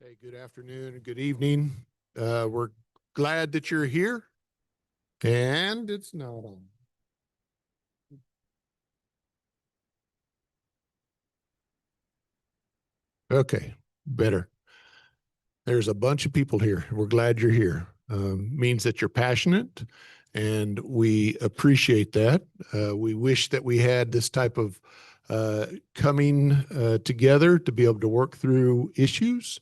Hey, good afternoon and good evening. We're glad that you're here, and it's not on. Okay, better. There's a bunch of people here. We're glad you're here. Means that you're passionate, and we appreciate that. We wish that we had this type of coming together to be able to work through issues.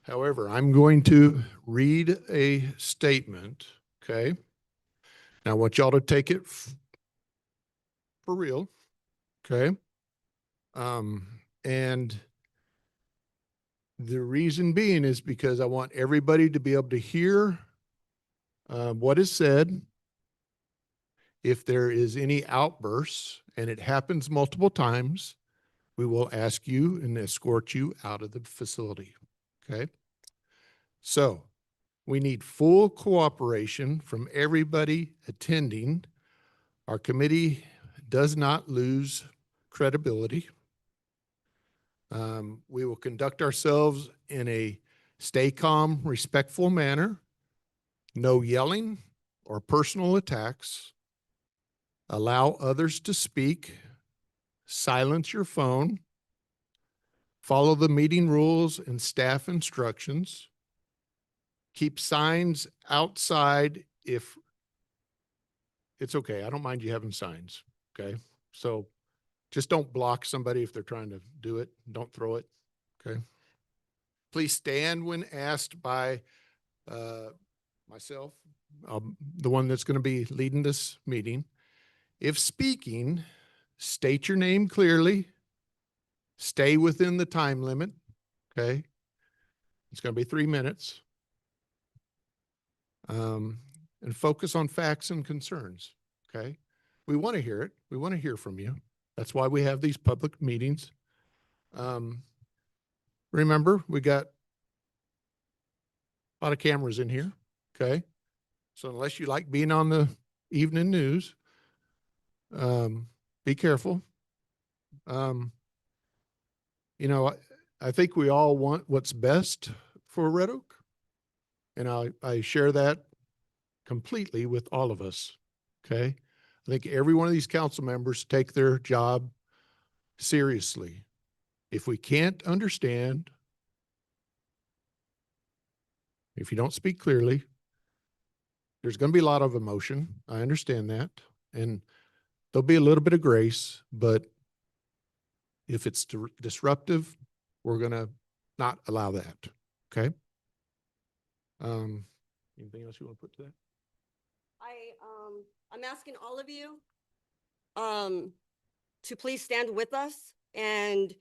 However, I'm going to read a statement, okay? Now, I want y'all to take it for real, okay? And the reason being is because I want everybody to be able to hear what is said. If there is any outbursts, and it happens multiple times, we will ask you and escort you out of the facility, okay? So we need full cooperation from everybody attending. Our committee does not lose credibility. We will conduct ourselves in a stay calm, respectful manner. No yelling or personal attacks. Allow others to speak. Silence your phone. Follow the meeting rules and staff instructions. Keep signs outside if it's okay. I don't mind you having signs, okay? So just don't block somebody if they're trying to do it. Don't throw it, okay? Please stand when asked by myself, the one that's going to be leading this meeting. If speaking, state your name clearly, stay within the time limit, okay? It's going to be 3 minutes. And focus on facts and concerns, okay? We want to hear it. We want to hear from you. That's why we have these public meetings. Remember, we got a lot of cameras in here, okay? So unless you like being on the evening news, be careful. You know, I think we all want what's best for Red Oak. And I share that completely with all of us, okay? I think every one of these council members take their job seriously. If we can't understand, if you don't speak clearly, there's going to be a lot of emotion. I understand that. And there'll be a little bit of grace, but if it's disruptive, we're going to not allow that. Okay. Anything else you want to put to that? I'm asking all of you to please stand with us. And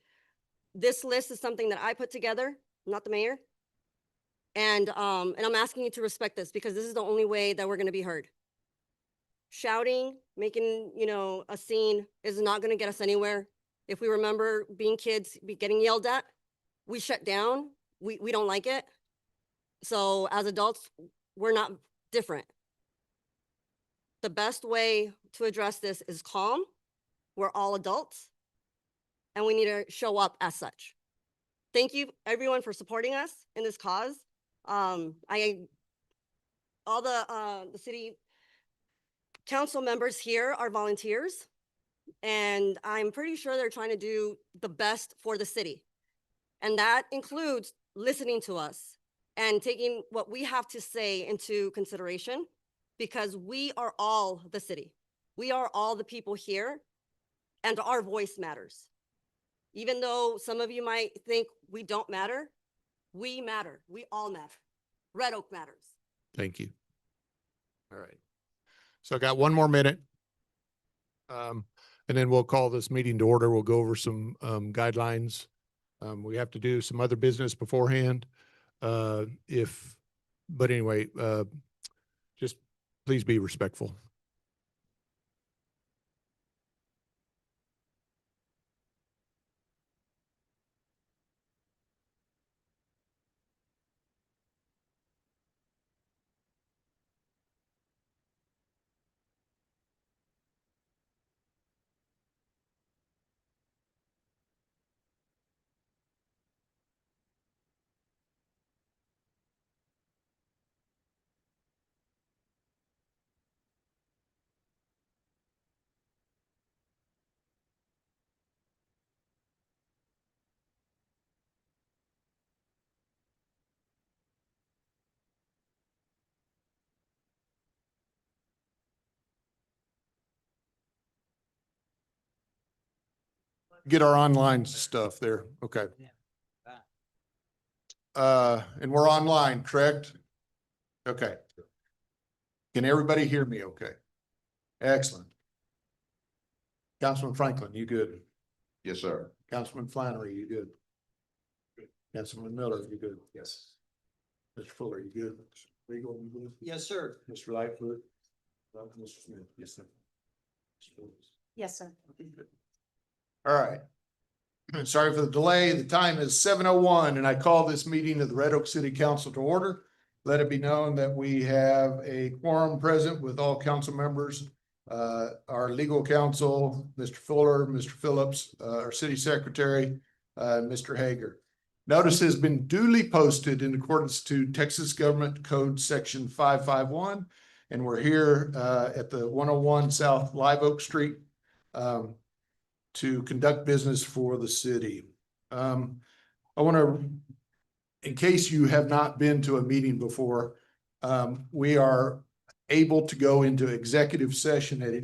this list is something that I put together, not the mayor. And I'm asking you to respect this because this is the only way that we're going to be heard. Shouting, making, a scene is not going to get us anywhere. If we remember being kids, getting yelled at, we shut down. We don't like it. So as adults, we're not different. The best way to address this is calm. We're all adults, and we need to show up as such. Thank you, everyone, for supporting us in this cause. All the city council members here are volunteers, and I'm pretty sure they're trying to do the best for the city. And that includes listening to us and taking what we have to say into consideration, because we are all the city. We are all the people here, and our voice matters. Even though some of you might think we don't matter, we matter. We all matter. Red Oak matters. Thank you. All right. So I got 1 more minute. And then we'll call this meeting to order. We'll go over some guidelines. We have to do some other business beforehand. But anyway, just please be respectful. get our online stuff there. Okay. And we're online, correct? Okay. Can everybody hear me okay? Excellent. Councilman Franklin, you good? Yes, sir. Councilman Flannery, you good? Councilman Miller, you good? Yes. Mr. Fuller, you good? Legal, you good? Yes, sir. Mr. Lightfoot? Mr. Smith? Yes, sir. Yes, sir. All right. Sorry for the delay. The time is 7:01, and I call this meeting of the Red Oak City Council to order. Let it be known that we have a quorum present with all council members. Our legal counsel, Mr. Fuller, Mr. Phillips, our city secretary, Mr. Hager. Notice has been duly posted in accordance to Texas Government Code Section 551. And we're here at the 101 South Live Oak Street to conduct business for the city. I want to, in case you have not been to a meeting before, we are able to go into executive session at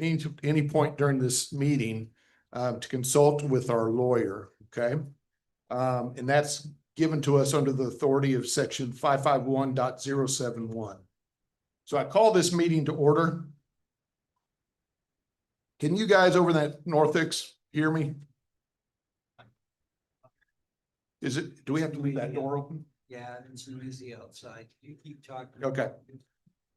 any point during this meeting to consult with our lawyer, okay? And that's given to us under the authority of section 551.071. So I call this meeting to order. Can you guys over that Northix hear me? Do we have to leave that door open? Yeah, it's noisy outside. You keep talking. Okay.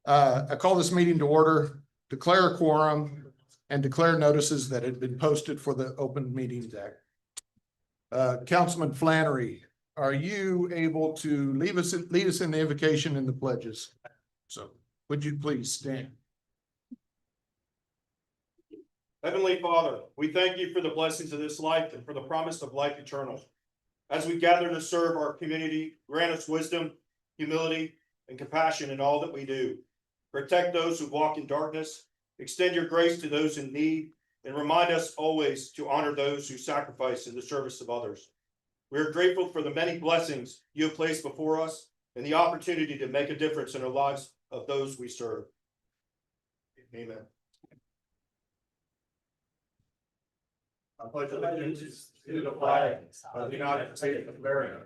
I call this meeting to order, declare a quorum, and declare notices that had been posted for the Open Meetings Act. Councilman Flannery, are you able to lead us in the invocation and the pledges? So would you please stand? Heavenly Father, we thank you for the blessings of this life and for the promise of life eternal. As we gather to serve our community, grant us wisdom, humility, and compassion in all that we do. Protect those who walk in darkness, extend your grace to those in need, and remind us always to honor those who sacrifice in the service of others. We are grateful for the many blessings you have placed before us and the opportunity to make a difference in the lives of those we serve. Amen. I pledge allegiance to the flag of the United States of America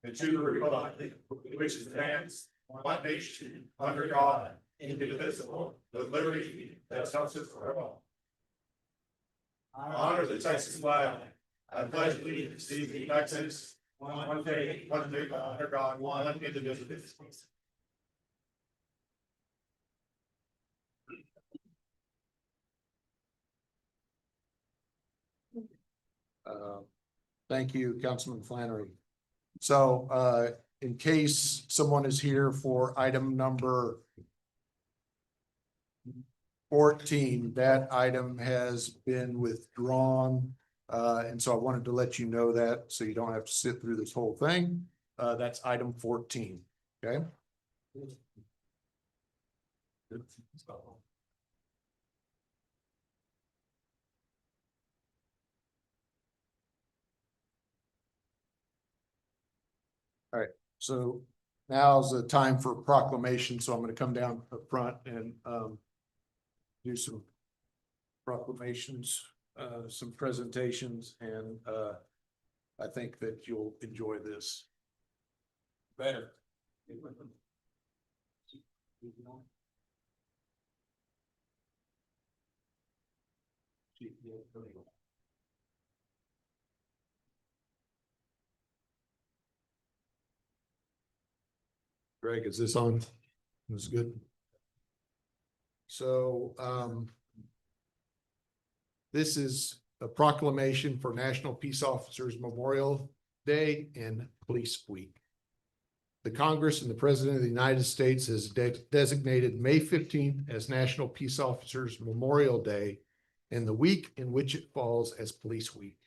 and to the republic which stands one nation under God, indivisible, with liberty and justice for all. I honor the Texas flag. I pledge allegiance to the Texas, one faith, under God, one indivisible. Thank you, Councilman Flannery. So in case someone is here for item number 14, that item has been withdrawn. And so I wanted to let you know that so you don't have to sit through this whole thing. That's item 14. Okay. All right, so now's the time for proclamation. So I'm going to come down up front and do some proclamations, some presentations, and I think that you'll enjoy this. Better. Greg, is this on? This is good. So this is a proclamation for National Peace Officers Memorial Day and Police Week. The Congress and the President of the United States has designated May 15th as National Peace Officers Memorial Day and the week in which it falls as Police Week.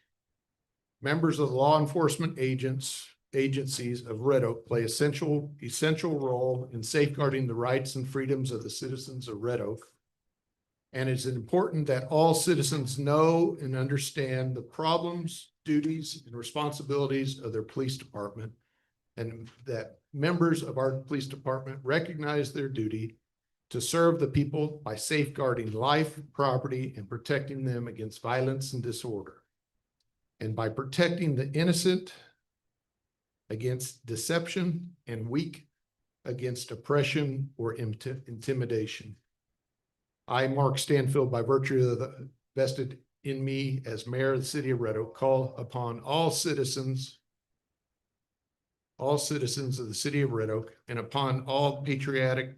Members of the law enforcement agencies of Red Oak play essential role in safeguarding the rights and freedoms of the citizens of Red Oak. And it's important that all citizens know and understand the problems, duties, and responsibilities of their police department, and that members of our police department recognize their duty to serve the people by safeguarding life, property, and protecting them against violence and disorder. and by protecting the innocent against deception and weak against oppression or intimidation. I, Mark Stanfield, by virtue of the vested in me as mayor of the city of Red Oak, call upon all citizens of the city of Red Oak, and upon all patriotic,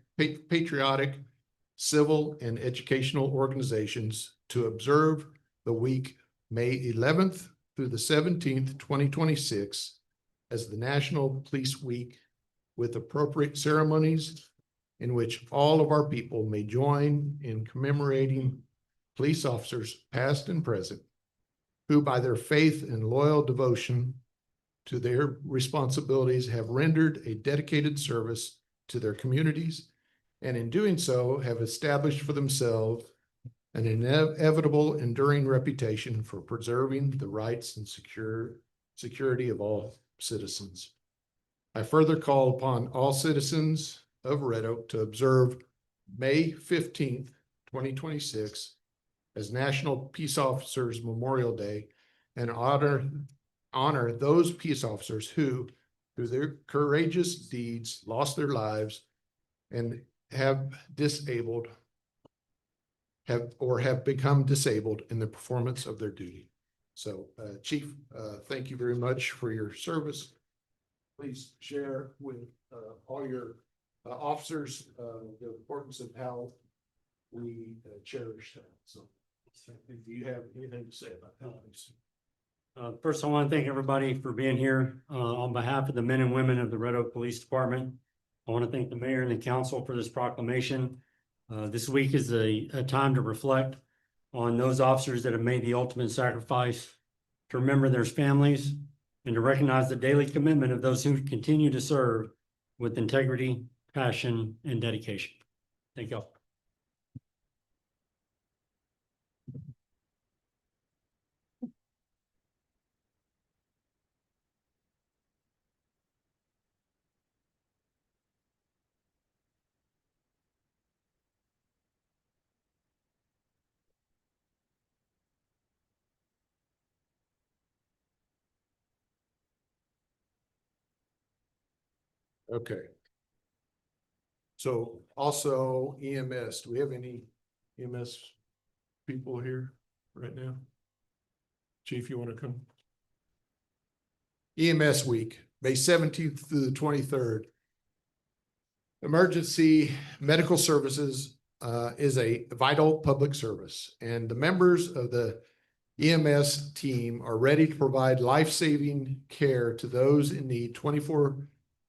civil and educational organizations to observe the week May 11th through the 17th, 2026 as the National Police Week, with appropriate ceremonies in which all of our people may join in commemorating police officers past and present, who by their faith and loyal devotion to their responsibilities have rendered a dedicated service to their communities, and in doing so have established for themselves an inevitable enduring reputation for preserving the rights and security of all citizens. I further call upon all citizens of Red Oak to observe May 15th, 2026 as National Peace Officers Memorial Day, and honor those peace officers who, through their courageous deeds, lost their lives and have become disabled in the performance of their duty. So, Chief, thank you very much for your service. Please share with all your officers the importance of how we cherish that. So, do you have anything to say about that? First, I want to thank everybody for being here. On behalf of the men and women of the Red Oak Police Department, I want to thank the mayor and the council for this proclamation. This week is a time to reflect on those officers that have made the ultimate sacrifice, to remember their families, and to recognize the daily commitment of those who continue to serve with integrity, passion, and dedication. Thank y'all. Okay. So also EMS, do we have any EMS people here right now? Chief, you want to come? EMS Week, May 17th through the 23rd. Emergency medical services is a vital public service, and the members of the EMS team are ready to provide life-saving care to those in need 24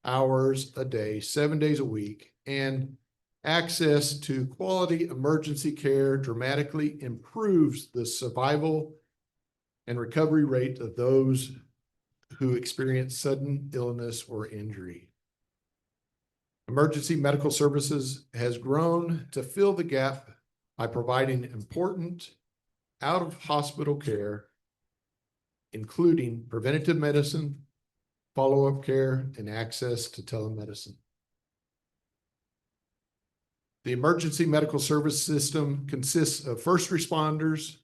hours a day, 7 days a week, and access to quality emergency care dramatically improves the survival and recovery rate of those who experience sudden illness or injury. Emergency medical services has grown to fill the gap by providing important out-of-hospital care, including preventative medicine, follow-up care, and access to telemedicine. The emergency medical service system consists of first responders,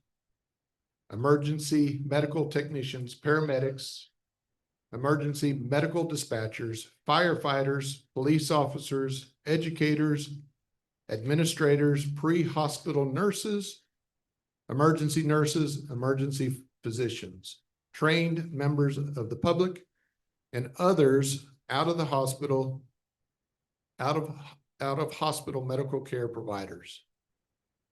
emergency medical technicians, paramedics, emergency medical dispatchers, firefighters, police officers, educators, administrators, pre-hospital nurses, emergency physicians, trained members of the public, and others out of hospital medical care providers.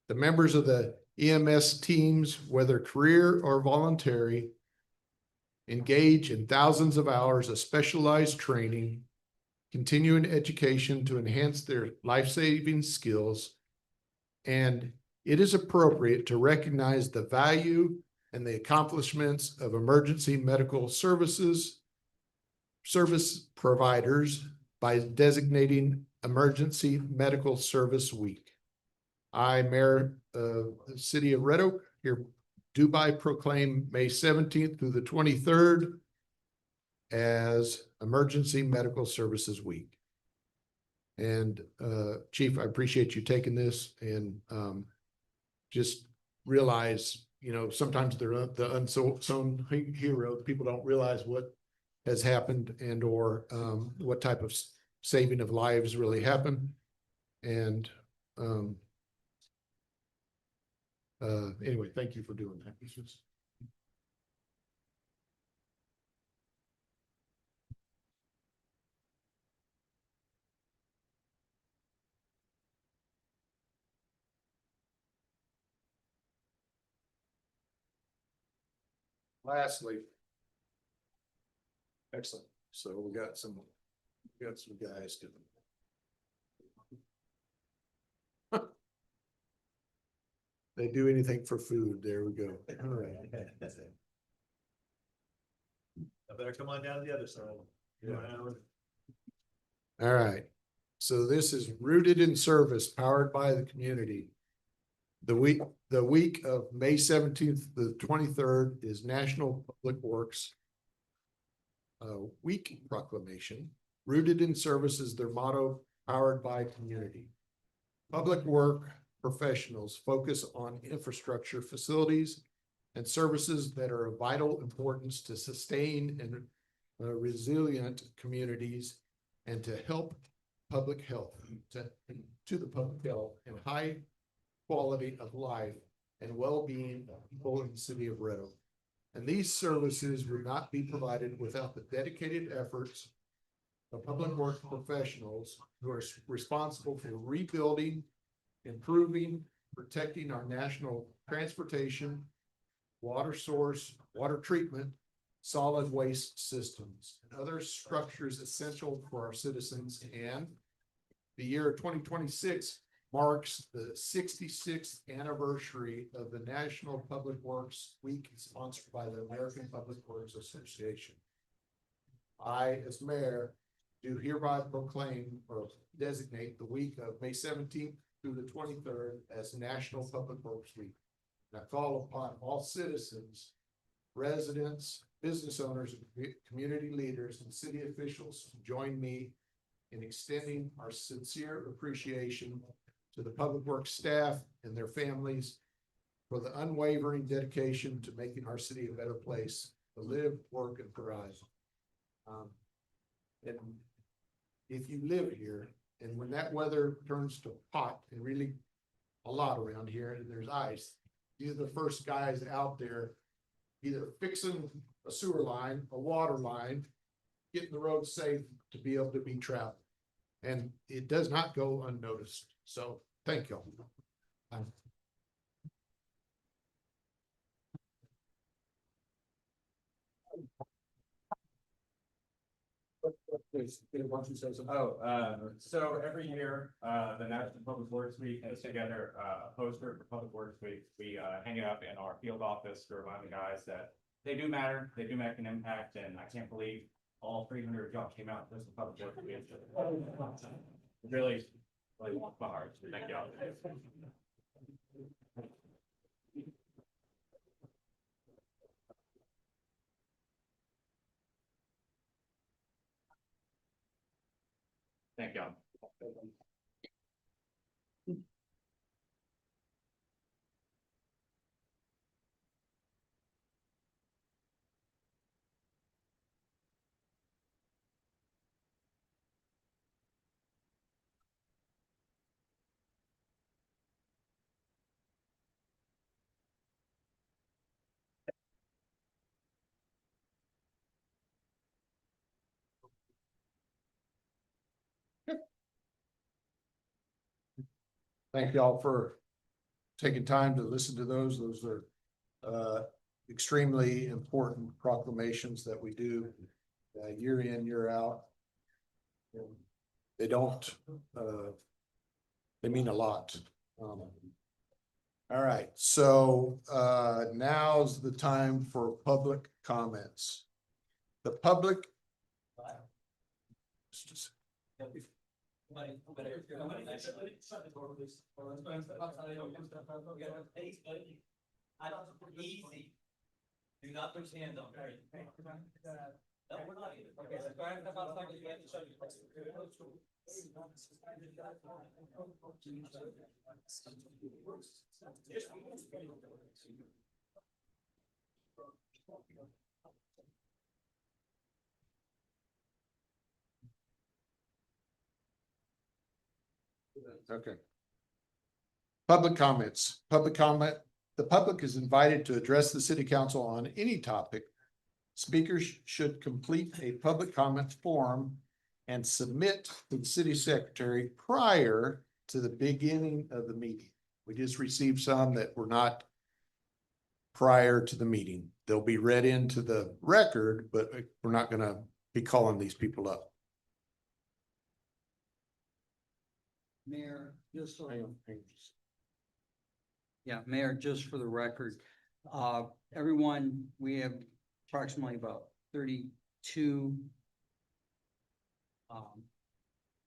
The members of the EMS teams, whether career or voluntary, engage in thousands of hours of specialized training, continuing education to enhance their life-saving skills, and it is appropriate to recognize the value and the accomplishments of emergency medical service providers by designating Emergency Medical Service Week. I, Mayor of the City of Red Oak, hereby proclaim May 17th through the 23rd as Emergency Medical Services Week. And Chief, I appreciate you taking this, and just realize, sometimes they're the unsung hero. People don't realize what has happened and or what type of saving of lives really happened. And anyway, thank you for doing that. This was lastly. Excellent. So we got some guys to. They do anything for food. There we go. All right. I better come on down to the other side. Yeah. All right. So this is Rooted in Service, powered by the community. The week of May 17th, the 23rd is National Public Works Week proclamation. Rooted in Service is their motto, powered by community. Public work professionals focus on infrastructure, facilities, and services that are of vital importance to sustain and resilient communities and to help public health, to the public health and high quality of life and well-being of people in the city of Red Oak. And these services would not be provided without the dedicated efforts of public works professionals who are responsible for rebuilding, improving, protecting our national transportation, water source, water treatment, solid waste systems, and other structures essential for our citizens. And the year 2026 marks the 66th anniversary of the National Public Works Week, sponsored by the American Public Works Association. I, as mayor, do hereby proclaim or designate the week of May 17th through the 23rd as National Public Works Week. And I call upon all citizens, residents, business owners, and community leaders and city officials to join me in extending our sincere appreciation to the public works staff and their families for the unwavering dedication to making our city a better place to live, work, and thrive. And if you live here, and when that weather turns to hot and really a lot around here, and there's ice, you're the first guys out there either fixing a sewer line, a water line, getting the road safe to be able to be traveled. And it does not go unnoticed. So thank you. So every year, the National Public Works Week puts together a poster for Public Works Week. We hang it up in our field office to remind the guys that they do matter, they do make an impact, and I can't believe all 300 of y'all came out just for Public Works Week. Really, really warms my heart. Thank y'all. Thank y'all. Thank y'all for taking time to listen to those. Those are extremely important proclamations that we do year in, year out. They don't, they mean a lot. All right, so now's the time for public comments. The public. Easy. Do not put your hand up. No, we're not either. Okay, so go ahead and come outside, you have to show you. Okay. Public comments, public comment. The public is invited to address the city council on any topic. Speakers should complete a public comment form and submit to the city secretary prior to the beginning of the meeting. We just received some that were not prior to the meeting. They'll be read into the record, but we're not gonna be calling these people up. Mayor, just so. Yeah, Mayor, just for the record, everyone, we have approximately about 32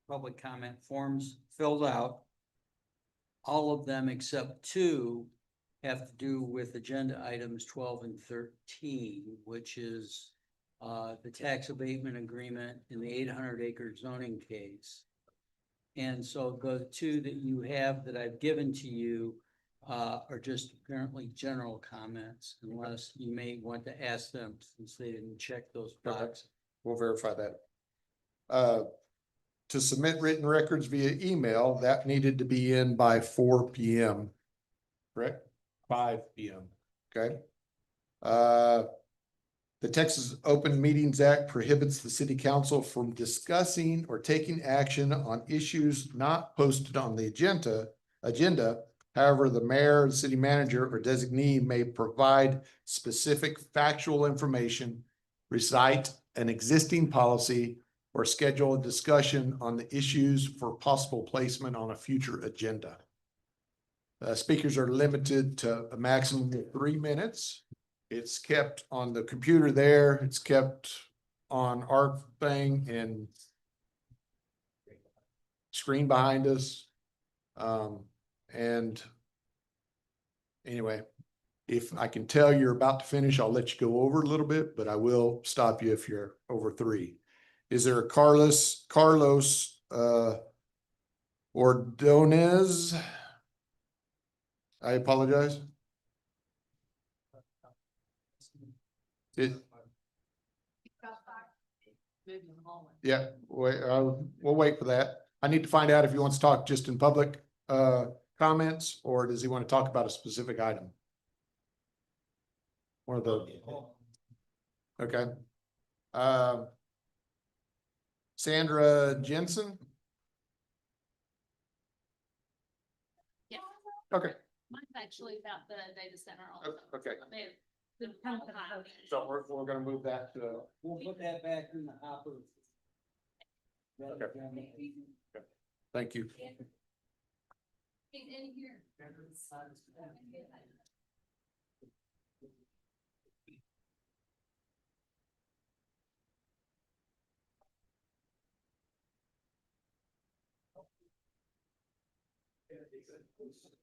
public comment forms filled out. All of them except 2 have to do with agenda items 12 and 13, which is the tax abatement agreement in the 800-acre zoning case. And so the 2 that you have that I've given to you are just apparently general comments, unless you may want to ask them since they didn't check those boxes. We'll verify that. To submit written records via email, that needed to be in by 4 p.m. Correct? 5 p.m. Okay. The Texas Open Meetings Act prohibits the city council from discussing or taking action on issues not posted on the agenda. However, the mayor, the city manager, or designee may provide specific factual information, recite an existing policy, or schedule a discussion on the issues for possible placement on a future agenda. Speakers are limited to a maximum of 3 minutes. It's kept on the computer there. It's kept on our thing and screen behind us. And anyway, if I can tell you're about to finish, I'll let you go over a little bit, but I will stop you if you're over 3. Is there a Carlos Ordonez? I apologize. Yeah, wait, we'll wait for that. I need to find out if he wants to talk just in public comments, or does he want to talk about a specific item? One of those. Okay. Sandra Jensen? Yeah. Okay, Mine's actually about the data center. okay. The So we're gonna move that to, We'll put that back in the hopper. Okay. Thank you. He's in here.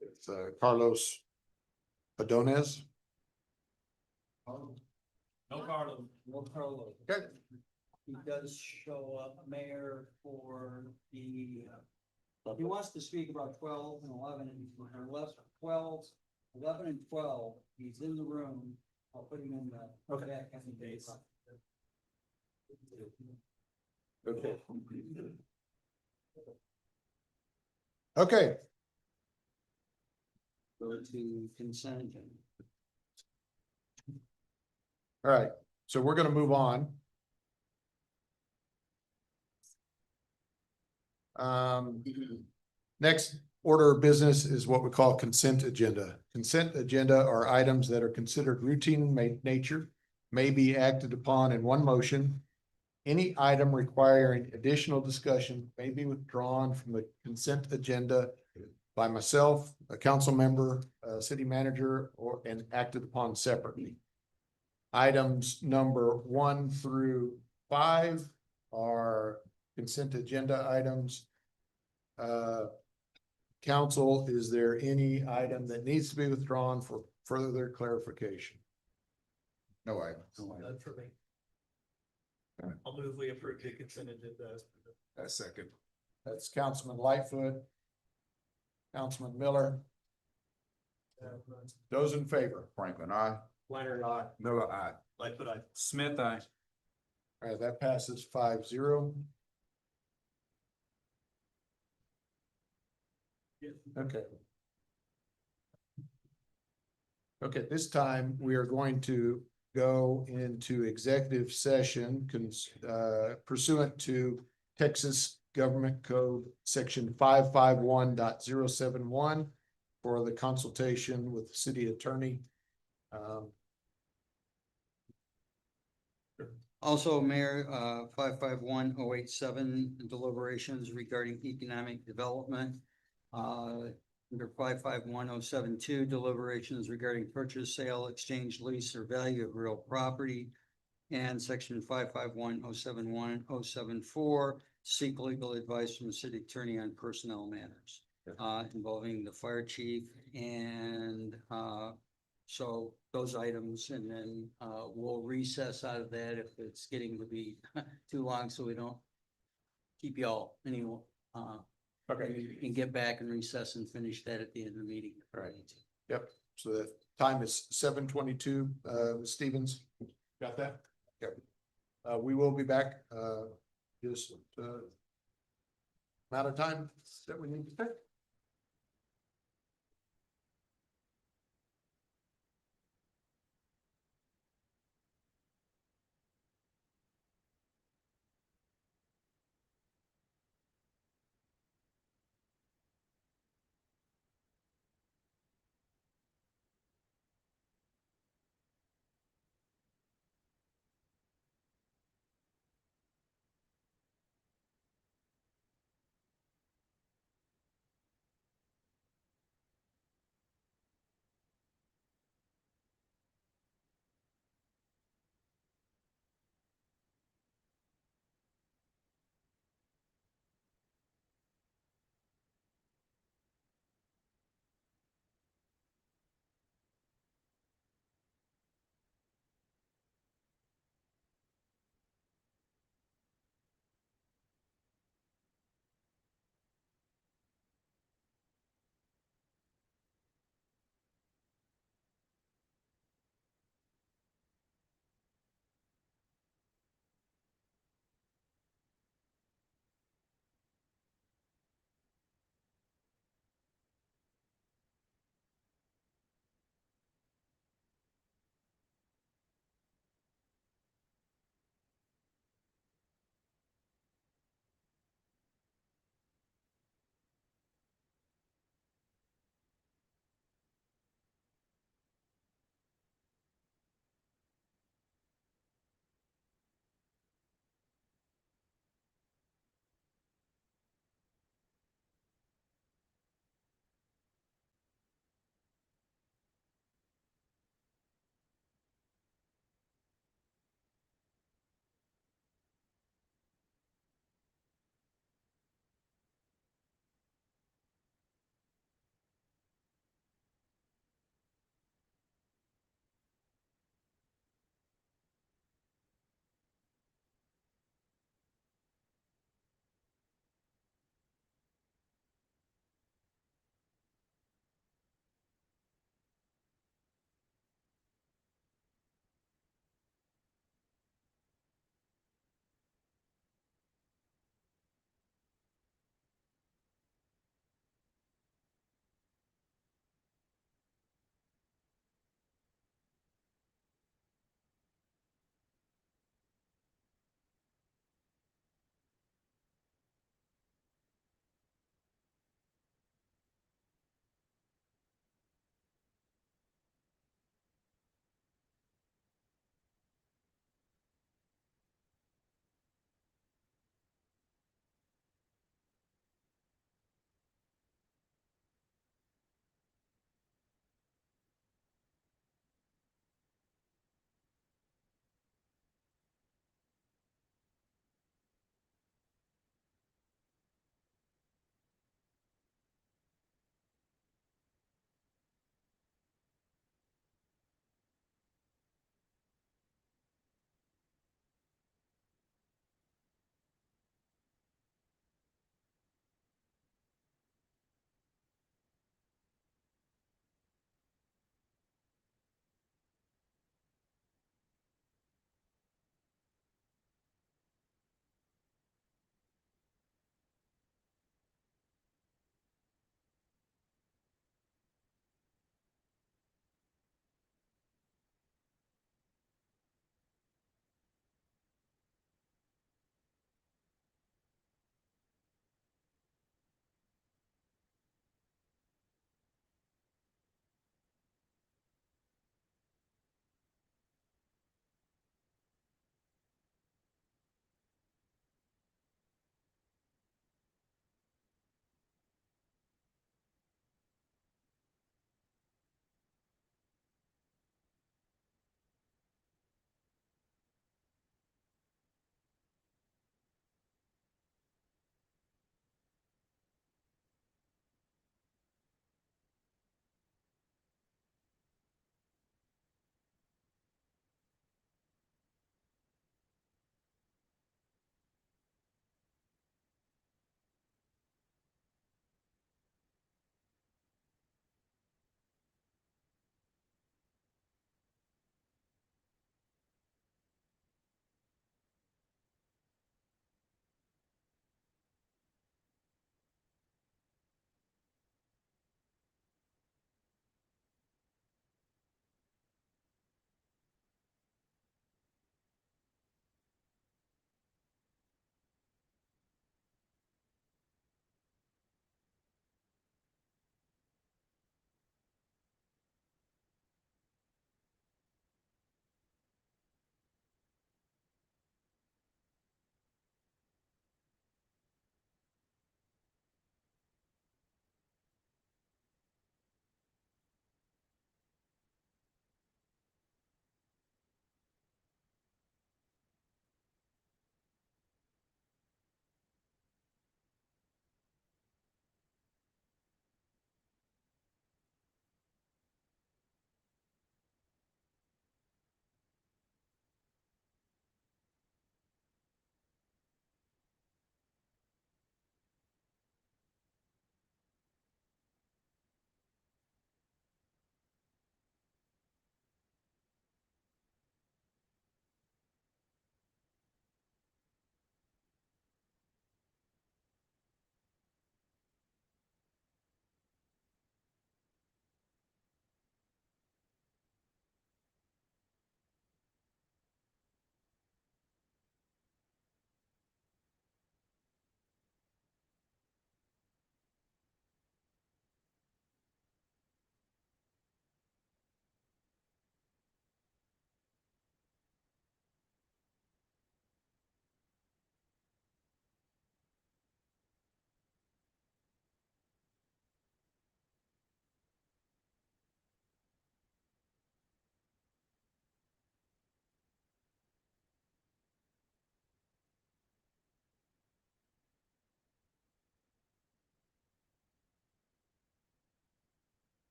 It's Carlos Adonez. No Carlos. No Carlos. Okay. He does show up, Mayor, for the, he wants to speak about 12 and 11, or 11 and 12. He's in the room. I'll put him in the back on the days. Okay. Okay, Go to consent agenda. all right, so we're gonna move on. Next order of business is what we call consent agenda. Consent agenda are items that are considered routine in nature, may be acted upon in one motion. Any item requiring additional discussion may be withdrawn from the consent agenda by myself, a council member, a city manager, and acted upon separately. Items number 1 through 5 are consent agenda items. Council, is there any item that needs to be withdrawn for further clarification? No item. None for me. I'll move we approve the consent agenda. A second. That's Councilman Lightfoot. Councilman Miller. Those in favor? Franklin, aye. Leonard, aye. Miller, aye. Lightfoot, aye. Smith, aye. All right, that passes 5-0. Okay. Okay, this time we are going to go into executive session pursuant to Texas Government Code, section 551.071 for the consultation with the city attorney. Also, Mayor, 551087 deliberations regarding economic development. Under 551072 deliberations regarding purchase, sale, exchange, lease, or value of real property. And section 551071-074 seek legal advice from the city attorney on personnel matters. Involving the fire chief and, so those items, and then, we'll recess out of that if it's getting to be too long, so we don't keep y'all anymore. Okay. And get back and recess and finish that at the end of the meeting. Right. Yep, so the time is 7:22, Stevens, got that? Yep. We will be back, just, amount of time that we need to take.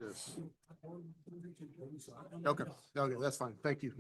Yes. Okay, okay, that's fine. Thank you.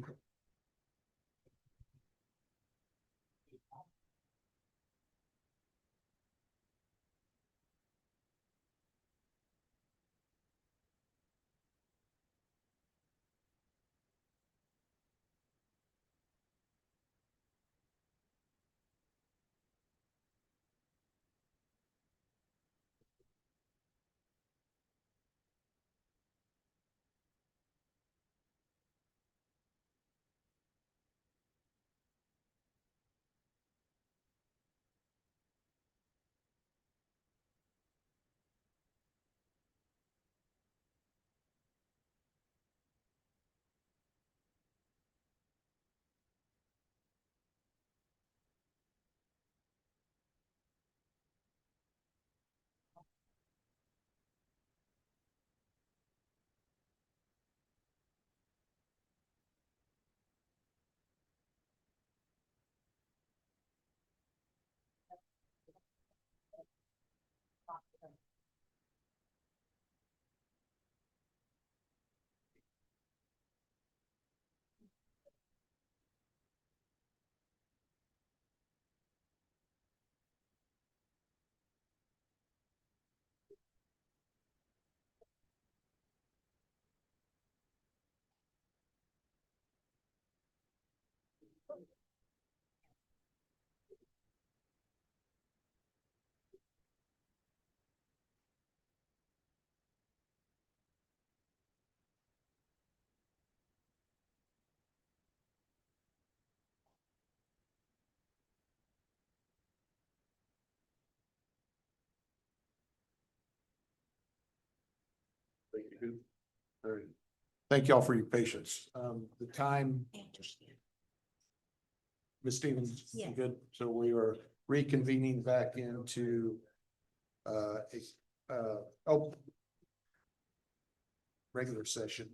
Thank you. All right. Thank y'all for your patience. The time. Ms. Stevens, you Yes. good? So we are reconvening back into oh, regular session.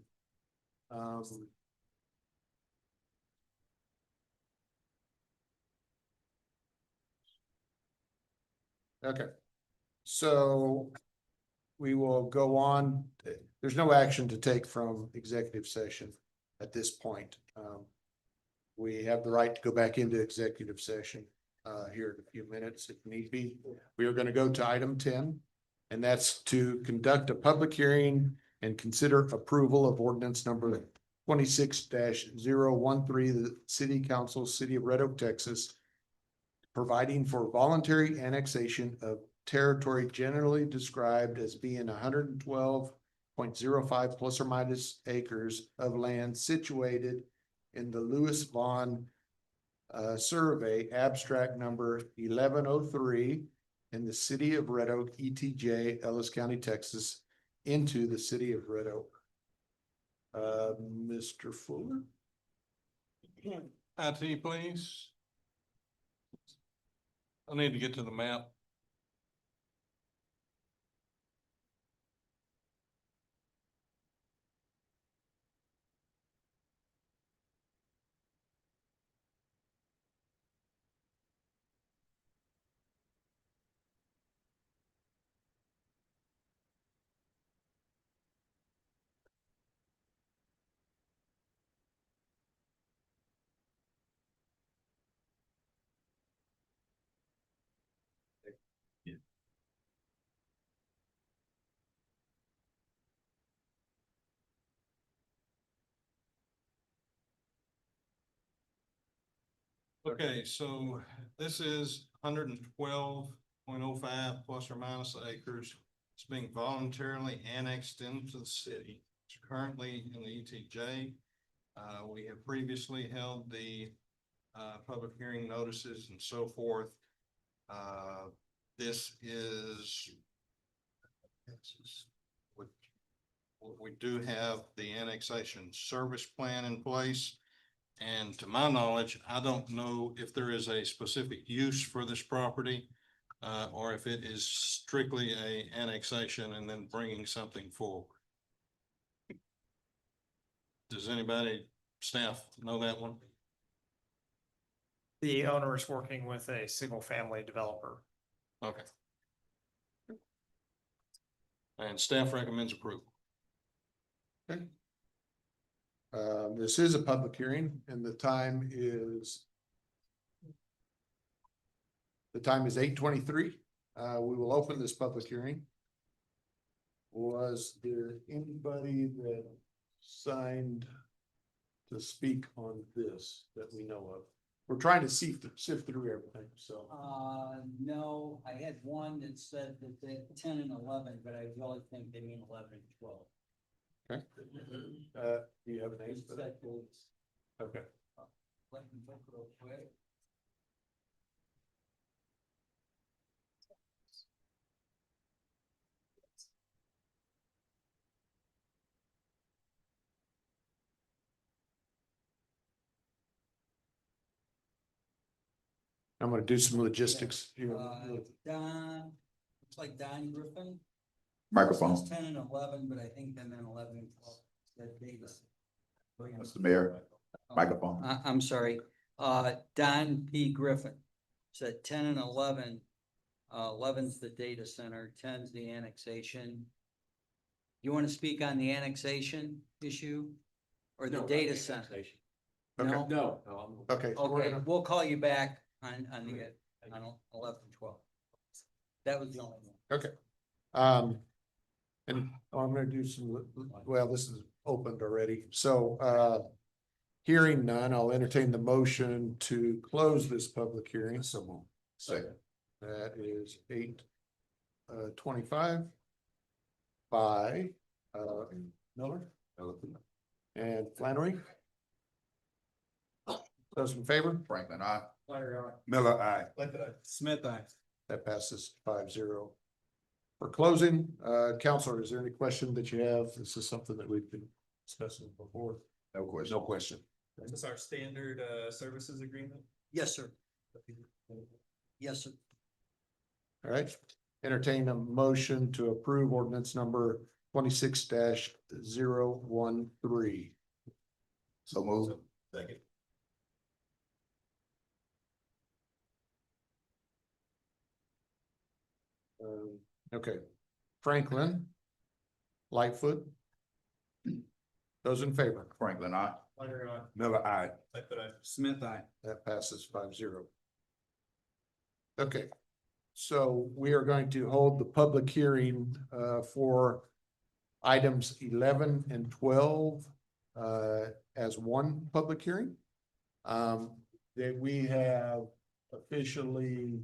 Okay, so we will go on. There's no action to take from executive session at this point. We have the right to go back into executive session here in a few minutes if need be. We are going to go to item 10, and that's to conduct a public hearing and consider approval of ordinance number 26-013, the City Council, City of Red Oak, Texas, providing for voluntary annexation of territory generally described as being 112.05 plus or minus acres of land situated in the Lewis Vaughn survey, abstract number 1103, in the city of Red Oak, ETJ, Ellis County, Texas, into the city of Red Oak. Mr. Fuller? IT, please. I need to get to the map. Okay, so this is 112.05 plus or minus acres. It's being voluntarily annexed into the city. It's currently in the ETJ. We have previously held the public hearing notices and so forth. This is we do have the annexation service plan in place. And to my knowledge, I don't know if there is a specific use for this property or if it is strictly a annexation and then bringing something forward. Does anybody, staff, know that one? The owner is working with a single family developer. Okay. And staff recommends approval. This is a public hearing and the time is 8:23. We will open this public hearing. Was there anybody that signed to speak on this that we know of? We're trying to sift through everything, so. No, I had one that said that they 10 and 11, but I really think they mean 11 and 12. Okay. Do you have an name for that? Okay. Let me look real quick. I'm gonna do some logistics. Don, looks like Don Griffin. Microphone. Says 10 and 11, but I think they meant 11 and 12. That Davis. Mr. Mayor, microphone. I'm sorry, Don P. Griffin said 10 and 11. 11's the data center, 10's the annexation. You want to speak on the annexation issue or the data center? Okay. No? No. Okay. we're Okay, gonna- we'll call you back on 11 and 12. That was the only one. Okay. And I'm gonna do some, well, this is opened already, so, hearing none, I'll entertain the motion to close this public hearing. Second. That is 8:25 by, Miller and Flannery. Those in favor? Franklin, I. Miller, aye. Smith, aye. That passes 5-0. For closing, Counselor, is there any question that you have? This is something that we've been discussing before. No question. No question. Is this our standard services agreement? Yes, sir. Yes, sir. All right, entertain a motion to approve ordinance number 26-013. So move. Second. Okay, Franklin, Lightfoot. Those in favor? Franklin, I. Miller, aye. Smith, aye. That passes 5-0. Okay, so we are going to hold the public hearing for items 11 and 12 as one public hearing. That we have officially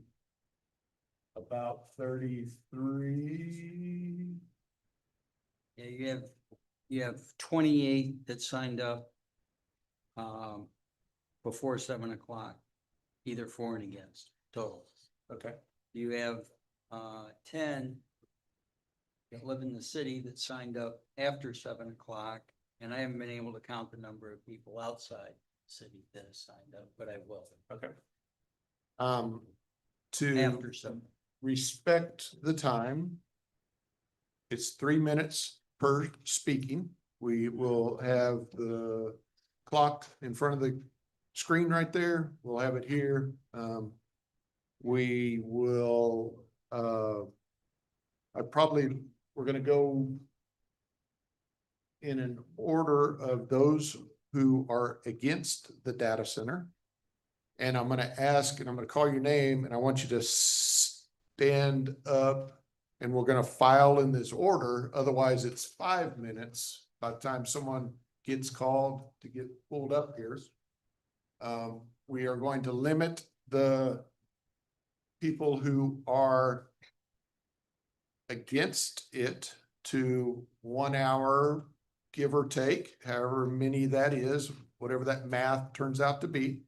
about 33. Yeah, you have 28 that signed up before 7 o'clock, either for and against, total. Okay. You have 10 that live in the city that signed up after 7 o'clock, and I haven't been able to count the number of people outside the city that have signed up, but I will. Okay. To After 7. respect the time, it's 3 minutes per speaking. We will have the clock in front of the screen right there. We'll have it here. We will, we're gonna go in an order of those who are against the data center. And I'm gonna ask, and I'm gonna call your name, and I want you to stand up, and we're gonna file in this order. Otherwise, it's 5 minutes by the time someone gets called to get pulled up here. We are going to limit the people who are against it to 1 hour, give or take, however many that is, whatever that math turns out to be.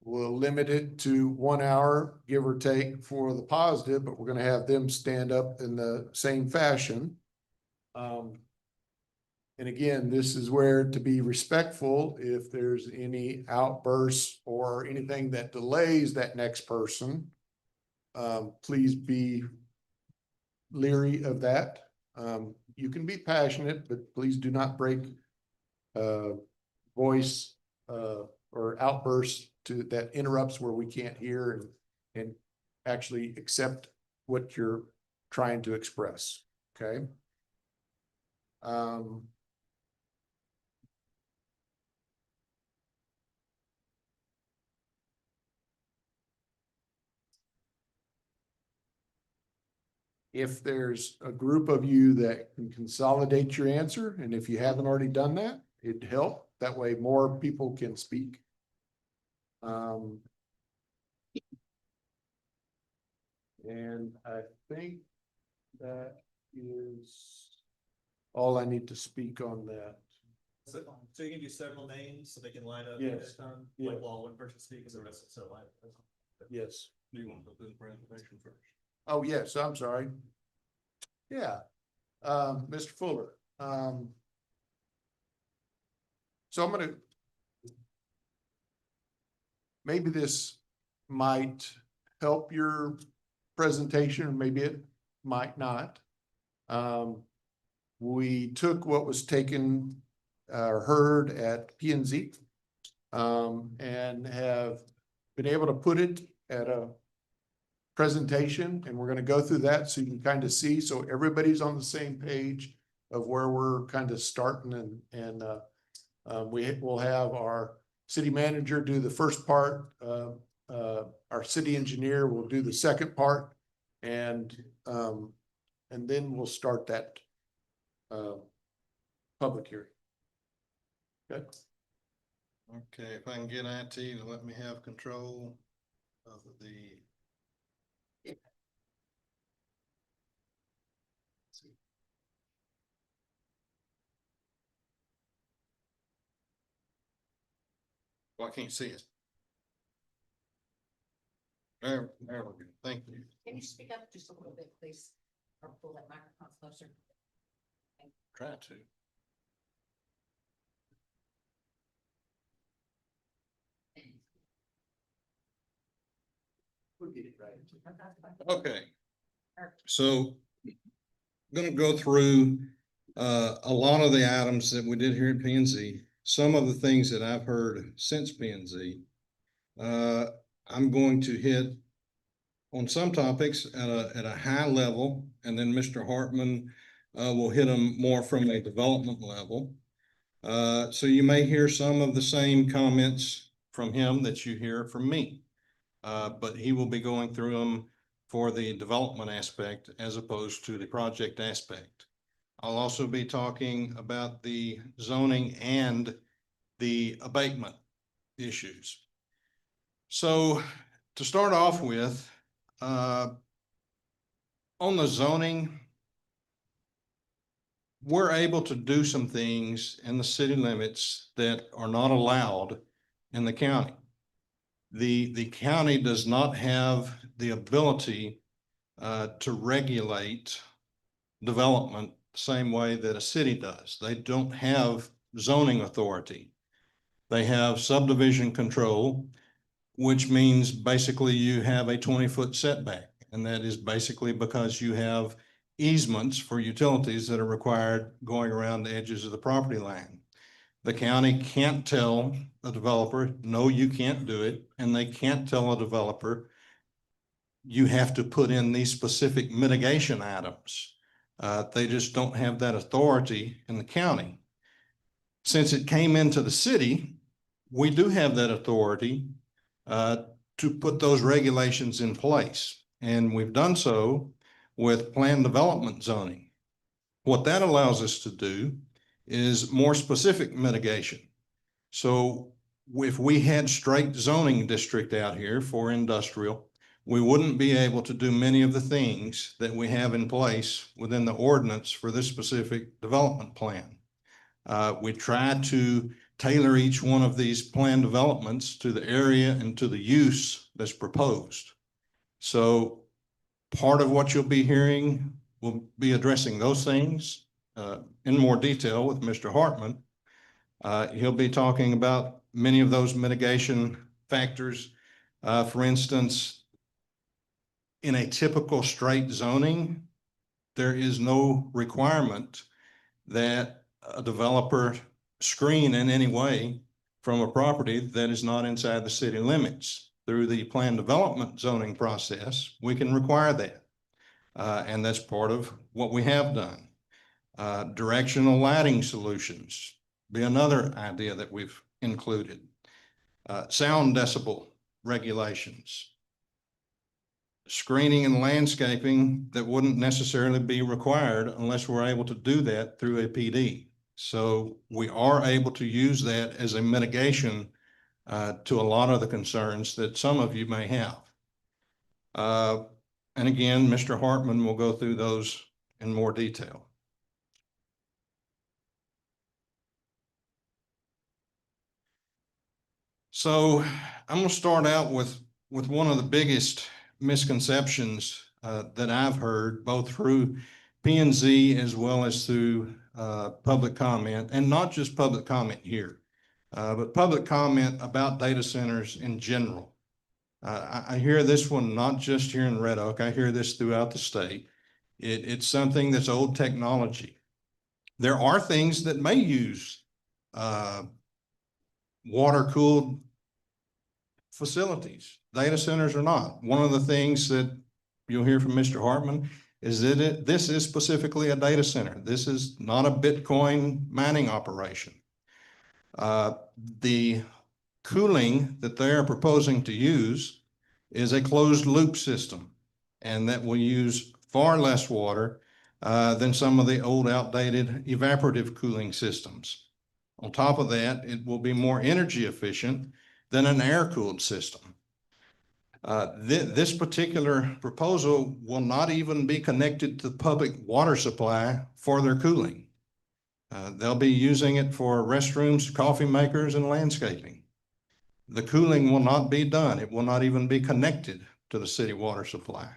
We'll limit it to 1 hour, give or take, for the positive, but we're gonna have them stand up in the same fashion. And again, this is where to be respectful, if there's any outbursts or anything that delays that next person, please be leery of that. You can be passionate, but please do not break voice or outbursts that interrupts where we can't hear and actually accept what you're trying to express. Okay. if there's a group of you that can consolidate your answer, and if you haven't already done that, it'd help. That way more people can speak. And I think that is all I need to speak on that. So you can do several names so they can line up at Yes. that time? Yeah. Like, well, one person speaks, the rest of so line up. Yes. Do you want to do the presentation first? Oh, yes, I'm sorry. Yeah, Mr. Fuller, so I'm gonna, maybe this might help your presentation, or maybe it might not. We took what was taken, or heard at P and Z, and have been able to put it at a presentation, and we're gonna go through that so you can kind of see, so everybody's on the same page of where we're kind of starting, and we will have our city manager do the first part, our city engineer will do the second part, and then we'll start that public hearing. Good. Okay, if I can get IT to let me have control of the. Well, I can't see it. There we go. Thank you. Can you speak up just a little bit, please? Or pull that microphone closer? Try to. We'll get it right. Okay. So I'm gonna go through a lot of the items that we did here at P and Z, some of the things that I've heard since P and Z. I'm going to hit on some topics at a high level, and then Mr. Hartman will hit them more from a development level. So you may hear some of the same comments from him that you hear from me. But he will be going through them for the development aspect as opposed to the project aspect. I'll also be talking about the zoning and the abatement issues. So to start off with, on the zoning, we're able to do some things in the city limits that are not allowed in the county. The county does not have the ability to regulate development the same way that a city does. They don't have zoning authority. They have subdivision control, which means basically you have a 20-foot setback. And that is basically because you have easements for utilities that are required going around the edges of the property line. The county can't tell a developer, no, you can't do it. And they can't tell a developer, you have to put in these specific mitigation items. They just don't have that authority in the county. Since it came into the city, we do have that authority to put those regulations in place. And we've done so with planned development zoning. What that allows us to do is more specific mitigation. So if we had straight zoning district out here for industrial, we wouldn't be able to do many of the things that we have in place within the ordinance for this specific development plan. We try to tailor each one of these planned developments to the area and to the use that's proposed. So part of what you'll be hearing will be addressing those things in more detail with Mr. Hartman. He'll be talking about many of those mitigation factors. For instance, in a typical straight zoning, there is no requirement that a developer screen in any way from a property that is not inside the city limits. Through the planned development zoning process, we can require that. And that's part of what we have done. Directional lighting solutions be another idea that we've included. Sound decibel regulations. screening and landscaping that wouldn't necessarily be required unless we're able to do that through a PD. So we are able to use that as a mitigation to a lot of the concerns that some of you may have. And again, Mr. Hartman will go through those in more detail. So I'm going to start out with one of the biggest misconceptions that I've heard, both through P&Z as well as through public comment, and not just public comment here, but public comment about data centers in general. I hear this one not just here in Red Oak. I hear this throughout the state. It's something that's old technology. There are things that may use water-cooled facilities. Data centers are not. One of the things that you'll hear from Mr. Hartman is that this is specifically a data center. This is not a Bitcoin mining operation. The cooling that they are proposing to use is a closed loop system, and that will use far less water than some of the old outdated evaporative cooling systems. On top of that, it will be more energy efficient than an air-cooled system. This particular proposal will not even be connected to the public water supply for their cooling. They'll be using it for restrooms, coffee makers, and landscaping. The cooling will not be done. It will not even be connected to the city water supply.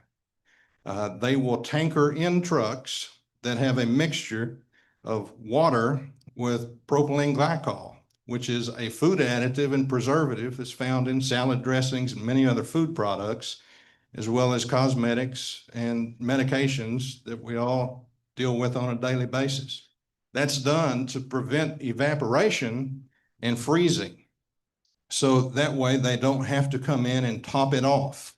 They will tanker in trucks that have a mixture of water with propylene glycol, which is a food additive and preservative that's found in salad dressings and many other food products, as well as cosmetics and medications that we all deal with on a daily basis. That's done to prevent evaporation and freezing. So that way they don't have to come in and top it off.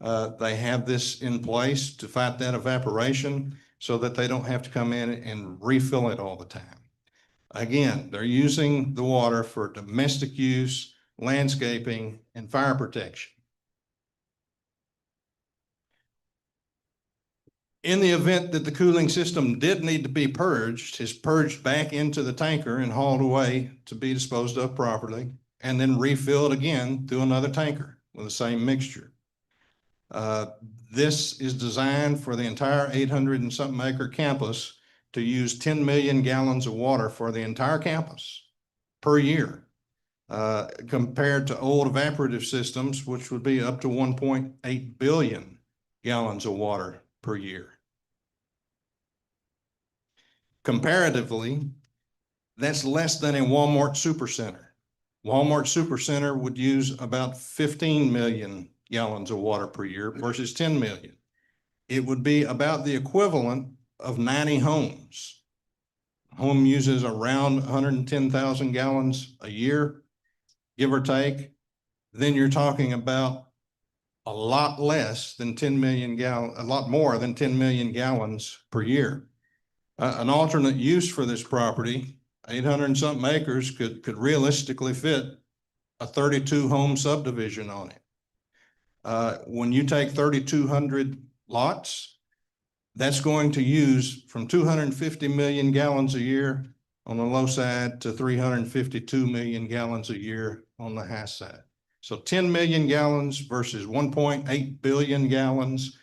They have this in place to fight that evaporation so that they don't have to come in and refill it all the time. Again, they're using the water for domestic use, landscaping, and fire protection. In the event that the cooling system did need to be purged, it's purged back into the tanker and hauled away to be disposed of properly, and then refilled again through another tanker with the same mixture. This is designed for the entire 800 and something acre campus to use 10 million gallons of water for the entire campus per year, compared to old evaporative systems, which would be up to 1.8 billion gallons of water per year. Comparatively, that's less than a Walmart supercenter. Walmart supercenter would use about 15 million gallons of water per year versus 10 million. It would be about the equivalent of 90 homes. Home uses around 110,000 gallons a year, give or take. Then you're talking about a lot less than 10 million gallons, a lot more than 10 million gallons per year. An alternate use for this property, 800 and something acres, could realistically fit a 32 home subdivision on it. When you take 3,200 lots, that's going to use from 250 million gallons a year on the low side to 352 million gallons a year on the high side. So 10 million gallons versus 1.8 billion gallons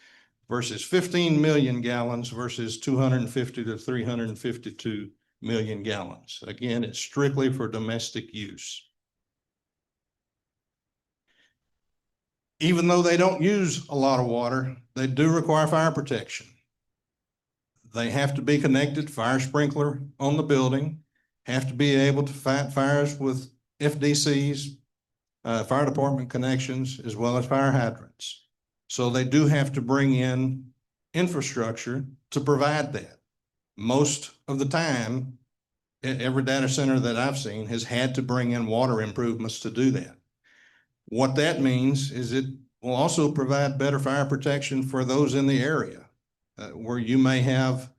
versus 15 million gallons versus 250 to 352 million gallons. Again, it's strictly for domestic use. Even though they don't use a lot of water, they do require fire protection. They have to be connected, fire sprinkler on the building, have to be able to fight fires with FDCs, fire department connections, as well as fire hydrants. So they do have to bring in infrastructure to provide that. Most of the time, every data center that I've seen has had to bring in water improvements to do that. What that means is it will also provide better fire protection for those in the area where you may have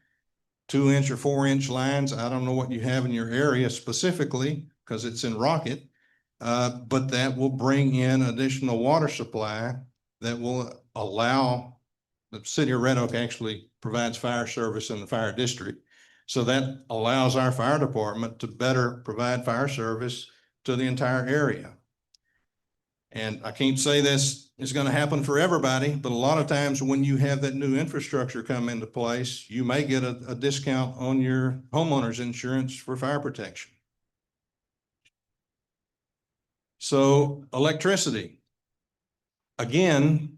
2-inch or 4-inch lines. I don't know what you have in your area specifically because it's in Rocket, but that will bring in additional water supply that will allow the city of Red Oak actually provides fire service in the fire district. So that allows our fire department to better provide fire service to the entire area. And I can't say this is going to happen for everybody, but a lot of times when you have that new infrastructure come into place, you may get a discount on your homeowner's insurance for fire protection. So electricity. Again,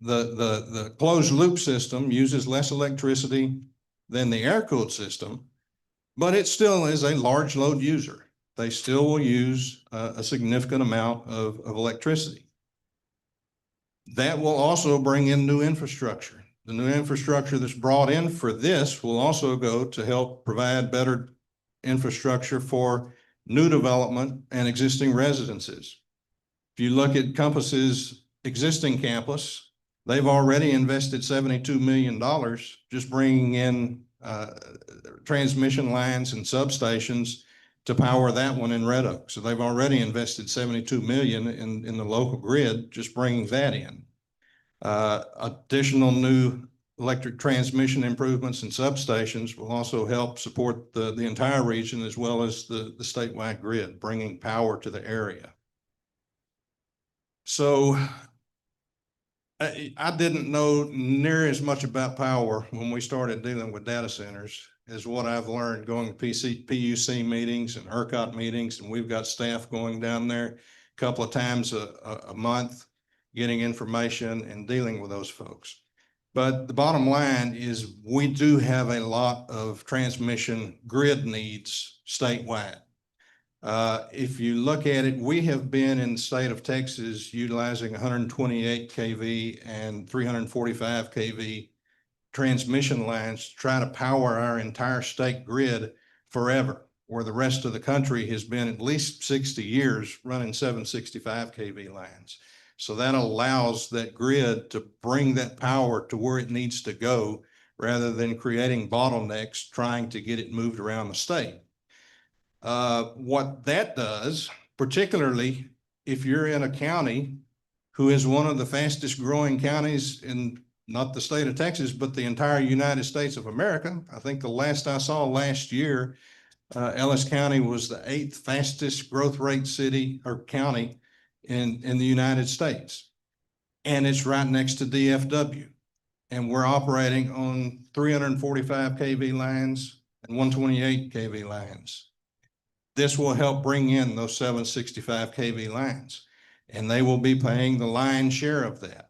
the closed loop system uses less electricity than the air-cooled system, but it still is a large load user. They still will use a significant amount of electricity. That will also bring in new infrastructure. The new infrastructure that's brought in for this will also go to help provide better infrastructure for new development and existing residences. If you look at Compass's existing campus, they've already invested $72 million just bringing in transmission lines and substations to power that one in Red Oak. So they've already invested 72 million in the local grid, just bringing that in. Additional new electric transmission improvements and substations will also help support the entire region as well as the statewide grid, bringing power to the area. So I didn't know near as much about power when we started dealing with data centers as what I've learned going to PUC meetings and ERCOT meetings, and we've got staff going down there a couple of times a month, getting information and dealing with those folks. But the bottom line is we do have a lot of transmission grid needs statewide. If you look at it, we have been in the state of Texas utilizing 128 kV and 345 kV transmission lines to try to power our entire state grid forever, where the rest of the country has been at least 60 years running 765 kV lines. So that allows that grid to bring that power to where it needs to go rather than creating bottlenecks trying to get it moved around the state. What that does, particularly if you're in a county who is one of the fastest growing counties in not the state of Texas, but the entire United States of America. I think the last I saw last year, Ellis County was the 8th fastest growth rate city or county in the United States. And it's right next to DFW. And we're operating on 345 kV lines and 128 kV lines. This will help bring in those 765 kV lines, and they will be paying the lion's share of that.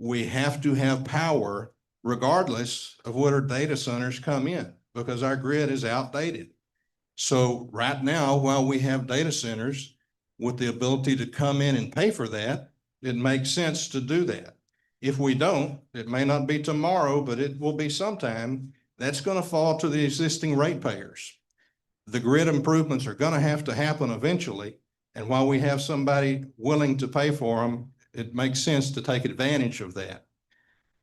We have to have power regardless of what our data centers come in because our grid is outdated. So right now, while we have data centers with the ability to come in and pay for that, it makes sense to do that. If we don't, it may not be tomorrow, but it will be sometime. That's going to fall to the existing ratepayers. The grid improvements are going to happen eventually. And while we have somebody willing to pay for them, it makes sense to take advantage of that.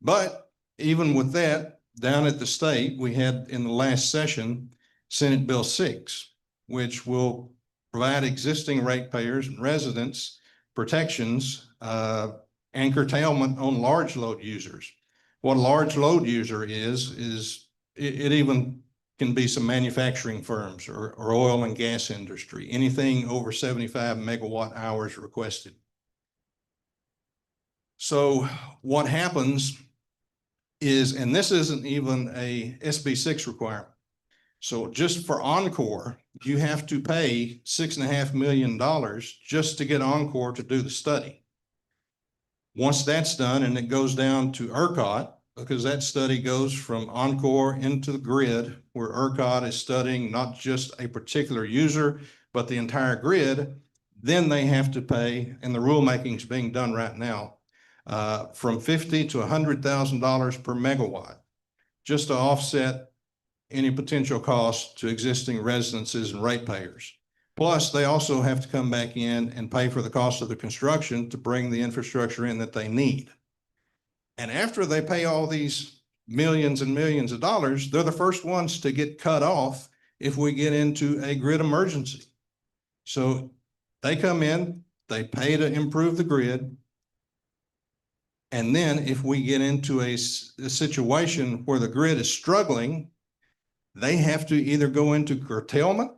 But even with that, down at the state, we had in the last session, Senate Bill 6, which will provide existing ratepayers and residents protections and curtailment on large load users. What a large load user is it even can be some manufacturing firms or oil and gas industry, anything over 75 megawatt hours requested. So what happens is, and this isn't even a SB 6 requirement. So just for Encore, you have to pay $6.5 million just to get Encore to do the study. Once that's done and it goes down to ERCOT, because that study goes from Encore into the grid, where ERCOT is studying not just a particular user, but the entire grid, then they have to pay, and the rulemaking is being done right now, from $50,000 to $100,000 per megawatt, just to offset any potential costs to existing residences and ratepayers. Plus, they also have to come back in and pay for the cost of the construction to bring the infrastructure in that they need. And after they pay all these millions and millions of dollars, they're the first ones to get cut off if we get into a grid emergency. So they come in, they pay to improve the grid. And then if we get into a situation where the grid is struggling, they have to either go into curtailment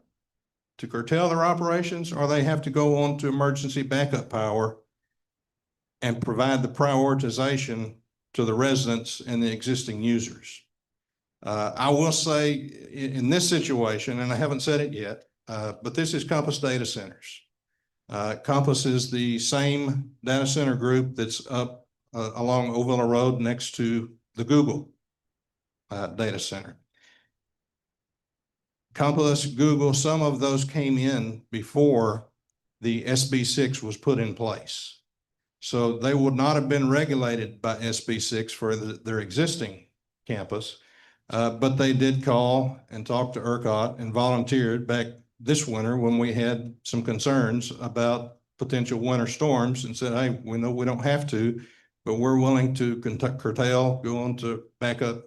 to curtail their operations, or they have to go on to emergency backup power and provide the prioritization to the residents and the existing users. I will say in this situation, and I haven't said it yet, but this is Compass Data Centers. Compass is the same data center group that's up along Ovilla Road next to the Google data center. Compass, Google, some of those came in before the SB6 was put in place. So they would not have been regulated by SB6 for their existing campus, but they did call and talk to ERCOT and volunteered back this winter when we had some concerns about potential winter storms and said, hey, we know we don't have to, but we're willing to curtail, go on to backup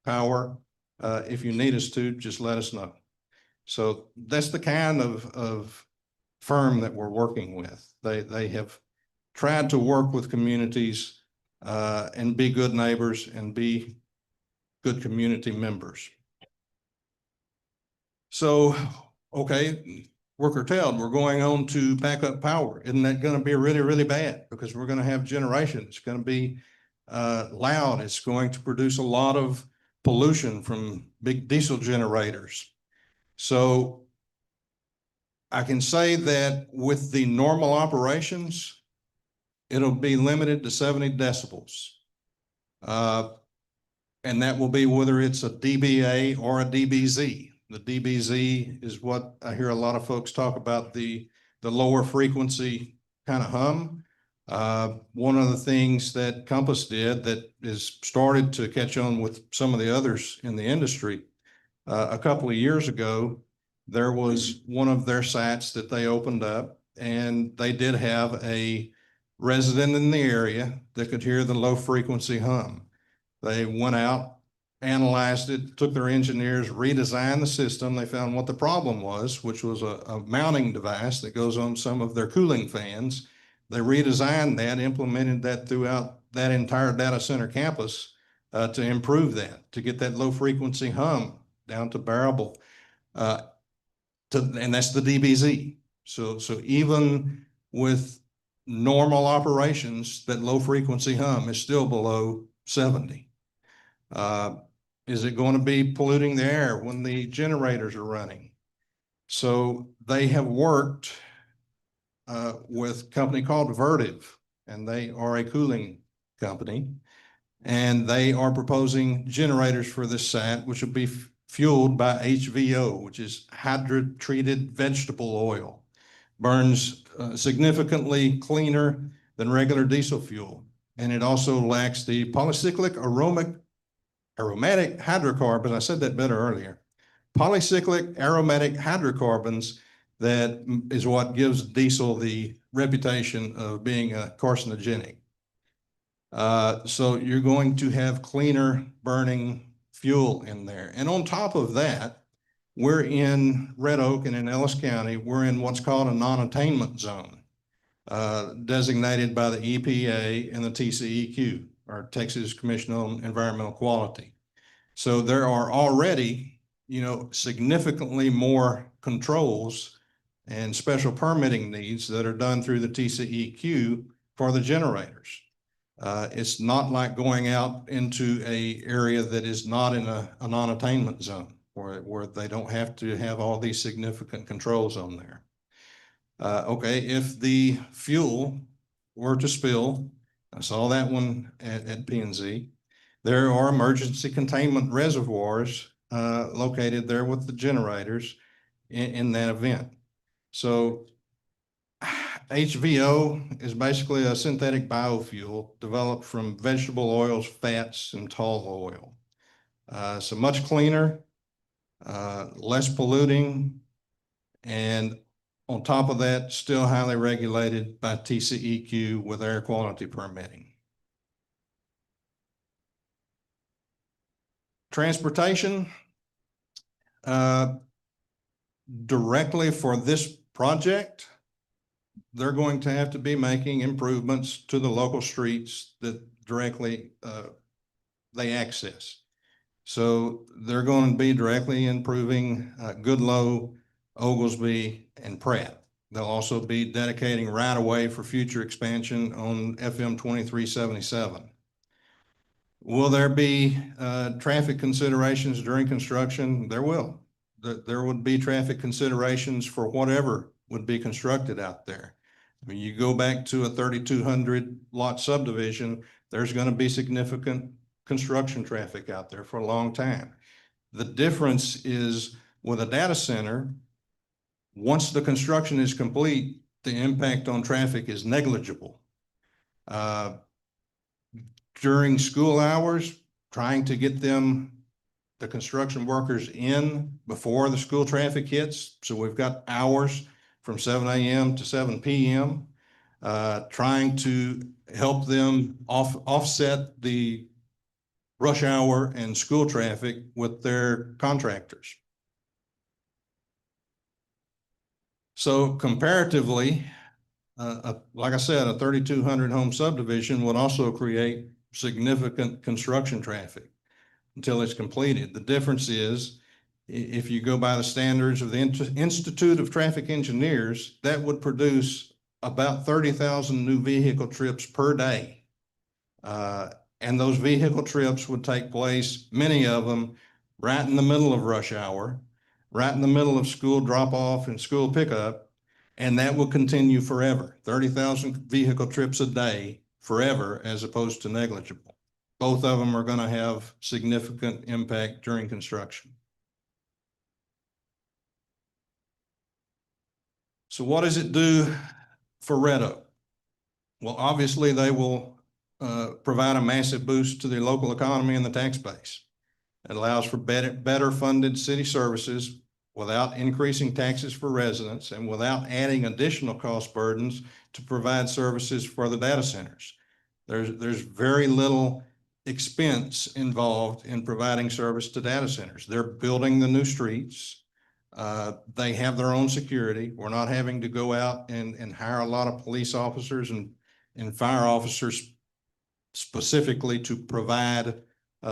power. If you need us to, just let us know. So that's the kind of firm that we're working with. They have tried to work with communities and be good neighbors and be good community members. So, okay, we're curtailed. We're going on to backup power. Isn't that going to be really, really bad? Because we're going to have generation. It's going to be loud. It's going to produce a lot of pollution from big diesel generators. So I can say that with the normal operations, it'll be limited to 70 decibels. And that will be whether it's a DBA or a DBZ. The DBZ is what I hear a lot of folks talk about, the lower frequency kind of hum. One of the things that Compass did that is started to catch on with some of the others in the industry, a couple of years ago, there was one of their sites that they opened up, and they did have a resident in the area that could hear the low frequency hum. They went out, analyzed it, took their engineers, redesigned the system. They found what the problem was, which was a mounting device that goes on some of their cooling fans. They redesigned that, implemented that throughout that entire data center campus to improve that, to get that low frequency hum down to bearable. And that's the DBZ. So even with normal operations, that low frequency hum is still below 70. Is it going to be polluting the air when the generators are running? So they have worked with a company called Vertiv, and they are a cooling company, and they are proposing generators for this site, which will be fueled by HVO, which is hydrotreated vegetable oil. Burns significantly cleaner than regular diesel fuel. And it also lacks the polycyclic aromatic hydrocarbons. I said that better earlier. Polycyclic aromatic hydrocarbons, that is what gives diesel the reputation of being carcinogenic. So you're going to have cleaner burning fuel in there. And on top of that, we're in Red Oak and in Ellis County, we're in what's called a non-attainment zone, designated by the EPA and the TCEQ, or Texas Commission on Environmental Quality. So there are already, significantly more controls and special permitting needs that are done through the TCEQ for the generators. It's not like going out into an area that is not in a non-attainment zone where they don't have to have all these significant controls on there. Okay, if the fuel were to spill, I saw that one at P&Z, there are emergency containment reservoirs located there with the generators in that event. So HVO is basically a synthetic biofuel developed from vegetable oils, fats, and tall oil. So much cleaner, less polluting, and on top of that, still highly regulated by TCEQ with air quality permitting. Transportation, directly for this project, they're going to have to be making improvements to the local streets that directly, they access. So they're going to be directly improving, Goodloe, Oglesby, and Pratt. They'll also be dedicating right of way for future expansion on FM 2377. Will there be traffic considerations during construction? There will. There would be traffic considerations for whatever would be constructed out there. I mean, you go back to a 3,200 lot subdivision, there's going to be significant construction traffic out there for a long time. The difference is with a data center, once the construction is complete, the impact on traffic is negligible. During school hours, trying to get the construction workers in before the school traffic hits. So we've got hours from 7 a.m. to 7 p.m. Trying to help them offset the rush hour and school traffic with their contractors. So comparatively, like I said, a 3,200 home subdivision would also create significant construction traffic until it's completed. The difference is, if you go by the standards of the Institute of Traffic Engineers, that would produce about 30,000 new vehicle trips per day. And those vehicle trips would take place, many of them, right in the middle of rush hour, right in the middle of school drop-off and school pickup, and that will continue forever. 30,000 vehicle trips a day forever, as opposed to negligible. Both of them are going to have significant impact during construction. So what does it do for Red Oak? Well, obviously they will provide a massive boost to the local economy and the tax base. It allows for better funded city services without increasing taxes for residents and without adding additional cost burdens to provide services for the data centers. There's very little expense involved in providing service to data centers. They're building the new streets. They have their own security. We're not having to go out and hire a lot of police officers and fire officers specifically to provide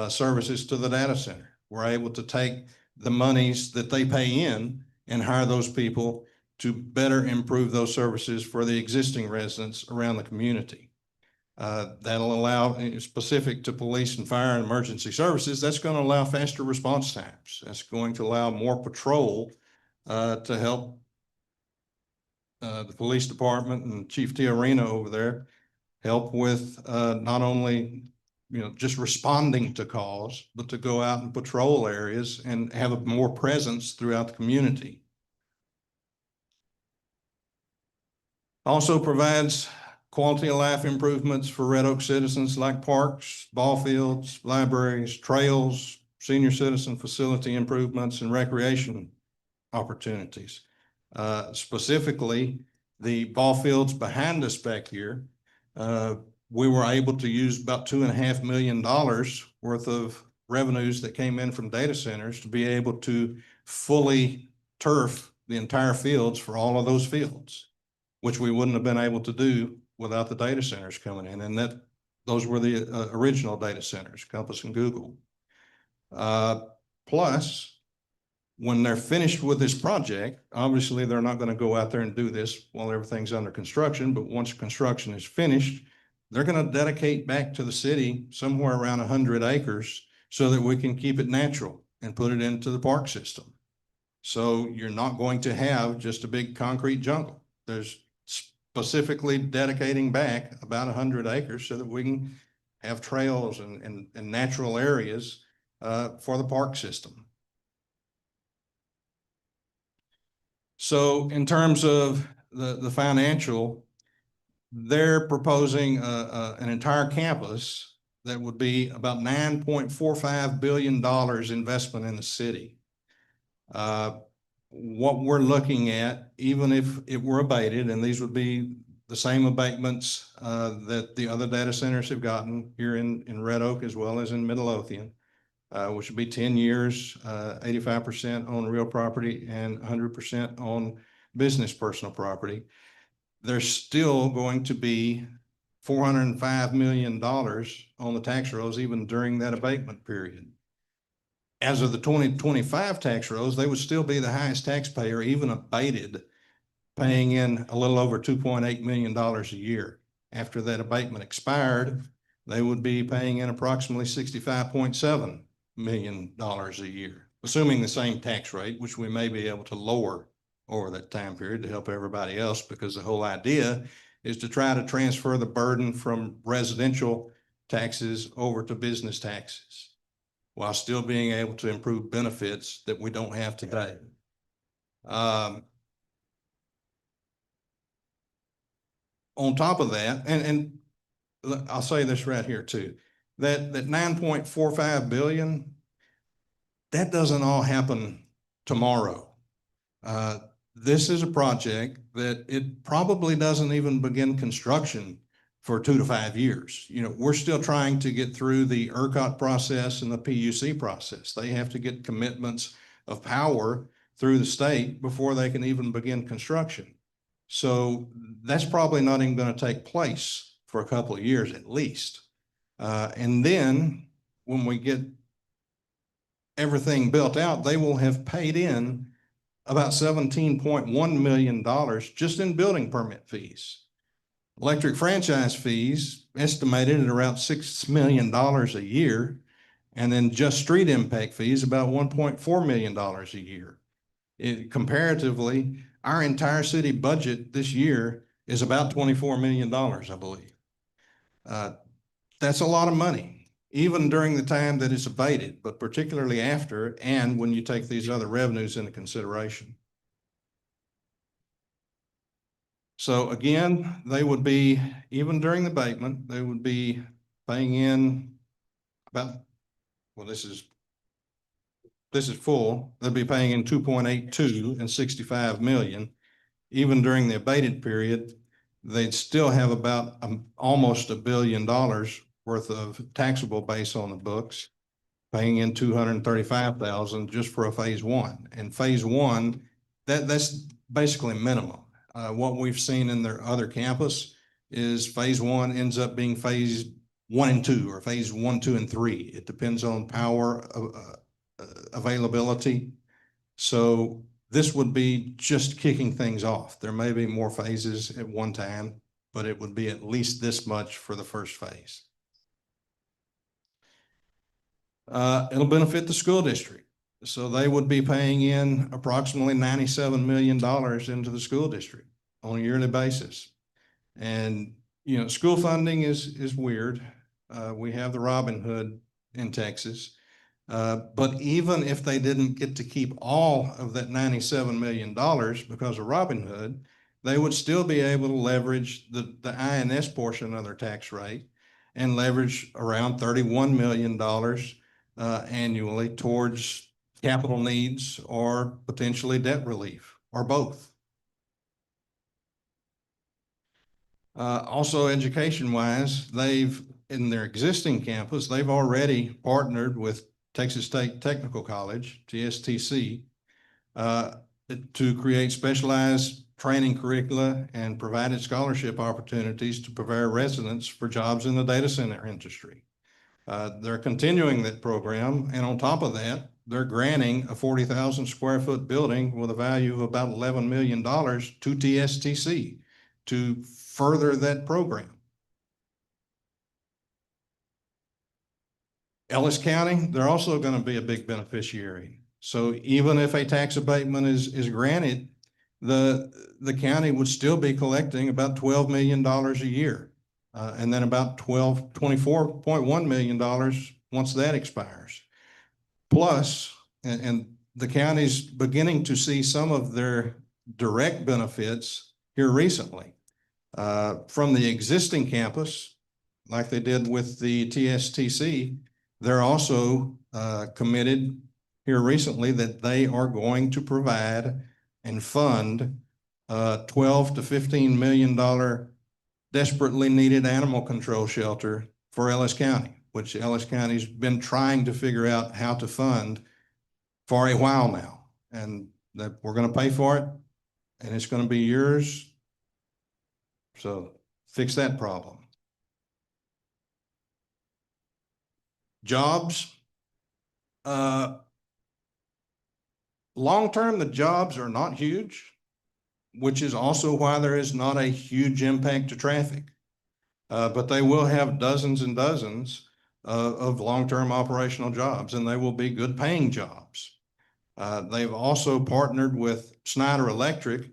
services to the data center. We're able to take the monies that they pay in and hire those people to better improve those services for the existing residents around the community. That'll allow, specific to police and fire and emergency services, that's going to allow faster response times. That's going to allow more patrol to help the police department and Chief Tiarina over there help with not only just responding to calls, but to go out and patrol areas and have a more presence throughout the community. Also provides quality of life improvements for Red Oak citizens, like parks, ball fields, libraries, trails, senior citizen facility improvements, and recreation opportunities. Specifically, the ball fields behind us back here, we were able to use about $2.5 million worth of revenues that came in from data centers to be able to fully turf the entire fields for all of those fields, which we wouldn't have been able to do without the data centers coming in. And those were the original data centers, Compass and Google. Plus, when they're finished with this project, obviously they're not going to go out there and do this while everything's under construction, but once construction is finished, they're going to dedicate back to the city somewhere around 100 acres so that we can keep it natural and put it into the park system. So you're not going to have just a big concrete jungle. There's specifically dedicating back about 100 acres so that we can have trails and natural areas for the park system. So in terms of the financial, they're proposing an entire campus that would be about $9.45 billion investment in the city. What we're looking at, even if it were abated, and these would be the same abatements that the other data centers have gotten here in Red Oak as well as in Midlothian, which would be 10 years, 85% on real property and 100% on business personal property. there's still going to be $405 million on the tax rolls even during that abatement period. As of the 2025 tax rolls, they would still be the highest taxpayer, even abated, paying in a little over $2.8 million a year. After that abatement expired, they would be paying in approximately $65.7 million a year, assuming the same tax rate, which we may be able to lower over that time period to help everybody else, because the whole idea is to try to transfer the burden from residential taxes over to business taxes, while still being able to improve benefits that we don't have today. On top of that, and I'll say this right here too, that 9.45 billion, that doesn't all happen tomorrow. This is a project that it probably doesn't even begin construction for 2 to 5 years. You know, we're still trying to get through the ERCOT process and the PUC process. They have to get commitments of power through the state before they can even begin construction. So that's probably not even going to take place for a couple of years at least. And then when we get everything built out, they will have paid in about $17.1 million just in building permit fees. Electric franchise fees estimated at around $6 million a year, and then just street impact fees about $1.4 million a year. Comparatively, our entire city budget this year is about $24 million, I believe. That's a lot of money, even during the time that it's abated, but particularly after and when you take these other revenues into consideration. So again, they would be, even during the abatement, they would be paying in about, well, this is full, they'll be paying in 2.82 and 65 million. Even during the abated period, they'd still have about almost $1 billion worth of taxable base on the books, paying in 235,000 just for a phase one. And phase one, that's basically minimum. What we've seen in their other campus is phase one ends up being phase 1 and 2, or phase 1, 2, and 3. It depends on power availability. So this would be just kicking things off. There may be more phases at one time, but it would be at least this much for the first phase. It'll benefit the school district. So they would be paying in approximately $97 million into the school district on a yearly basis. And, you know, school funding is weird. We have the Robin Hood in Texas. But even if they didn't get to keep all of that $97 million because of Robin Hood, they would still be able to leverage the INS portion of their tax rate and leverage around $31 million annually towards capital needs or potentially debt relief, or both. Also, education-wise, in their existing campus, they've already partnered with Texas State Technical College, TSTC, to create specialized training curricula and provided scholarship opportunities to prepare residents for jobs in the data center industry. They're continuing that program, and on top of that, they're granting a 40,000 square foot building with a value of about $11 million to TSTC to further that program. Ellis County, they're also going to be a big beneficiary. So even if a tax abatement is granted, the county would still be collecting about $12 million a year. And then about $24.1 million once that expires. Plus, and the county's beginning to see some of their direct benefits here recently. From the existing campus, like they did with the TSTC, they're also committed here recently that they are going to provide and fund $12 to $15 million desperately needed animal control shelter for Ellis County, which Ellis County's been trying to figure out how to fund for a while now. And that we're going to pay for it, and it's going to be yours So fix that problem. Jobs. Long-term, the jobs are not huge, which is also why there is not a huge impact to traffic. But they will have dozens and dozens of long-term operational jobs, and they will be good paying jobs. They've also partnered with Snyder Electric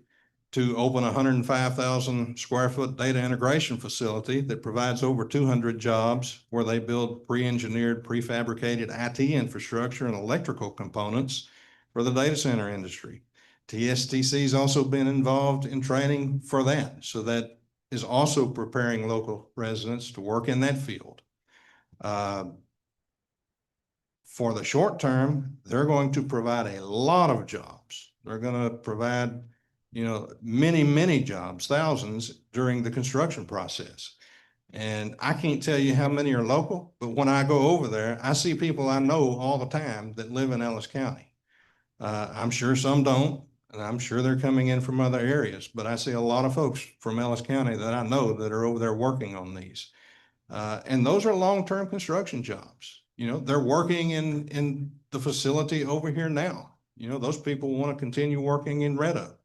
to open a 105,000 square foot data integration facility that provides over 200 jobs where they build pre-engineered, prefabricated IT infrastructure and electrical components for the data center industry. TSTC has also been involved in training for that. So that is also preparing local residents to work in that field. For the short term, they're going to provide a lot of jobs. They're going to provide, many, many jobs, thousands during the construction process. And I can't tell you how many are local, but when I go over there, I see people I know all the time that live in Ellis County. I'm sure some don't, and I'm sure they're coming in from other areas, but I see a lot of folks from Ellis County that I know that are over there working on these. And those are long-term construction jobs. They're working in the facility over here now. Those people want to continue working in Red Oak.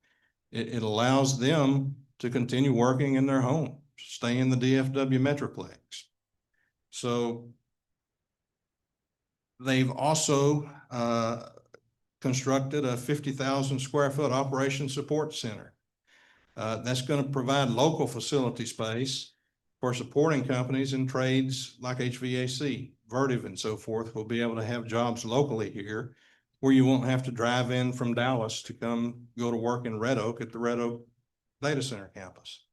It allows them to continue working in their home, stay in the DFW Metroplex. So they've also constructed a 50,000 square foot operation support center. That's going to provide local facility space for supporting companies and trades like HVAC, Vertiv, and so forth. Will be able to have jobs locally here where you won't have to drive in from Dallas to come go to work in Red Oak at the Red Oak Data Center campus.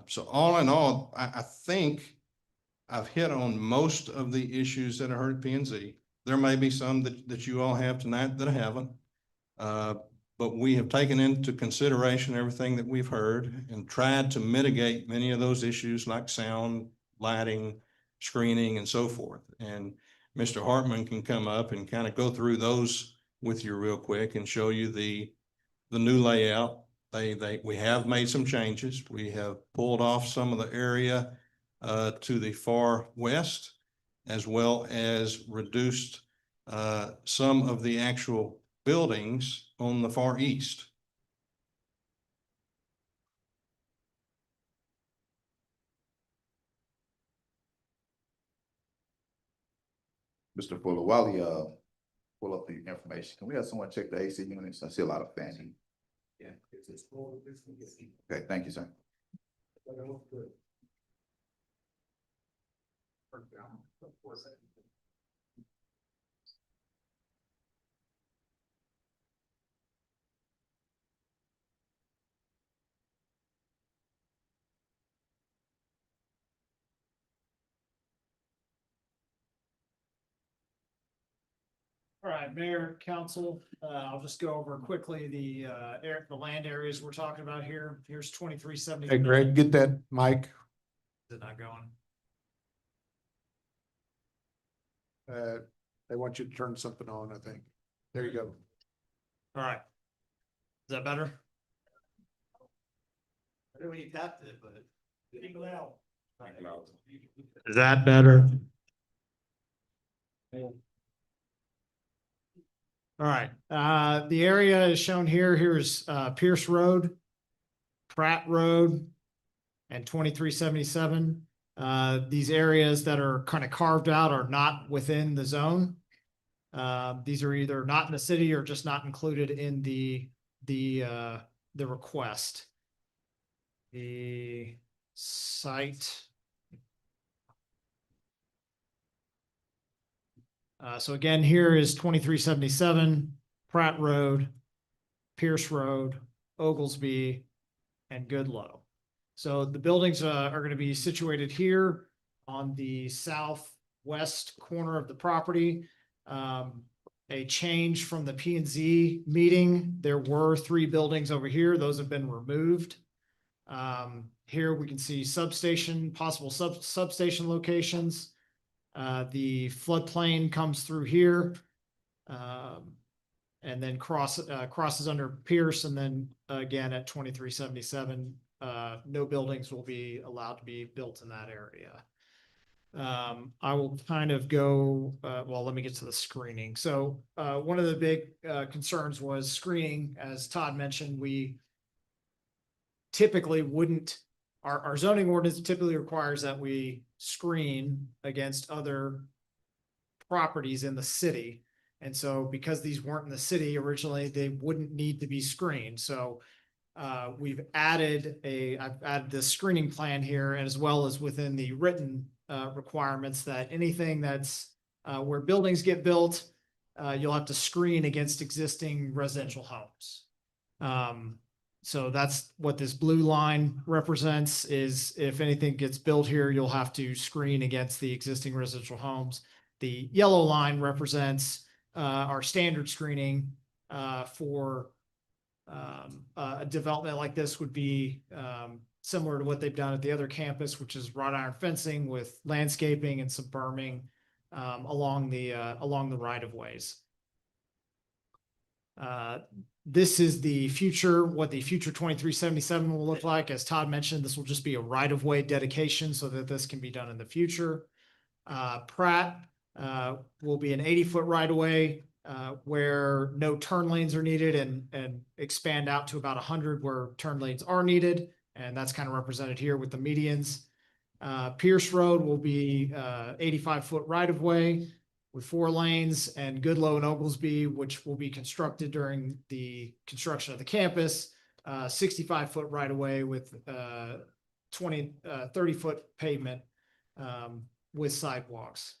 So all in all, I think I've hit on most of the issues that hurt P&Z. There may be some that you all have tonight that I haven't. But we have taken into consideration everything that we've heard and tried to mitigate many of those issues like sound, lighting, screening, and so forth. And Mr. Hartman can come up and kind of go through those with you real quick and show you the new layout. We have made some changes. We have pulled off some of the area to the far west, as well as reduced some of the actual buildings on the far east. Mr. Fuller, while we pull up the information, can we have someone check the AC units? I see a lot of fanning. Yeah. Okay, thank you, sir. All right, Mayor, Council, I'll just go over quickly the land areas we're talking about here. Here's 2370. Hey, Greg, get that mic. Is it not going? They want you to turn something on, I think. There you go. All right. Is that better? I know when you tapped it, but it didn't go out. Is that better? All right, the area is shown here. Here's Pierce Road, Pratt Road, and 2377. These areas that are kind of carved out are not within the zone. These are either not in the city or just not included in the request. The site. So again, here is 2377, Pratt Road, Pierce Road, Oglesby, and Goodloe. So the buildings are going to be situated here on the southwest corner of the property. A change from the P&Z meeting. There were 3 buildings over here. Those have been removed. Here we can see possible substation locations. The floodplain comes through here, and then crosses under Pierce, and then again at 2377 no buildings will be allowed to be built in that area. I will kind of go, well, let me get to the screening. So, one of the big, concerns was screening. As Todd mentioned, we typically wouldn't, our zoning ordinance typically requires that we screen against other properties in the city. And so because these weren't in the city originally, they wouldn't need to be screened. So I've added this screening plan here, as well as within the written requirements that anything that's where buildings get built, you'll have to screen against existing residential homes. So that's what this blue line represents, is if anything gets built here, you'll have to screen against the existing residential homes. The yellow line represents our standard screening for a development like this would be similar to what they've done at the other campus, which is wrought iron fencing with landscaping and some berming along the right of ways. This is the future, what the future 2377 will look like. As Todd mentioned, this will just be a right of way dedication so that this can be done in the future. Pratt will be an 80-foot right of way where no turn lanes are needed, and expand out to about 100 where turn lanes are needed. And that's kind of represented here with the medians. Pierce Road will be 85-foot right of way with 4 lanes, and Goodloe and Oglesby, which will be constructed during the construction of the campus, 65-foot right of way with 30-foot pavement with sidewalks.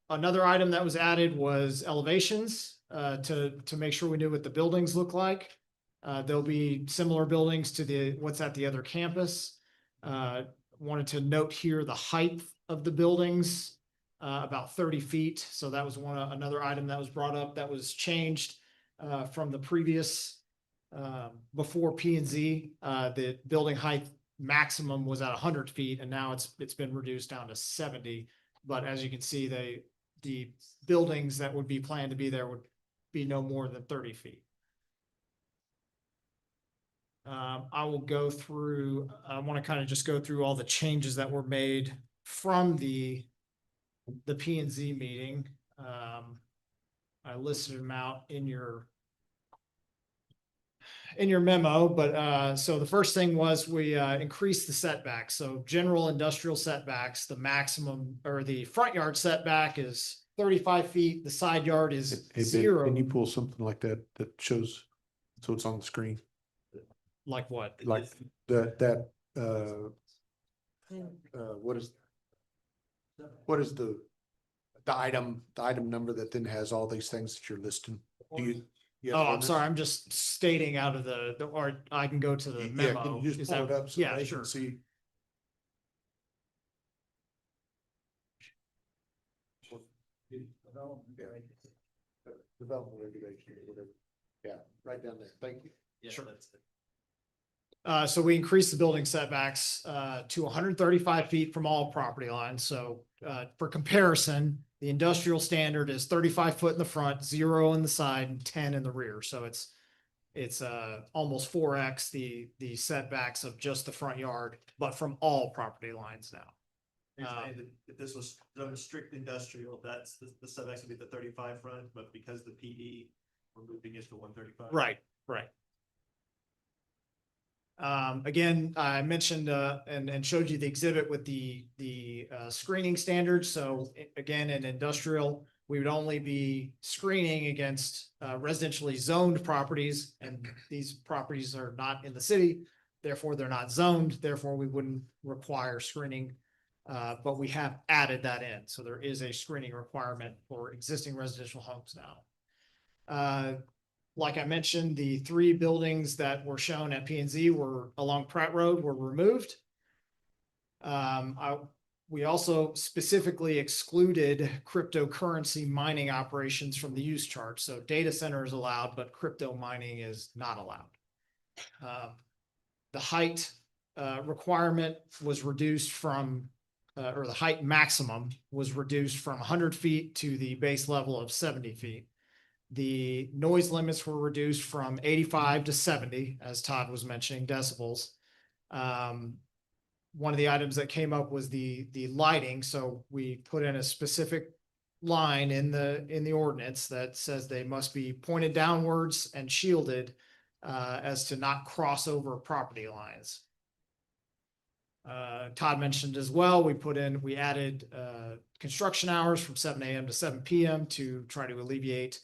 Another item that was added was elevations to make sure we knew what the buildings look like. There'll be similar buildings to what's at the other campus. Wanted to note here the height of the buildings, about 30 feet. So that was another item that was brought up that was changed from the previous before P&Z. The building height maximum was at 100 feet, and now it's been reduced down to 70. But as you can see, the buildings that would be planned to be there would be no more than 30 feet. I will go through, I want to kind of just go through all the changes that were made from the P&Z meeting. I listed them out in your memo, but so the first thing was we increased the setbacks. So general industrial setbacks, the maximum, or the front yard setback is 35 feet. The side yard is Hey, Ben, 0. can you pull something like that shows, so it's on the screen? Like what? Like what is the item number that then has all these things that you're listing? Do you have Oh, it on I'm this? sorry. I'm just stating out of or I can go to the Yeah, memo. can you just Is pull that- it up so yeah, they sure. can see? Development regulation, or whatever. Yeah, right down there. Thank you. Yeah, Sure. that's it. So we increased the building setbacks to 135 feet from all property lines. So for comparison, the industrial standard is 35 foot in the front, 0 in the side, and 10 in the rear. So it's almost 4x the setbacks of just the front yard, but from all property lines now. You're saying that if this was zone strict industrial, that's the setbacks would be the 35 front, but because the PD, we're moving it to 135. Right. Again, I mentioned and showed you the exhibit with the screening standards. So again, in industrial, we would only be screening against residentially zoned properties, and these properties are not in the city, therefore they're not zoned, therefore we wouldn't require screening. But we have added that in, so there is a screening requirement for existing residential homes now. Like I mentioned, the 3 buildings that were shown at P&Z were along Pratt Road were removed. We also specifically excluded cryptocurrency mining operations from the use chart. So data center is allowed, but crypto mining is not allowed. The height requirement was reduced from, or the height maximum was reduced from 100 feet to the base level of 70 feet. The noise limits were reduced from 85 to 70, as Todd was mentioning, decibels. One of the items that came up was the lighting, so we put in a specific line in the ordinance that says they must be pointed downwards and shielded as to not cross over property lines. Todd mentioned as well, we added construction hours from 7 a.m. to 7 p.m. to try to alleviate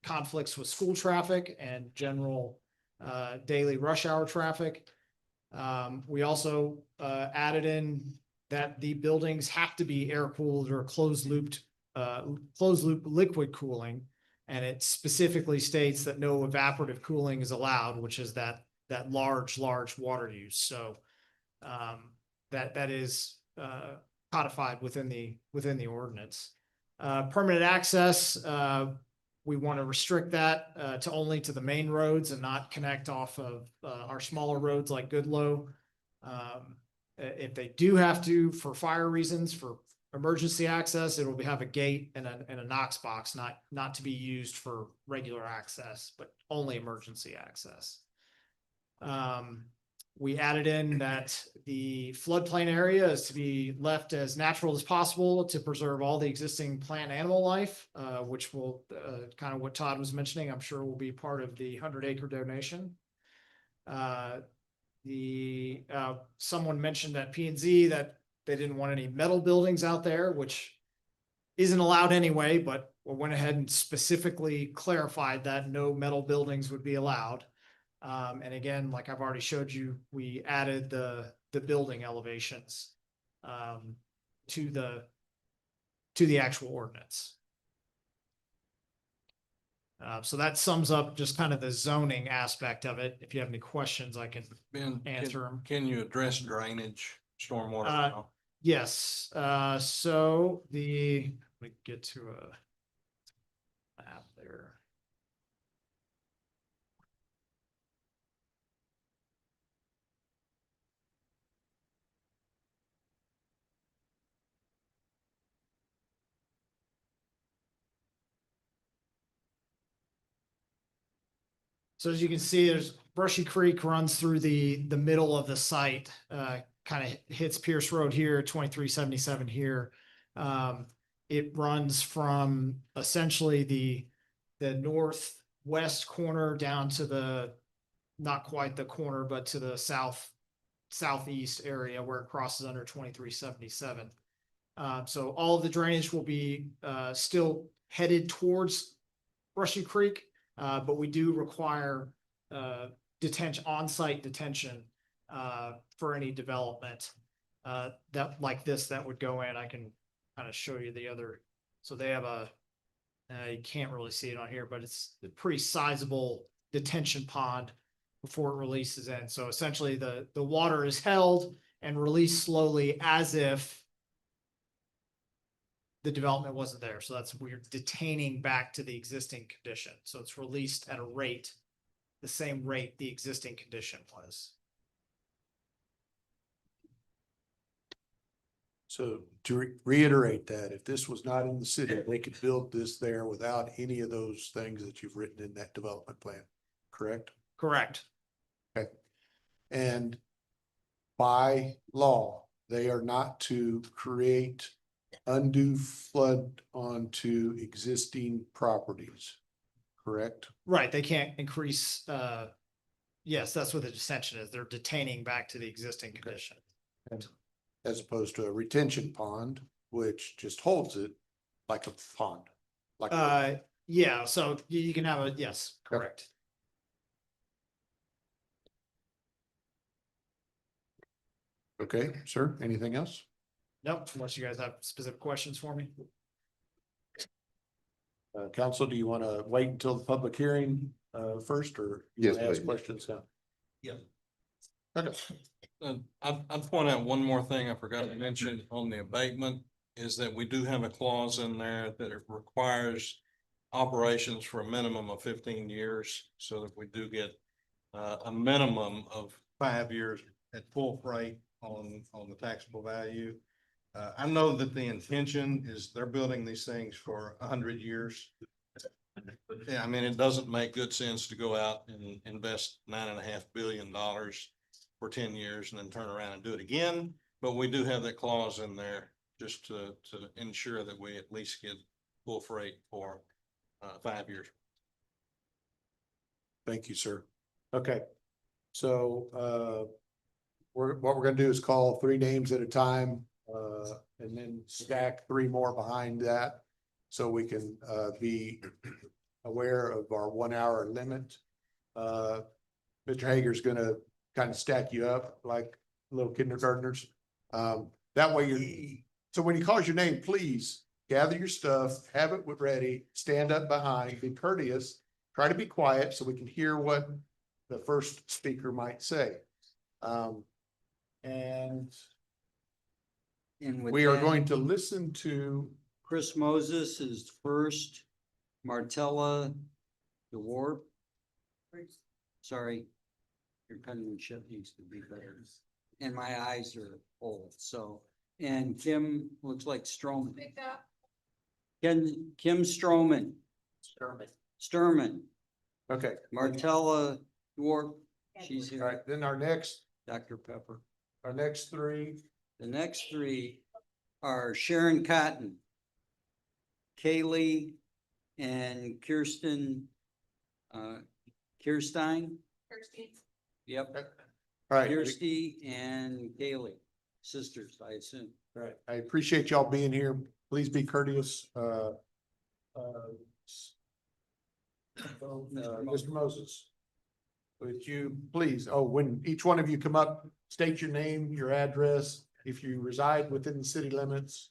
conflicts with school traffic and general daily rush hour traffic. We also added in that the buildings have to be air cooled or closed loop liquid cooling. And it specifically states that no evaporative cooling is allowed, which is that large water use. So that is codified within the ordinance. Permanent access, we want to restrict that to only to the main roads and not connect off of our smaller roads like Goodloe. If they do have to, for fire reasons, for emergency access, it will have a gate and a Knox box, not to be used for regular access, but only emergency access. We added in that the floodplain area is to be left as natural as possible to preserve all the existing plant animal life, which will kind of what Todd was mentioning, I'm sure will be part of the 100-acre donation. Someone mentioned at P&Z that they didn't want any metal buildings out there, which isn't allowed anyway, but we went ahead and specifically clarified that no metal buildings would be allowed. And again, like I've already showed you, we added the building elevations to the actual ordinance. So that sums up just kind of the zoning aspect of it. If you have any questions, I can answer them. Can you address drainage, stormwater? now? Yes, so let me get to a map there. So as you can see, there's Brushy Creek runs through the middle of the site, kind of hits Pierce Road here, 2377 here. It runs from essentially the northwest corner down to the, not quite the corner, but to the southeast area where it crosses under 2377. So all of the drainage will be still headed towards Brushy Creek. But we do require on-site detention for any development that like this that would go in. I can kind of show you the other. So they have you can't really see it on here, but it's a pretty sizable detention pond before it releases in. So essentially the water is held and released slowly as if the development wasn't there. So that's, we're detaining back to the existing condition. So it's released at a rate, the same rate the existing condition was. So to reiterate that, if this was not in the city, they could build this there without any of those things that you've written in that development plan, correct? Correct. Okay. And by law, they are not to create undue flood onto existing properties, correct? Right. They can't increase, yes, that's what the detention is. They're detaining back to the existing condition. As opposed to a retention pond, which just holds it like a pond. Like yeah, so you can have yes, correct. Okay, sir, anything else? Nope, unless you guys have specific questions for me. Council, do you want to wait until the public hearing first, or you Yes, wanna ask please. questions now? Yeah. Okay. I'd point out one more thing I forgot to mention on the abatement is that we do have a clause in there that it requires operations for a minimum of 15 years, so that we do get a minimum of 5 years at full freight on the taxable value. I know that the intention is they're building these things for 100 years. Yeah, I mean, it doesn't make good sense to go out and invest $9.5 billion for 10 years and then turn around and do it again. But we do have that clause in there just to ensure that we at least get full freight for 5 years. Thank you, sir. Okay. So, what we're gonna do is call 3 names at a time, and then stack 3 more behind that. So we can, be aware of our 1 hour limit. Mr. Hager's gonna kind of stack you up like little kindergartners. That way so when he calls your name, please gather your stuff, have it ready, stand up behind, be courteous, try to be quiet so we can hear what the first speaker might say. And And with we are that, going to listen to, Chris Moses is first, Martella DeWarp. Sorry, your penmanship needs to be better. And my eyes are old, so, and Kim looks like Stroman. Kim Stroman. Sturman. okay, Martella DeWarp, she's all here. right, then our next 3, The next 3 are Sharon Cotton, Kaylee, and Kirsten, Kirstein. Yep, all right. Kirsty and Kaylee, sisters, I assume. All right, I appreciate y'all being here. Please be courteous. Mr. Moses, would you please, when each one of you come up, state your name, your address, if you reside within the city limits.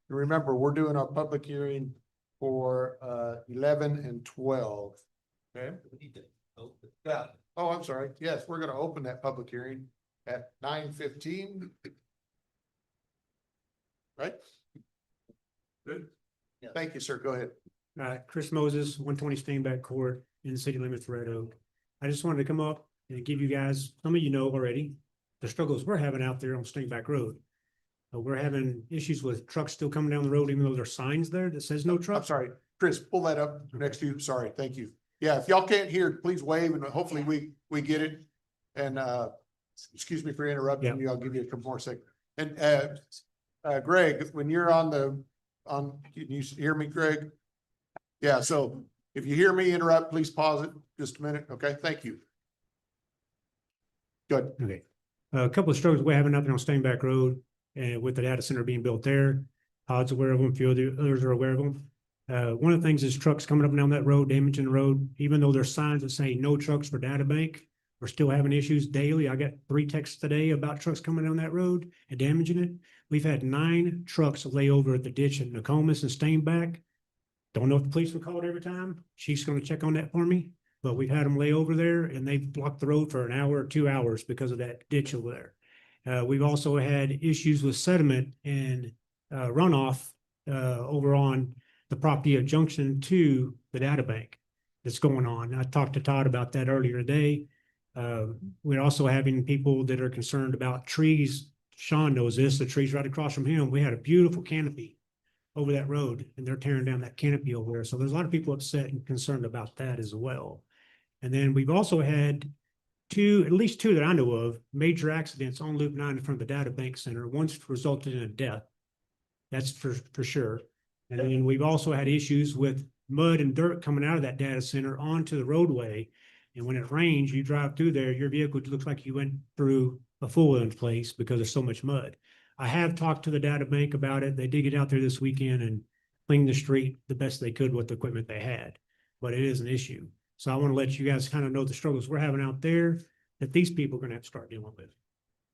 Remember, we're doing our public hearing for 11 and 12. Okay? Yeah. Oh, I'm sorry. Yes, we're gonna open that public hearing at 9:15. Right? Good. Thank you, sir. Go ahead. Chris Moses, 120 Steinbeck Court in the city limits, Red Oak. I just wanted to come up and give you guys, some of you know already, the struggles we're having out there on Steinbeck Road. We're having issues with trucks still coming down the road, even though there's signs there that says no I'm truck. sorry, Chris, pull that up next to you. Sorry, thank you. Yeah, if y'all can't hear, please wave and hopefully we get it. And excuse me for interrupting you. I'll give you a couple more seconds. And Greg, when you're can you hear me, Greg? Yeah, so if you hear me interrupt, please pause it just a minute. Okay, thank you. Good. Okay. A couple of struggles we're having out there on Steinbeck Road and with the data center being built there. Todd's aware of them, a few of the others are aware of them. One of the things is trucks coming up and down that road, damaging the road, even though there's signs that say no trucks for data bank. We're still having issues daily. I got 3 texts today about trucks coming down that road and damaging it. We've had 9 trucks lay over at the ditch at Nokomis and Steinbeck. Don't know if the police were called every time. Chief's gonna check on that for me, but we've had them lay over there and they've blocked the road for an hour or 2 hours because of that ditch over there. We've also had issues with sediment and runoff over on the property adjunction to the data bank that's going on. I talked to Todd about that earlier today. We're also having people that are concerned about trees. Sean knows this, the trees right across from him. We had a beautiful canopy over that road and they're tearing down that canopy over there. So there's a lot of people upset and concerned about that as well. And then we've also had at least two that I know of, major accidents on Loop 9 in front of the data bank center. One's resulted in a death. That's for sure. And then we've also had issues with mud and dirt coming out of that data center onto the roadway. And when it rains, you drive through there, your vehicle looks like you went through a full-on place because there's so much mud. I have talked to the data bank about it. They did get out there this weekend and clean the street the best they could with the equipment they had, but it is an issue. So I want to let you guys kind of know the struggles we're having out there that these people are going to have to start dealing with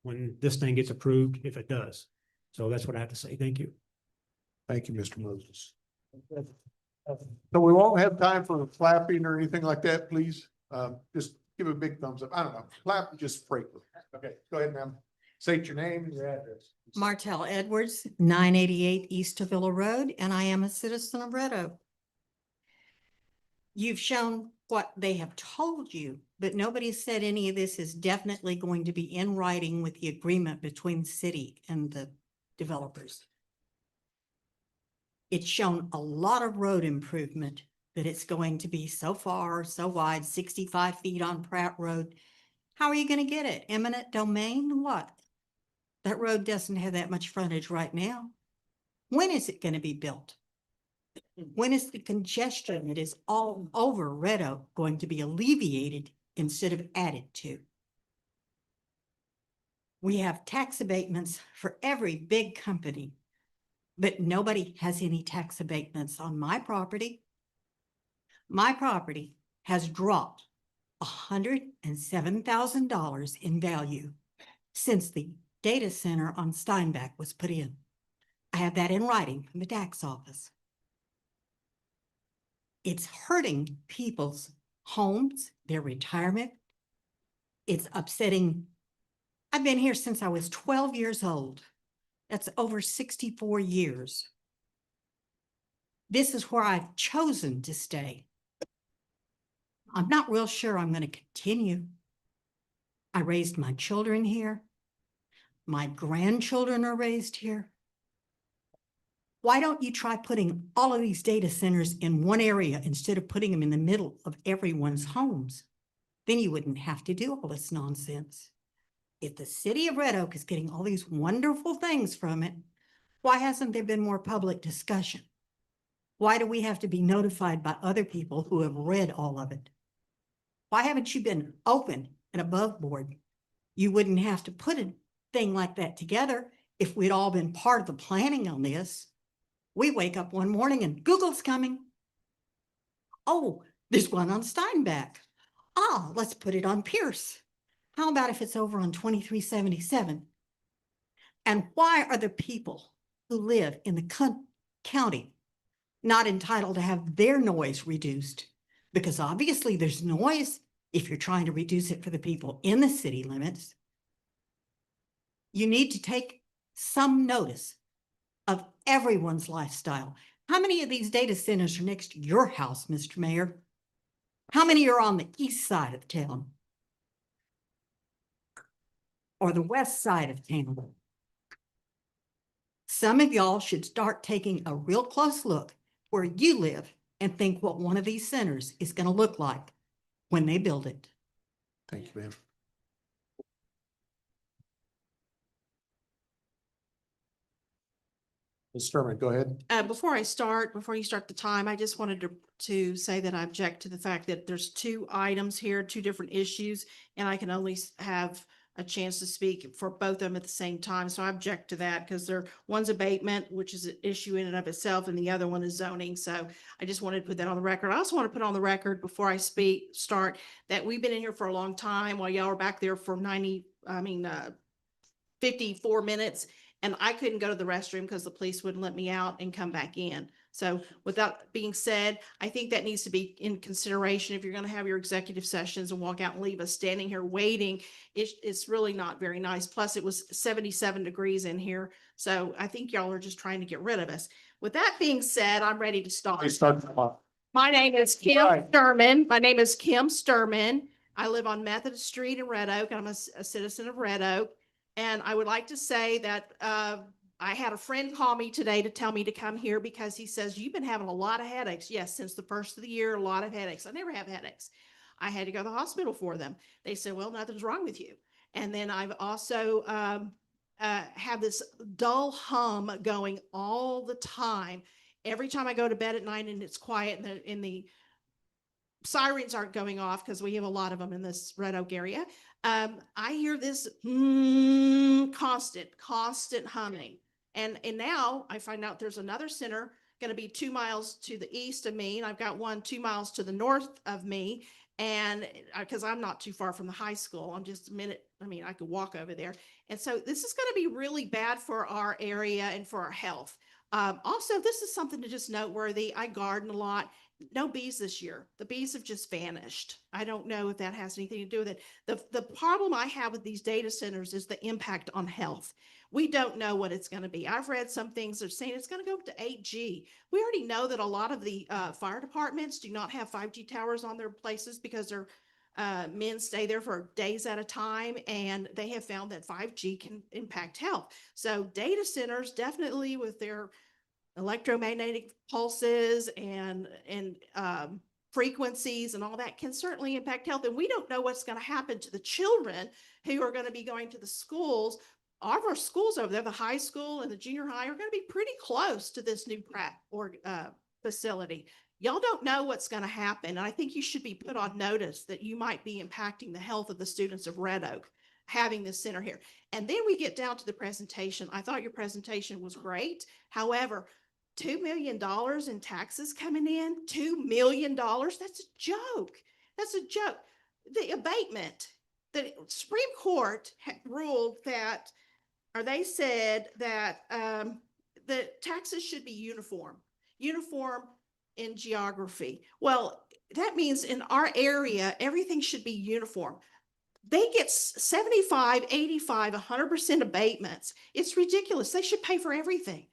when this thing gets approved, if it does. So that's what I have to say. Thank you. Thank you, Mr. Moses. So we won't have time for clapping or anything like that, please. Just give a big thumbs up. I don't know, clap just frequently. Okay, go ahead, ma'am. State your name and your address. Martell Edwards, 988 East Avila Road, and I am a citizen of Red Oak. You've shown what they have told you, but nobody said any of this is definitely going to be in writing with the agreement between the city and the developers. It's shown a lot of road improvement, that it's going to be so far, so wide, 65 feet on Pratt Road. How are you gonna get it? Eminent domain? What? That road doesn't have that much frontage right now. When is it gonna be built? When is the congestion that is all over Red Oak going to be alleviated instead of added to? We have tax abatements for every big company, but nobody has any tax abatements on my property. My property has dropped $107,000 in value since the data center on Steinbach was put in. I have that in writing from the tax office. It's hurting people's homes, their retirement. It's upsetting. I've been here since I was 12 years old. That's over 64 years. This is where I've chosen to stay. I'm not real sure I'm going to continue. I raised my children here. My grandchildren are raised here. Why don't you try putting all of these data centers in one area instead of putting them in the middle of everyone's homes? Then you wouldn't have to do all this nonsense. If the city of Red Oak is getting all these wonderful things from it, why hasn't there been more public discussion? Why do we have to be notified by other people who have read all of it? Why haven't you been open and above board? You wouldn't have to put a thing like that together if we'd all been part of the planning on this. We wake up one morning and Google's coming. Oh, there's one on Steinbach. Ah, let's put it on Pierce. How about if it's over on 2377? And why are the people who live in the county not entitled to have their noise reduced? Because obviously there's noise if you're trying to reduce it for the people in the city limits. You need to take some notice of everyone's lifestyle. How many of these data centers are next to your house, Mr. Mayor? How many are on the east side of town? Or the west side of town? Some of y'all should start taking a real close look where you live and think what one of these centers is going to look like when they build it. Thank you, ma'am. Ms. Sturman, go ahead. Before you start the time, I just wanted to say that I object to the fact that there's two items here, two different issues, and I can only have a chance to speak for both of them at the same time. So I object to that because one's abatement, which is an issue in and of itself, and the other one is zoning. So I just wanted to put that on the record. I also want to put on the record before I start that we've been in here for a long time while y'all were back there for 54 minutes. And I couldn't go to the restroom because the police wouldn't let me out and come back in. So with that being said, I think that needs to be in consideration. If you're going to have your executive sessions and walk out and leave us standing here waiting, it's really not very nice. Plus it was 77 degrees in here. So I think y'all are just trying to get rid of us. With that being said, I'm ready to start. My name is Kim Sturman. My name is Kim Sturman. I live on Methodist Street in Red Oak. I'm a citizen of Red Oak. And I would like to say that I had a friend call me today to tell me to come here because he says, you've been having a lot of headaches. Yes, since the first of the year, a lot of headaches. I never have headaches. I had to go to the hospital for them. They said, well, nothing's wrong with you. And then I've also have this dull hum going all the time. Every time I go to bed at night and it's quiet and the sirens aren't going off because we have a lot of them in this Red Oak area. I hear this constant humming. And now I find out there's another center going to be 2 miles to the east of me. And I've got one 2 miles to the north of me. And because I'm not too far from the high school, I'm just a minute. I could walk over there. And so this is going to be really bad for our area and for our health. Also, this is something to just noteworthy. I garden a lot. No bees this year. The bees have just vanished. I don't know if that has anything to do with it. The problem I have with these data centers is the impact on health. We don't know what it's going to be. I've read some things that are saying it's going to go up to 8G. We already know that a lot of the fire departments do not have 5G towers on their places because their men stay there for days at a time, and they have found that 5G can impact health. So data centers definitely with their electromagnetic pulses and frequencies and all that can certainly impact health. And we don't know what's going to happen to the children who are going to be going to the schools. All of our schools over there, the high school and the junior high, are going to be pretty close to this new Pratt facility. Y'all don't know what's going to happen. And I think you should be put on notice that you might be impacting the health of the students of Red Oak having this center here. And then we get down to the presentation. I thought your presentation was great. However, $2 million in taxes coming in, $2 million, that's a joke. That's a joke. The abatement, the Supreme Court ruled that, or they said that the taxes should be uniform in geography. Well, that means in our area, everything should be uniform. They get 75, 85, 100% abatements. It's ridiculous. They should pay for everything.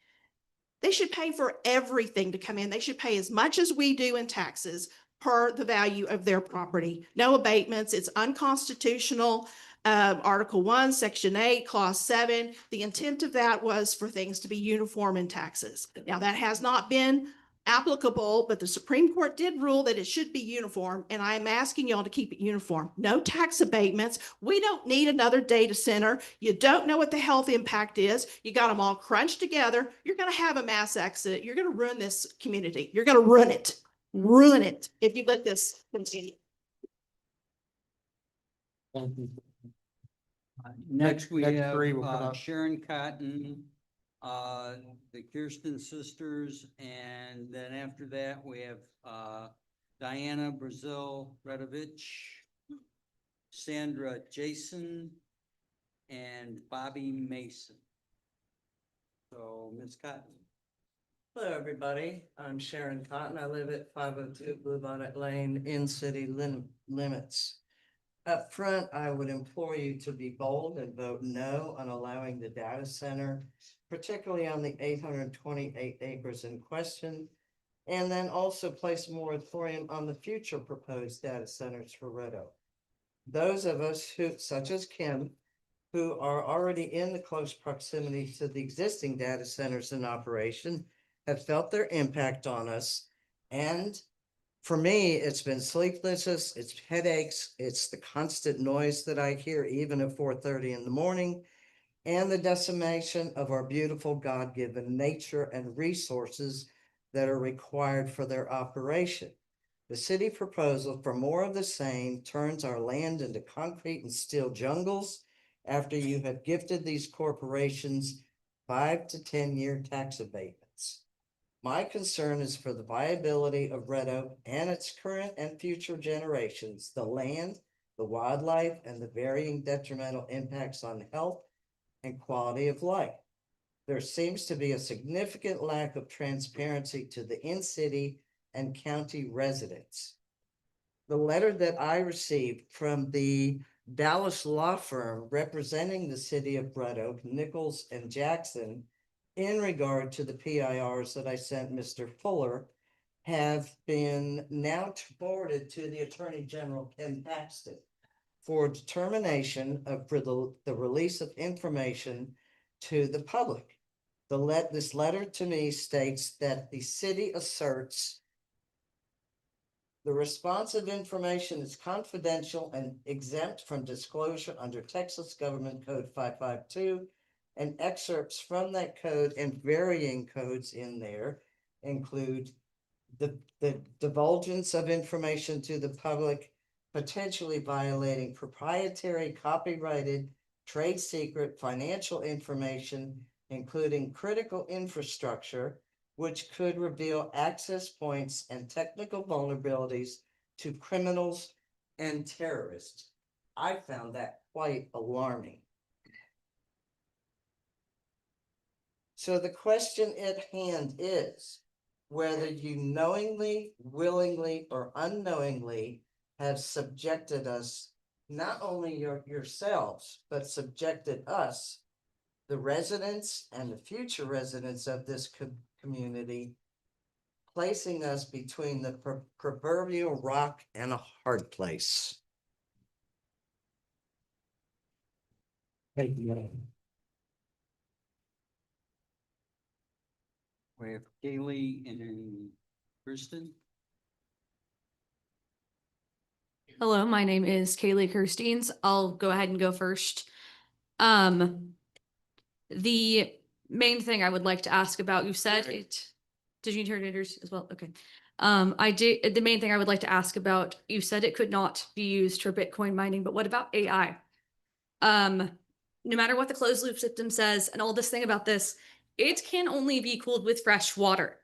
They should pay for everything to come in. They should pay as much as we do in taxes per the value of their property. No abatements. It's unconstitutional. Article 1, Section 8, Clause 7. The intent of that was for things to be uniform in taxes. Now, that has not been applicable, but the Supreme Court did rule that it should be uniform, and I am asking y'all to keep it uniform. No tax abatements. We don't need another data center. You don't know what the health impact is. You got them all crunched together. You're going to have a mass exit. You're going to ruin this community. You're going to ruin it if you let this continue. Next, we next have three will come up. Sharon Cotton, the Kirsten sisters, and then after that, we have Diana Brazil Redovich, Sandra Jason, and Bobby Mason. So, Ms. Cotton. Hello, everybody. I'm Sharon Cotton. I live at 502 Bluebonnet Lane in city limits. Up front, I would implore you to be bold and vote no on allowing the data center, particularly on the 828 acres in question, and then also place a moratorium on the future proposed data centers for Red Oak. Those of us who, such as Kim, who are already in the close proximity to the existing data centers in operation, have felt their impact on us. And for me, it's been sleeplessness, it's headaches, it's the constant noise that I hear even at 4:30 in the morning, and the decimation of our beautiful God-given nature and resources that are required for their operation. The city proposal for more of the same turns our land into concrete and steel jungles after you have gifted these corporations 5 to 10-year tax abatements. My concern is for the viability of Red Oak and its current and future generations, the land, the wildlife, and the varying detrimental impacts on health and quality of life. There seems to be a significant lack of transparency to the in-city and county residents. The letter that I received from the Dallas law firm representing the city of Red Oak, Nichols and Jackson, in regard to the PIRs that I sent Mr. Fuller, have been now forwarded to the Attorney General Ken Paxton for determination of the release of information to the public. This letter to me states that the city asserts the responsive information is confidential and exempt from disclosure under Texas Government Code 552, and excerpts from that code and varying codes in there include the divulgence of information to the public, potentially violating proprietary, copyrighted, trade secret, financial information, including critical infrastructure, which could reveal access points and technical vulnerabilities to criminals and terrorists. I found that quite alarming. So the question at hand is whether you knowingly, willingly, or unknowingly have subjected us, not only yourselves, but subjected us, the residents and the future residents of this community, placing us between the proverbial rock and a hard place. Thank you. We have Kaylee and Kristen. Hello, my name is Kaylee Kirsteins. I'll go ahead and go first. The main thing I would like to ask about, you said it, did you turn it as well? Okay. The main thing I would like to ask about, you said it could not be used for Bitcoin mining, but what about AI? No matter what the closed loop system says and all this thing about this, it can only be cooled with fresh water.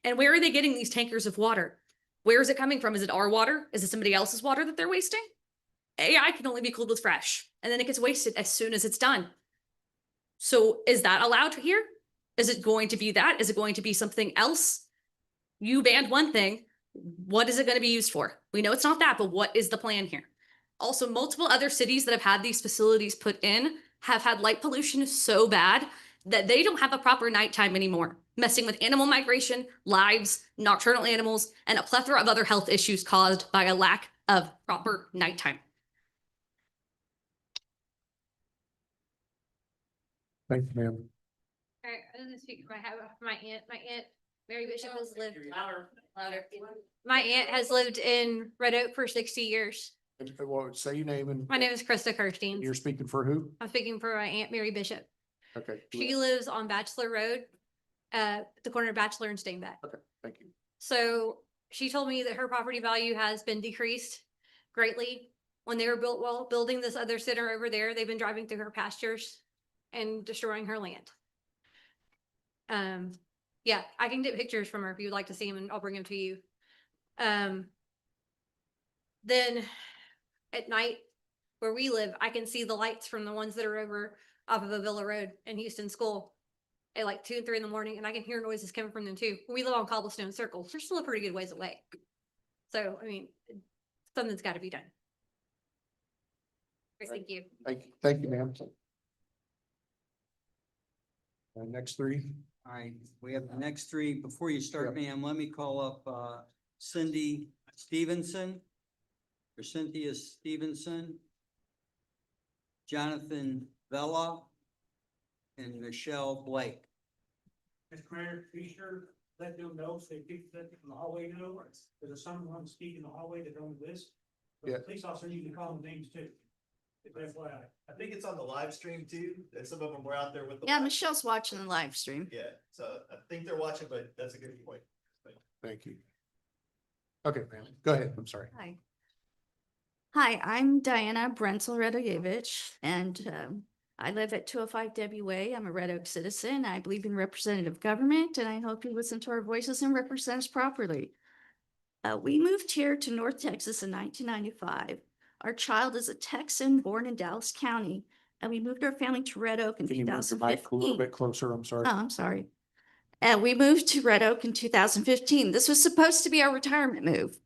And where are they getting these tankers of water? Where is it coming from? Is it our water? Is it somebody else's water that they're wasting? AI can only be cooled with fresh, and then it gets wasted as soon as it's done. So is that allowed here? Is it going to be that? Is it going to be something else? You banned one thing. What is it going to be used for? We know it's not that, but what is the plan here? Also, multiple other cities that have had these facilities put in have had light pollution so bad that they don't have a proper nighttime anymore, messing with animal migration, lives, nocturnal animals, and a plethora of other health issues caused by a lack of proper nighttime. Thank you, ma'am. All right, I'm gonna speak for my aunt. My aunt, Mary Bishop, has lived louder. My aunt has lived in Red Oak for 60 years. Well, say your name and My name is Krista Kirstein. you're speaking for who? I'm speaking for my aunt, Mary Bishop. Okay. She lives on Bachelor Road, the corner of Bachelor and Steinbeck. Okay, thank you. So she told me that her property value has been decreased greatly. When they were building this other center over there, they've been driving through her pastures and destroying her land. Yeah, I can get pictures from her if you'd like to see them, and I'll bring them to you. Then at night where we live, I can see the lights from the ones that are over off of Avila Road in Houston School at like 2 and 3 in the morning, and I can hear noises coming from them too. We live on Cobblestone Circle. They're still a pretty good ways away. So, I mean, something's got to be done. Thank you. Thank you, ma'am. Next three. All right, we have the next three. Before you start, ma'am, let me call up Cindy Stevenson, or Cynthia Stevenson, Jonathan Vella, and Michelle Blake. Mr. Mayor, be sure, let them know, so people that in the hallway know, there's someone speaking in the hallway that don't list. But Yeah. the police officer, you can call them names too. If FYI. I think it's on the live stream too, and some of them were out there with the. Yeah, Michelle's watching the live stream. Yeah, so I think they're watching, but that's a good point. Thank you. Okay, ma'am, go ahead. I'm sorry. Hi. Hi, I'm Diana Brenzel Radoyevich, and I live at 205 Debbie Way. I'm a Red Oak citizen. I believe in representative government, and I hope you listen to our voices and represent us properly. We moved here to North Texas in 1995. Our child is a Texan born in Dallas County, and we moved our family to Red Oak in Can you move the mic a 2015. little bit closer? I'm sorry. Oh, I'm sorry. And we moved to Red Oak in 2015. This was supposed to be our retirement move.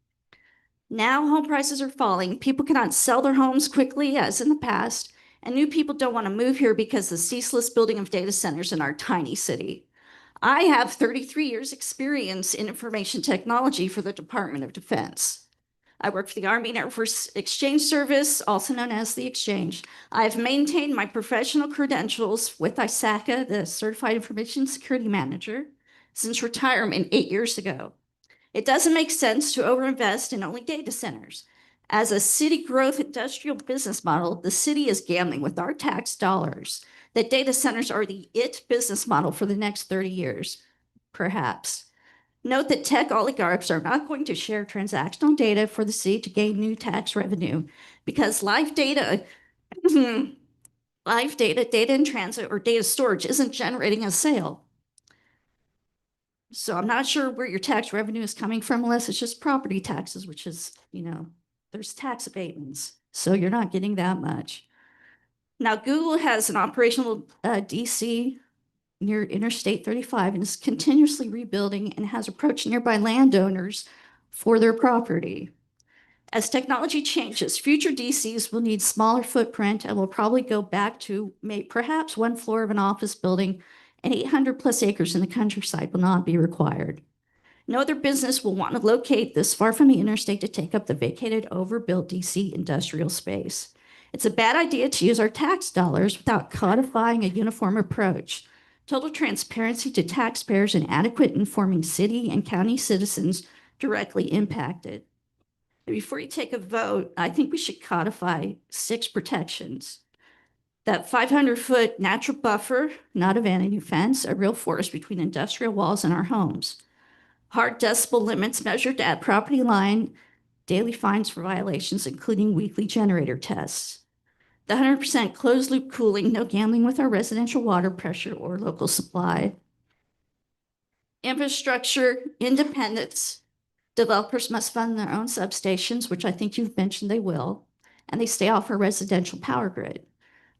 Now home prices are falling. People cannot sell their homes quickly as in the past, and new people don't want to move here because of the ceaseless building of data centers in our tiny city. I have 33 years experience in information technology for the Department of Defense. I work for the Army and Air Force Exchange Service, also known as the Exchange. I've maintained my professional credentials with ISACA, the Certified Information Security Manager, since retirement 8 years ago. It doesn't make sense to overinvest in only data centers. As a city growth industrial business model, the city is gambling with our tax dollars that data centers are the it business model for the next 30 years, perhaps. Note that tech oligarchs are not going to share transactional data for the city to gain new tax revenue because live data, data in transit or data storage isn't generating a sale. So I'm not sure where your tax revenue is coming from unless it's just property taxes, which is, there's tax abatements. So you're not getting that much. Now, Google has an operational DC near Interstate 35 and is continuously rebuilding and has approached nearby landowners for their property. As technology changes, future DCs will need smaller footprint and will probably go back to perhaps 1 floor of an office building, and 800 plus acres in the countryside will not be required. No other business will want to locate this far from the interstate to take up the vacated, overbuilt DC industrial space. It's a bad idea to use our tax dollars without codifying a uniform approach total transparency to taxpayers, and adequate informing city and county citizens directly impacted. Before you take a vote, I think we should codify 6 protections. That 500-foot natural buffer, not a vanity fence, a real forest between industrial walls and our homes. Hard decibel limits measured at property line, daily fines for violations, including weekly generator tests. The 100% closed loop cooling, no gambling with our residential water pressure or local supply. Infrastructure independence. Developers must fund their own substations, which I think you've mentioned they will, and they stay off our residential power grid.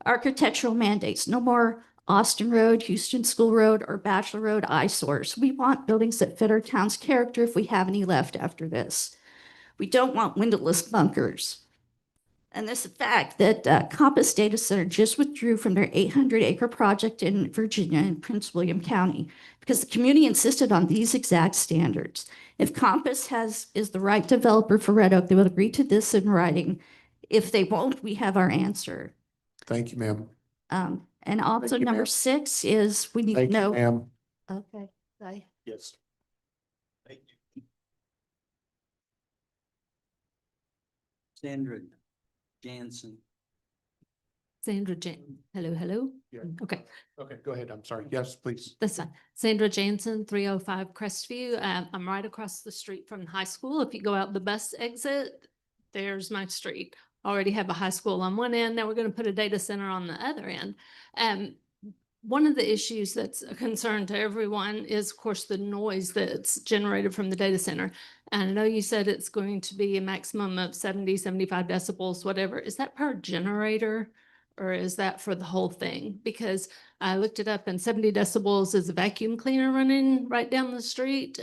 Architectural mandates, no more Austin Road, Houston School Road, or Bachelor Road eyesores. We want buildings that fit our town's character if we have any left after this. We don't want windowless bunkers. And this fact that Compass Data Center just withdrew from their 800-acre project in Virginia in Prince William County because the community insisted on these exact standards. If Compass is the right developer for Red Oak, they will agree to this in writing. If they won't, we have our answer. Thank you, ma'am. And also Thank you, number ma'am. 6 is we need to Thank you, know. ma'am. Okay, bye. Yes. Thank you. Sandra Jansen. Sandra Jan, hello. Yeah. Okay, Okay, go ahead. I'm sorry. Yes, please. that's fine. Sandra Jansen, 305 Crestview. I'm right across the street from the high school. If you go out the bus exit, there's my street. Already have a high school on one end. Now we're going to put a data center on the other end. One of the issues that's a concern to everyone is, of course, the noise that's generated from the data center. And I know you said it's going to be a maximum of 70, 75 decibels, whatever. Is that per generator or is that for the whole thing? Because I looked it up and 70 decibels is a vacuum cleaner running right down the street.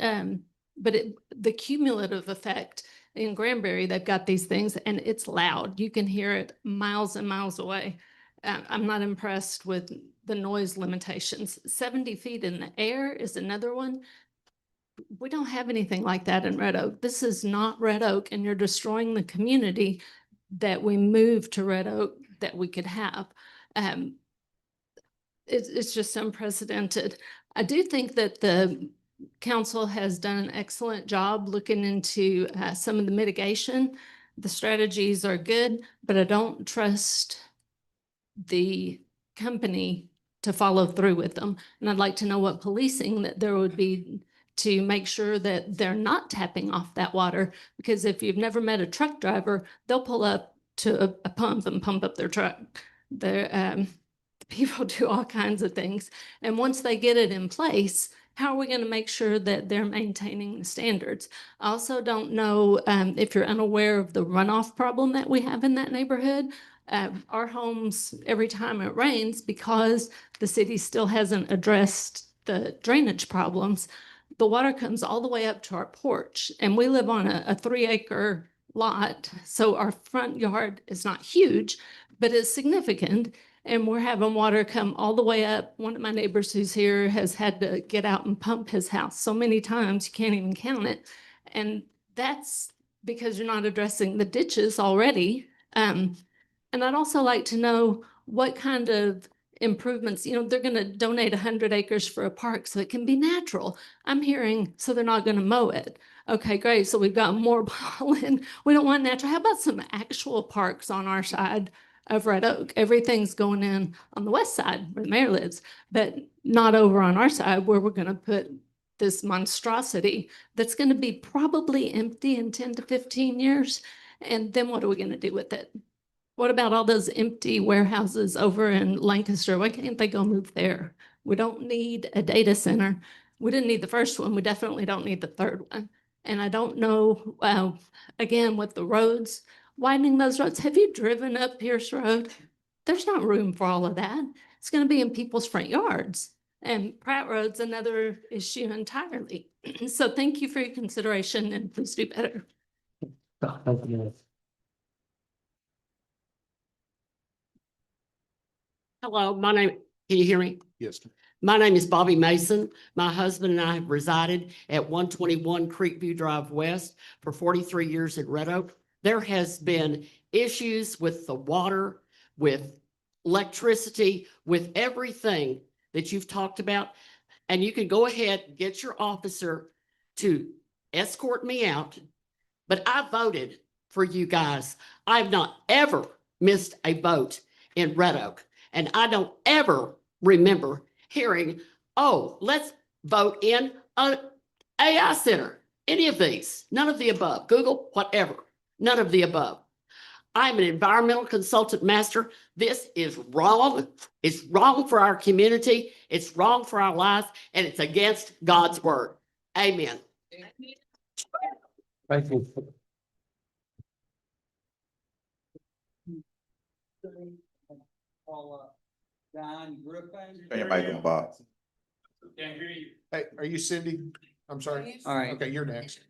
But the cumulative effect in Granbury, they've got these things and it's loud. You can hear it miles and miles away. I'm not impressed with the noise limitations. 70 feet in the air is another one. We don't have anything like that in Red Oak. This is not Red Oak, and you're destroying the community that we moved to Red Oak that we could have. It's just unprecedented. I do think that the council has done an excellent job looking into some of the mitigation. The strategies are good, but I don't trust the company to follow through with them. And I'd like to know what policing that there would be to make sure that they're not tapping off that water. Because if you've never met a truck driver, they'll pull up to a pump and pump up their truck. People do all kinds of things. And once they get it in place, how are we going to make sure that they're maintaining the standards? I also don't know if you're unaware of the runoff problem that we have in that neighborhood. Our homes, every time it rains, because the city still hasn't addressed the drainage problems, the water comes all the way up to our porch. And we live on a 3-acre lot. So our front yard is not huge, but it's significant. And we're having water come all the way up. One of my neighbors who's here has had to get out and pump his house so many times, you can't even count it. And that's because you're not addressing the ditches already. And I'd also like to know what kind of improvements, they're going to donate 100 acres for a park so it can be natural. I'm hearing, so they're not going to mow it. Okay, great. So we've got more pollen. We don't want natural. How about some actual parks on our side of Red Oak? Everything's going in on the west side where the mayor lives, but not over on our side where we're going to put this monstrosity that's going to be probably empty in 10 to 15 years. And then what are we going to do with it? What about all those empty warehouses over in Lancaster? Why can't they go move there? We don't need a data center. We didn't need the first one. We definitely don't need the third one. And I don't know, again, with the roads, widening those roads. Have you driven up Pierce Road? There's not room for all of that. It's going to be in people's front yards. And Pratt Road's another issue entirely. So thank you for your consideration and please do better. Hello, can you hear me? Yes. My name is Bobby Mason. My husband and I have resided at 121 Creekview Drive West for 43 years in Red Oak. There has been issues with the water, with electricity, with everything that you've talked about. And you can go ahead and get your officer to escort me out. But I voted for you guys. I've not ever missed a vote in Red Oak. And I don't ever remember hearing, oh, let's vote in an AI center. Any of these, none of the above, Google, whatever, none of the above. I'm an environmental consultant master. This is wrong. It's wrong for our community. It's wrong for our lives, and it's against God's word. Amen. Thank you. Call up Don Griffin. Turn your mic on, Bob. Hey, are you Cindy? I'm sorry. All right. Okay, you're next.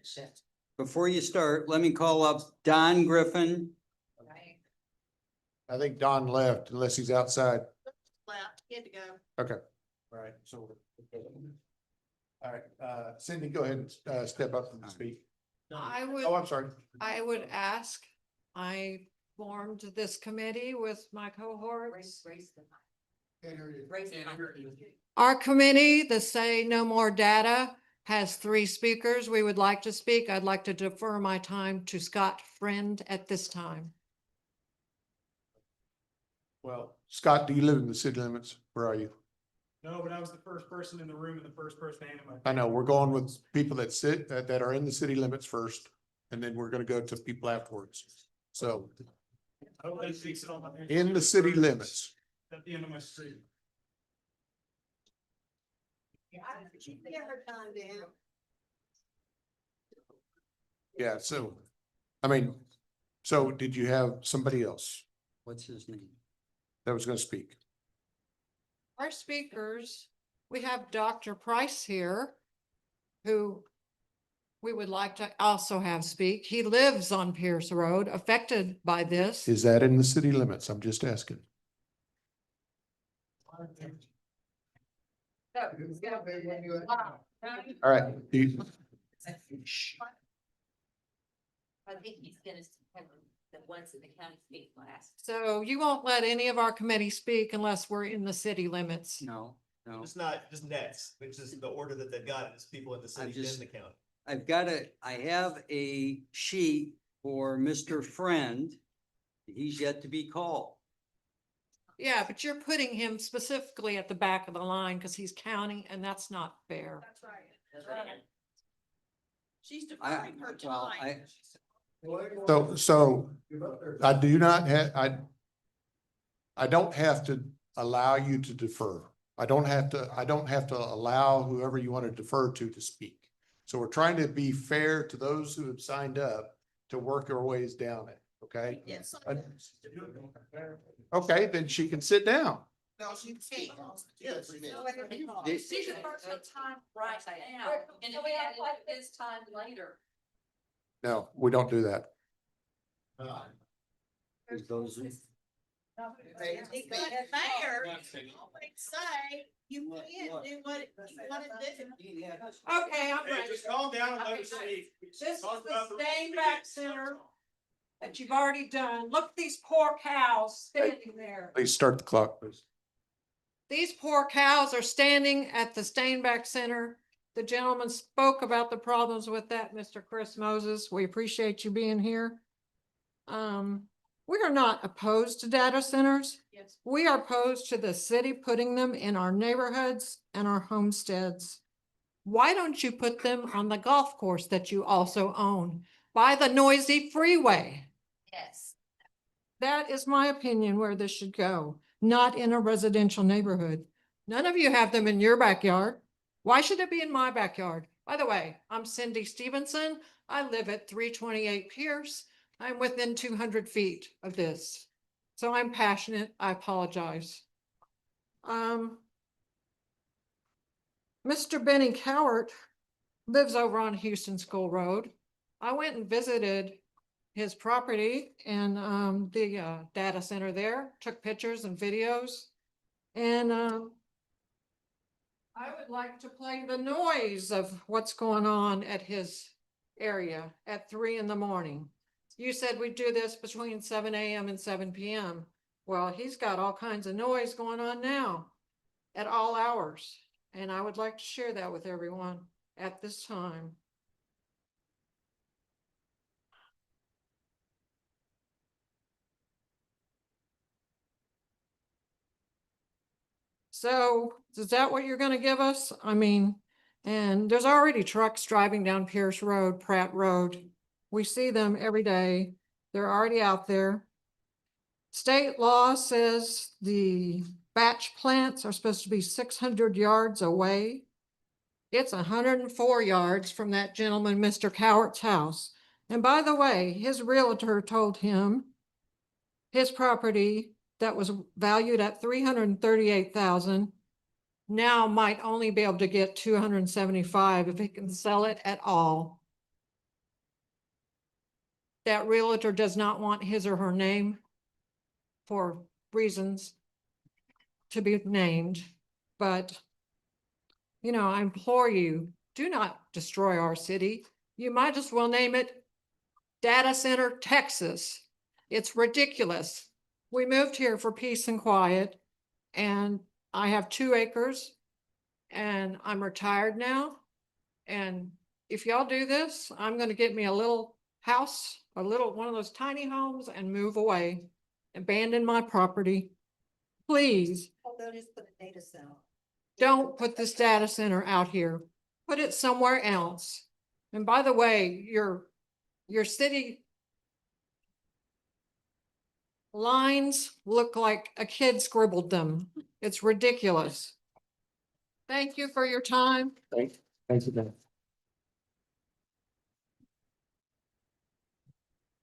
Before you start, let me call up Don Griffin. I think Don left unless he's outside. Left, he had to go. Okay. All right, so. All right, Cindy, go ahead and step up and speak. I would, Oh, I'm sorry. I would ask, I formed this committee with my cohorts. Our committee, the Say No More Data, has 3 speakers. We would like to speak. I'd like to defer my time to Scott Friend at this time. Well, Scott, do you live in the city limits? Where are you? No, but I was the first person in the room and the first person to answer I know, we're going with people that that are in the city limits first, and then we're gonna go to people afterwards. So, in the city limits. At the end of my street. Yeah, so, I mean, so did you have somebody else What's his name? that was gonna speak? Our speakers, we have Dr. Price here, who we would like to also have speak. He lives on Pierce Road, affected by this. Is that in the city limits? I'm just asking. All right. I think he's gonna have the ones in the county speak last. So you won't let any of our committee speak unless we're in the city limits. No, no. It's not just next, which is the order that they've got, is people in the city and the county. I have a sheet for Mr. Friend. He's yet to be called. Yeah, but you're putting him specifically at the back of the line because he's county, and that's not fair. That's right. That's right. She's I, deferring her well, time. So I do not have, I don't have to allow you to defer. I don't have to allow whoever you want to defer to speak. So we're trying to be fair to those who have signed up to work our ways down it, okay? Yes. Okay, then she can sit down. No, she can't. This- She's the first time right now, and if we had this time later. No, we don't do that. Those- It's not fair. Always say you can't do what you want to do. Okay, I'm ready. Just calm down and let her speak. This is the Staying Back Center that you've already done. Look at these poor cows standing there. Please start the clock, please. These poor cows are standing at the Stainback Center. The gentleman spoke about the problems with that, Mr. Chris Moses. We appreciate you being here. We are not opposed to data centers. Yes. We are opposed to the city putting them in our neighborhoods and our homesteads. Why don't you put them on the golf course that you also own by the noisy freeway? Yes. That is my opinion where this should go, not in a residential neighborhood. None of you have them in your backyard. Why should it be in my backyard? By the way, I'm Cindy Stevenson. I live at 328 Pierce. I'm within 200 feet of this. So I'm passionate. I apologize. Mr. Benny Cowart lives over on Houston School Road. I went and visited his property and the data center there, took pictures and videos. And I would like to play the noise of what's going on at his area at 3 a.m. You said we do this between 7 a.m. and 7 p.m. Well, he's got all kinds of noise going on now. at all hours. And I would like to share that with everyone at this time. So is that what you're gonna give us? I mean, and there's already trucks driving down Pierce Road, Pratt Road. We see them every day. They're already out there. State law says the batch plants are supposed to be 600 yards away. It's 104 yards from that gentleman, Mr. Cowart's house. And by the way, his realtor told him his property that was valued at 338,000 now might only be able to get 275 if he can sell it at all. That realtor does not want his or her name for reasons to be named, but you know, I implore you, do not destroy our city. You might as well name it Data Center Texas. It's ridiculous. We moved here for peace and quiet, and I have 2 acres, and I'm retired now. And if y'all do this, I'm gonna get me a little house, one of those tiny homes, and move away, abandon my property. Please. Don't put this data center out here. Put it somewhere else. And by the way, your city lines look like a kid scribbled them. It's ridiculous. Thank you for your time. Thanks again.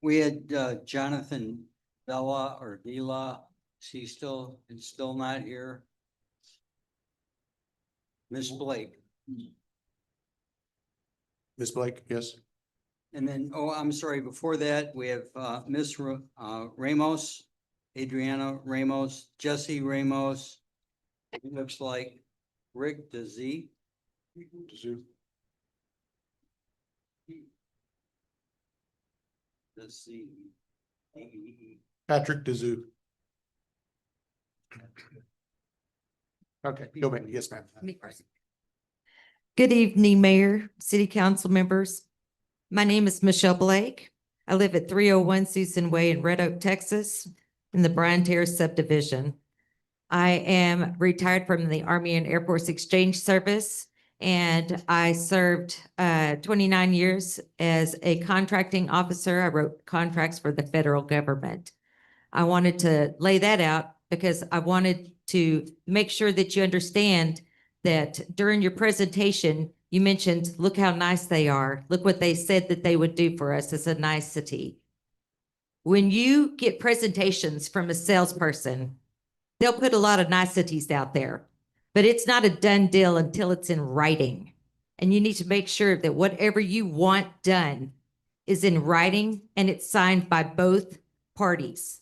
We had Jonathan Bella or Dela. Is he still not here? Miss Blake. Ms. Blake, yes. And then, oh, I'm sorry, before that, we have Miss Ramos, Adriana Ramos, Jesse Ramos. It looks like Rick DeZ. Patrick DeZu. Okay, go ahead. Yes, ma'am. Good evening, Mayor, City Council members. My name is Michelle Blake. I live at 301 Susan Way in Red Oak, Texas, in the Bryan Terrace subdivision. I am retired from the Army and Air Force Exchange Service, and I served 29 years as a contracting officer. I wrote contracts for the federal government. I wanted to lay that out because I wanted to make sure that you understand that during your presentation, you mentioned, look how nice they are. Look what they said that they would do for us as a nicety. When you get presentations from a salesperson, they'll put a lot of niceties out there, but it's not a done deal until it's in writing. And you need to make sure that whatever you want done is in writing and it's signed by both parties.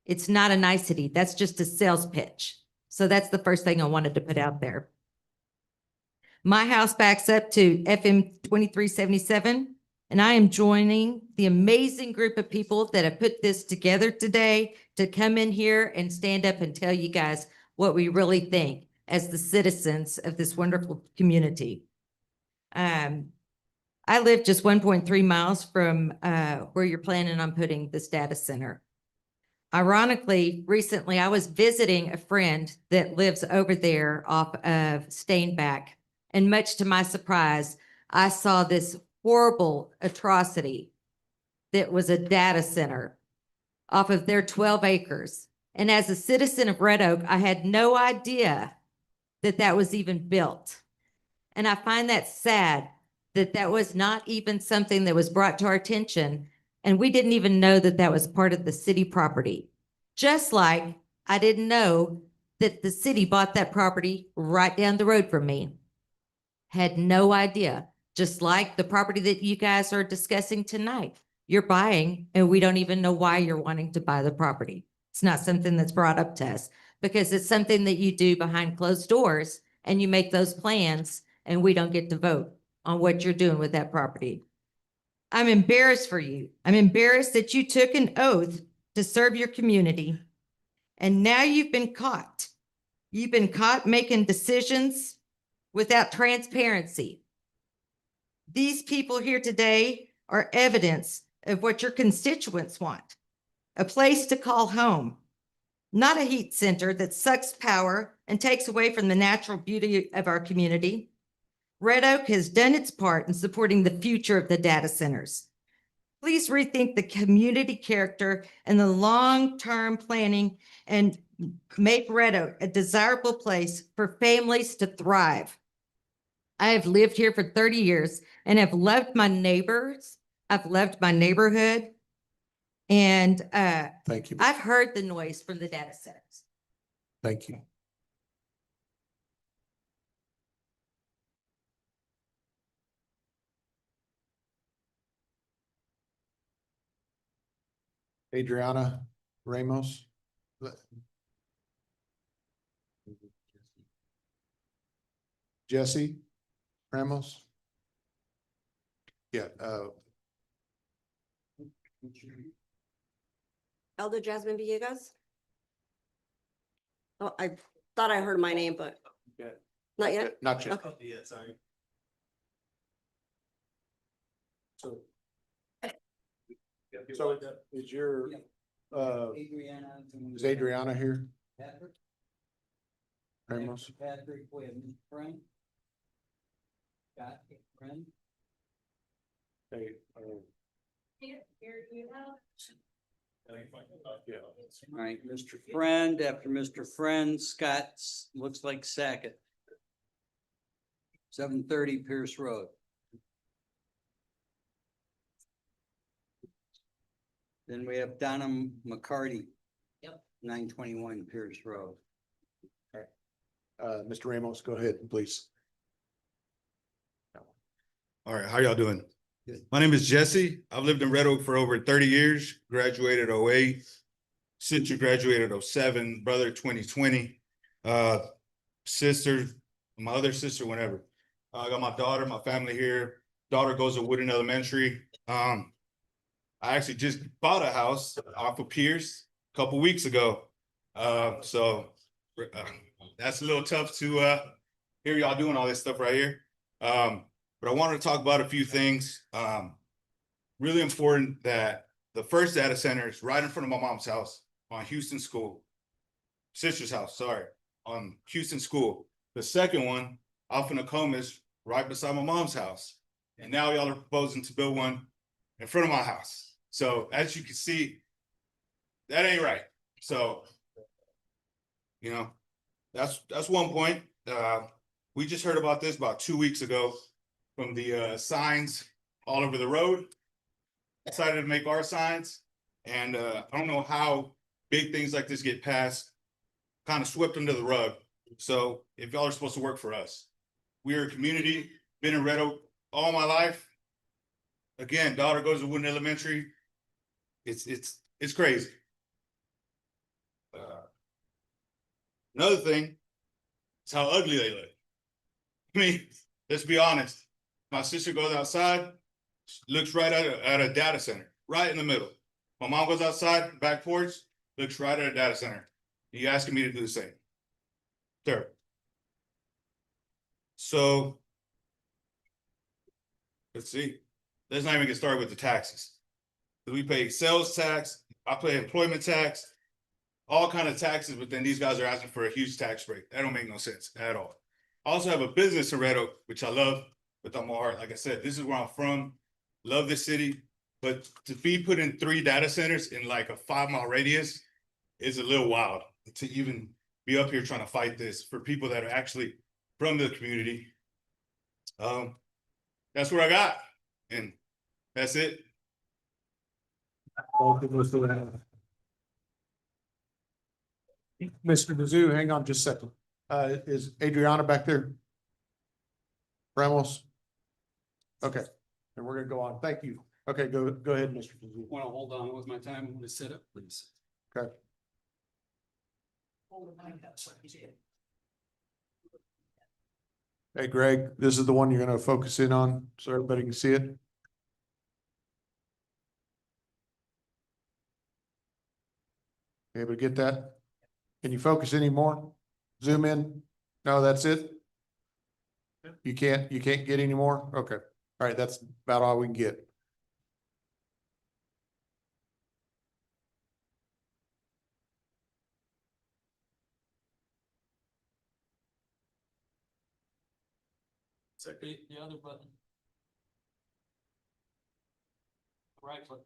It's not a nicety. That's just a sales pitch. So that's the first thing I wanted to put out there. My house backs up to FM 2377, and I am joining the amazing group of people that have put this together today to come in here and stand up and tell you guys what we really think as the citizens of this wonderful community. I live just 1.3 miles from where you're planning on putting this data center. Ironically, recently I was visiting a friend that lives over there off of Stainback. And much to my surprise, I saw this horrible atrocity that was a data center off of their 12 acres. And as a citizen of Red Oak, I had no idea that that was even built. And I find that sad that that was not even something that was brought to our attention. And we didn't even know that that was part of the city property. Just like I didn't know that the city bought that property right down the road from me. Had no idea, just like the property that you guys are discussing tonight. You're buying and we don't even know why you're wanting to buy the property. It's not something that's brought up to us because it's something that you do behind closed doors and you make those plans and we don't get to vote on what you're doing with that property. I'm embarrassed for you. I'm embarrassed that you took an oath to serve your community and now you've been caught. You've been caught making decisions without transparency. These people here today are evidence of what your constituents want. A place to call home, not a heat center that sucks power and takes away from the natural beauty of our community. Red Oak has done its part in supporting the future of the data centers. Please rethink the community character and the long-term planning and make Red Oak a desirable place for families to thrive. I have lived here for 30 years and have loved my neighbors. I've loved my neighborhood. And Thank you. I've heard the noise from the data centers. Thank you. Adriana Ramos. Jesse Ramos. Yeah, Elder Jasmine Villegas? Oh, I thought I heard my name, but not yet? not yet. Okay. Yeah, sorry. So is your, is Adriana here? Patrick? Ramos? Patrick, we have Mr. Frank. Scott, Friend. Hey, All right, Mr. Friend, after Mr. Friend, Scott's, looks like Sackett. 730 Pierce Road. Then we have Donna McCarty. Yep. 921 Pierce Road. Mr. Ramos, go ahead, please. All right, how y'all doing? My name is Jesse. I've lived in Red Oak for over 30 years, graduated 08, sister graduated 07, brother 2020, sister, my other sister, whenever. I got my daughter, my family here. Daughter goes to Woodland Elementary. I actually just bought a house off of Pierce a couple weeks ago. So that's a little tough to hear y'all doing all this stuff right here. But I wanted to talk about a few things. Really important that the first data center is right in front of my mom's house on Houston School. Sister's house, sorry, on Houston School. The second one off in Nokomis, right beside my mom's house. And now y'all are proposing to build one in front of my house. So as you can see, that ain't right. So, you know, that's one point. We just heard about this about 2 weeks ago from the signs all over the road. Decided to make our signs. And I don't know how big things like this get passed, kind of swept under the rug. So if y'all are supposed to work for us, we are a community, been in Red Oak all my life. Again, daughter goes to Woodland Elementary. It's crazy. Another thing is how ugly they look. I mean, let's be honest. My sister goes outside, looks right at a data center, right in the middle. My mom goes outside, back porch, looks right at a data center. You asking me to do the same? Third. So let's see. Let's not even get started with the taxes. We pay sales tax, I pay employment tax, all kind of taxes, but then these guys are asking for a huge tax break. That don't make no sense at all. I also have a business in Red Oak, which I love with all my heart. Like I said, this is where I'm from. Love this city, but to be put in 3 data centers in like a 5-mile radius is a little wild to even be up here trying to fight this for people that are actually from the community. That's what I got, and that's it. Mr. Mizzou, hang on just a second. Is Adriana back there? Ramos? Okay, and we're gonna go on. Thank you. Okay, go ahead, Mr. Mizzou. Want to hold on with my time? I want to sit up, please. Okay. Hey, Greg, this is the one you're gonna focus in on so everybody can see it. Able to get that? Can you focus any more? Zoom in? No, that's it? You can't get any more? Okay. All right, that's about all we can get. The other button. Right click.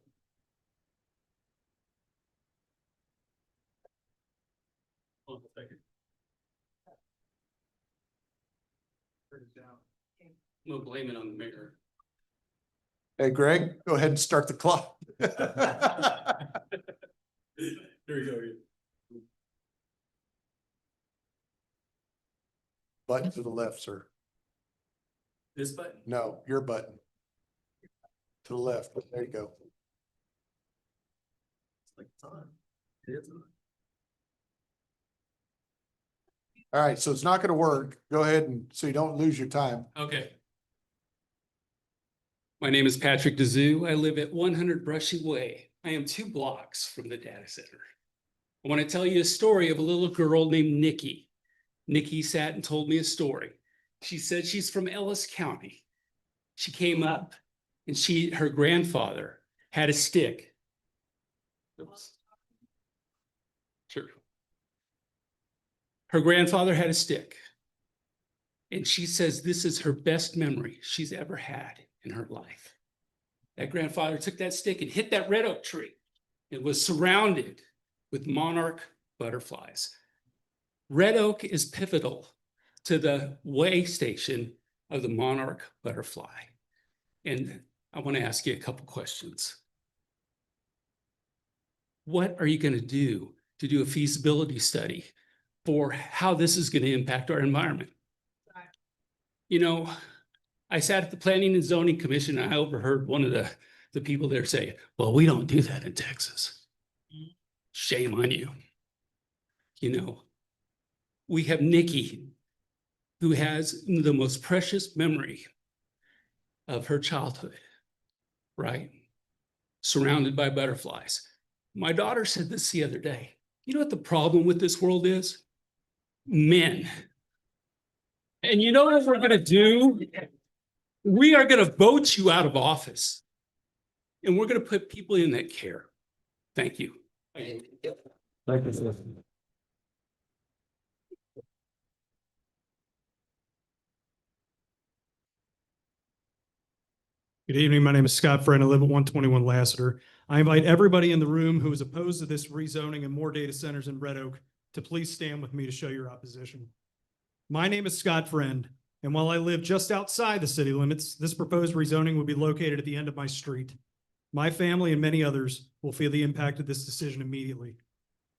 Hold on a second. I'm gonna blame it on the mayor. Hey, Greg, go ahead and start the clock. There you go. Button to the left, sir. This button? No, your button. To the left. There you go. It's like it's on. It is on. All right, so it's not gonna work. Go ahead and, so you don't lose your time. Okay. My name is Patrick DeZoo. I live at 100 Brushy Way. I am 2 blocks from the data center. I want to tell you a story of a little girl named Nikki. Nikki sat and told me a story. She said she's from Ellis County. She came up and her grandfather had a stick. Oops. Sure. Her grandfather had a stick. And she says this is her best memory she's ever had in her life. That grandfather took that stick and hit that red oak tree. It was surrounded with monarch butterflies. Red oak is pivotal to the way station of the monarch butterfly. And I want to ask you a couple questions. What are you going to do a feasibility study for how this is going to impact our environment? You know, I sat at the Planning and Zoning Commission and I overheard one of the people there say, well, we don't do that in Texas. Shame on you. You know, we have Nikki, who has the most precious memory of her childhood, right? Surrounded by butterflies. My daughter said this the other day. You know what the problem with this world is? Men. And you know what we're going to do? We are going to vote you out of office. And we're going to put people in that care. Thank you. Thank you. Good evening. My name is Scott Friend. I live at 121 Lassiter. I invite everybody in the room who is opposed to this rezoning and more data centers in Red Oak to please stand with me to show your opposition. My name is Scott Friend, and while I live just outside the city limits, this proposed rezoning will be located at the end of my street. My family and many others will feel the impact of this decision immediately.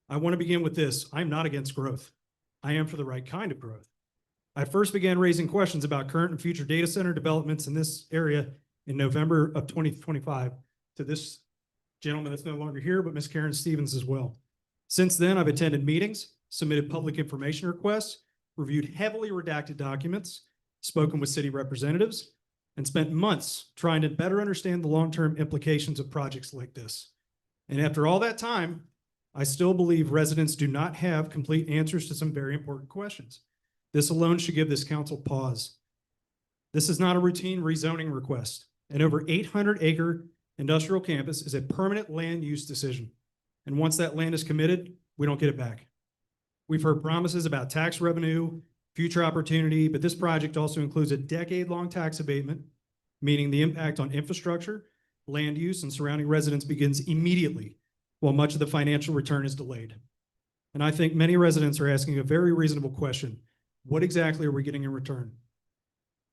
I want to begin with this. I'm not against growth. I am for the right kind of growth. I first began raising questions about current and future data center developments in this area in November of 2025 to this gentleman that's no longer here, but Ms. Karen Stevens as well. Since then, I've attended meetings, submitted public information requests, reviewed heavily redacted documents, spoken with city representatives, and spent months trying to better understand the long-term implications of projects like this. And after all that time, I still believe residents do not have complete answers to some very important questions. This alone should give this council pause. This is not a routine rezoning request. An over 800-acre industrial campus is a permanent land use decision. And once that land is committed, we don't get it back. We've heard promises about tax revenue, future opportunity, but this project also includes a decade-long tax abatement, meaning the impact on infrastructure, land use, and surrounding residents begins immediately, while much of the financial return is delayed. And I think many residents are asking a very reasonable question. What exactly are we getting in return?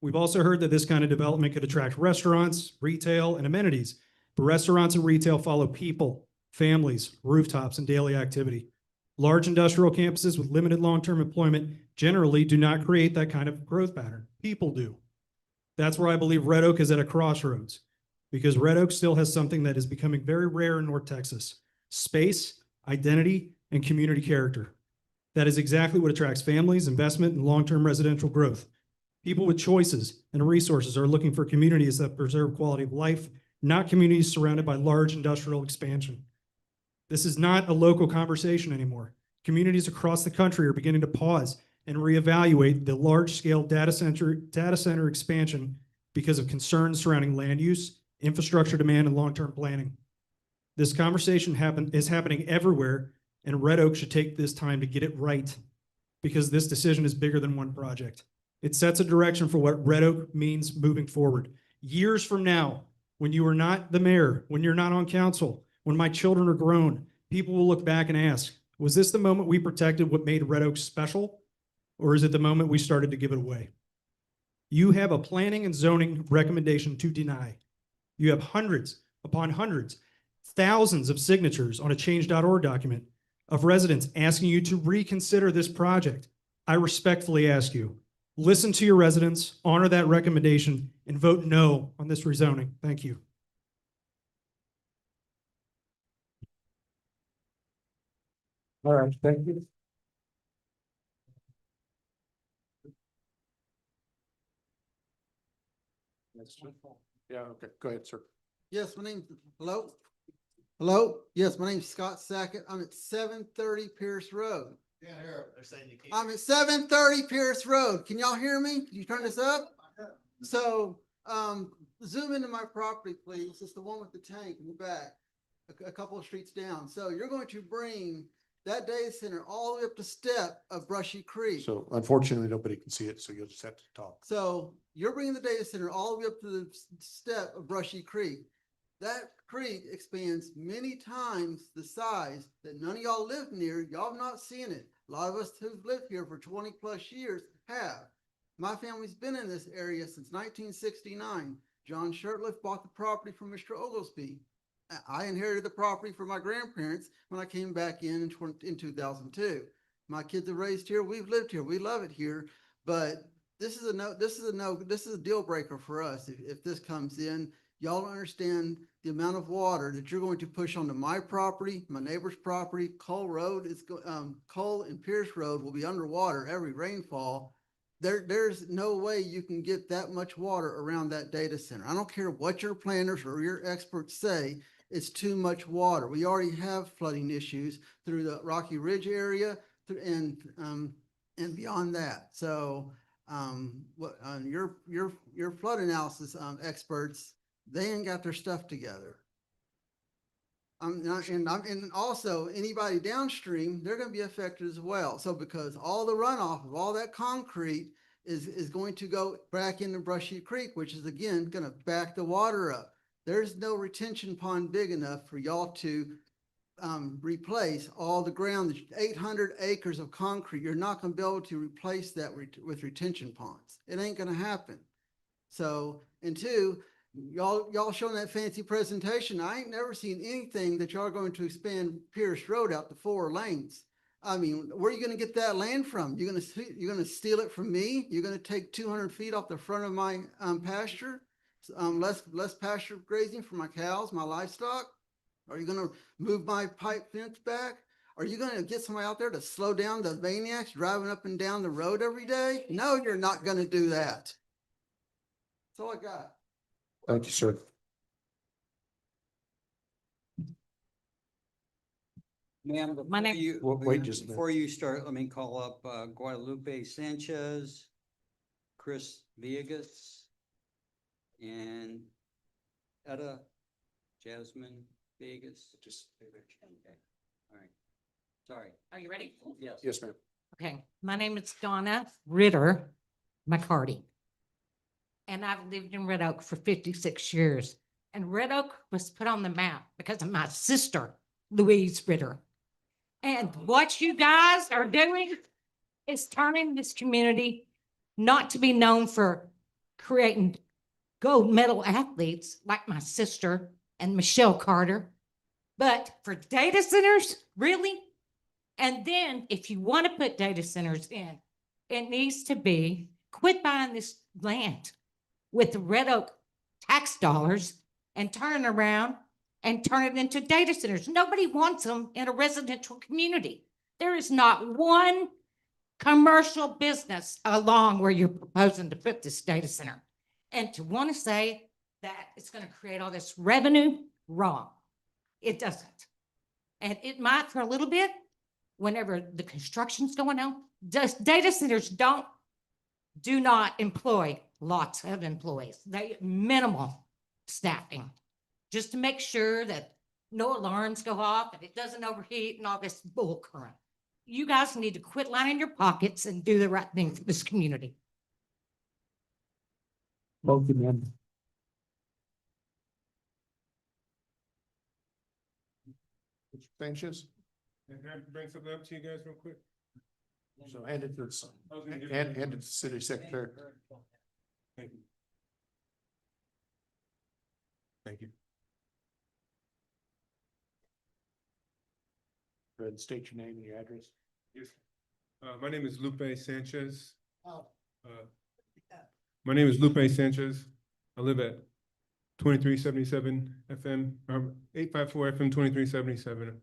We've also heard that this kind of development could attract restaurants, retail, and amenities, but restaurants and retail follow people, families, rooftops, and daily activity. Large industrial campuses with limited long-term employment generally do not create that kind of growth pattern. People do. That's where I believe Red Oak is at a crossroads, because Red Oak still has something that is becoming very rare in North Texas: space, identity, and community character. That is exactly what attracts families, investment, and long-term residential growth. People with choices and resources are looking for communities that preserve quality of life, not communities surrounded by large industrial expansion. This is not a local conversation anymore. Communities across the country are beginning to pause and reevaluate the large-scale data center expansion because of concerns surrounding land use, infrastructure demand, and long-term planning. This conversation is happening everywhere, and Red Oak should take this time to get it right because this decision is bigger than one project. It sets a direction for what Red Oak means moving forward. Years from now, when you are not the mayor, when you're not on council, when my children are grown, people will look back and ask, was this the moment we protected what made Red Oak special? Or is it the moment we started to give it away? You have a planning and zoning recommendation to deny. You have hundreds upon hundreds, thousands of signatures on a change.org document of residents asking you to reconsider this project. I respectfully ask you, listen to your residents, honor that recommendation, and vote no on this rezoning. Thank you. All right, thank you. Yeah, okay, go ahead, sir. Yes, my name's, hello? Hello? Yes, my name's Scott Sackett. I'm at 730 Pierce Road. Yeah, here, they're saying you can't. I'm at 730 Pierce Road. Can y'all hear me? Can you turn this up? So, zoom into my property, please. It's the one with the tank in the back, a couple of streets down. So you're going to bring that data center all the way up the step of Brushy Creek. So unfortunately, nobody can see it, so you'll just have to talk. So you're bringing the data center all the way up to the step of Brushy Creek. That creek expands many times the size that none of y'all live near. Y'all have not seen it. A lot of us who've lived here for 20 plus years have. My family's been in this area since 1969. John Shirtliff bought the property from Mr. Oglesby. I inherited the property from my grandparents when I came back in 2002. My kids are raised here. We've lived here. We love it here. But this is a deal breaker for us. If this comes in, y'all don't understand the amount of water that you're going to push onto my property, my neighbor's property. Cole Road is Cole and Pierce Road will be underwater every rainfall. There's no way you can get that much water around that data center. I don't care what your planners or your experts say, it's too much water. We already have flooding issues through the Rocky Ridge area and beyond that. So your flood analysis experts, they ain't got their stuff together. And also anybody downstream, they're going to be affected as well. So because all the runoff of all that concrete is going to go back into Brushy Creek, which is again going to back the water up. There's no retention pond big enough for y'all to replace all the ground, 800 acres of concrete. You're not going to be able to replace that with retention ponds. It ain't going to happen. So, and two, y'all showing that fancy presentation. I ain't never seen anything that y'all are going to expand Pierce Road out to 4 lanes. I mean, where are you going to get that land from? You're going to steal it from me? You're going to take 200 feet off the front of my pasture? Less pasture grazing for my cows, my livestock? Are you going to move my pipe fence back? Are you going to get somebody out there to slow down the maniacs driving up and down the road every day? No, you're not going to do that. That's all I got. Thank you, sir. Ma'am, Wait just a minute. before you start, let me call up Guadalupe Sanchez, Chris Villegas, and Etta Jasmine Vegas. Okay. All right. Sorry. Are you ready? Yes. Yes, ma'am. Okay, my name is Donna Ritter McCarty. And I've lived in Red Oak for 56 years. And Red Oak was put on the map because of my sister, Louise Ritter. And what you guys are doing is turning this community not to be known for creating gold medal athletes like my sister and Michelle Carter, but for data centers, really? And then if you want to put data centers in, it needs to be quit buying this land with the Red Oak tax dollars and turn it around and turn it into data centers. Nobody wants them in a residential community. There is not one commercial business along where you're proposing to put this data center. And to want to say that it's going to create all this revenue, wrong. It doesn't. And it might for a little bit whenever the construction's going on. Just data centers do not employ lots of employees. They minimal staffing. Just to make sure that no alarms go off, and it doesn't overheat and all this bull crap. You guys need to quit lining your pockets and do the right thing for this community. Both of them. Mr. Sanchez? Can I bring something up to you guys real quick? So hand it to the, I was gonna give hand you- it to the city secretary. Thank you. Thank you. Go ahead and state your name and your address. Yes. My name is Lupe Sanchez. Oh. My name is Lupe Sanchez. I live at 2377 FM, 854 FM 2377.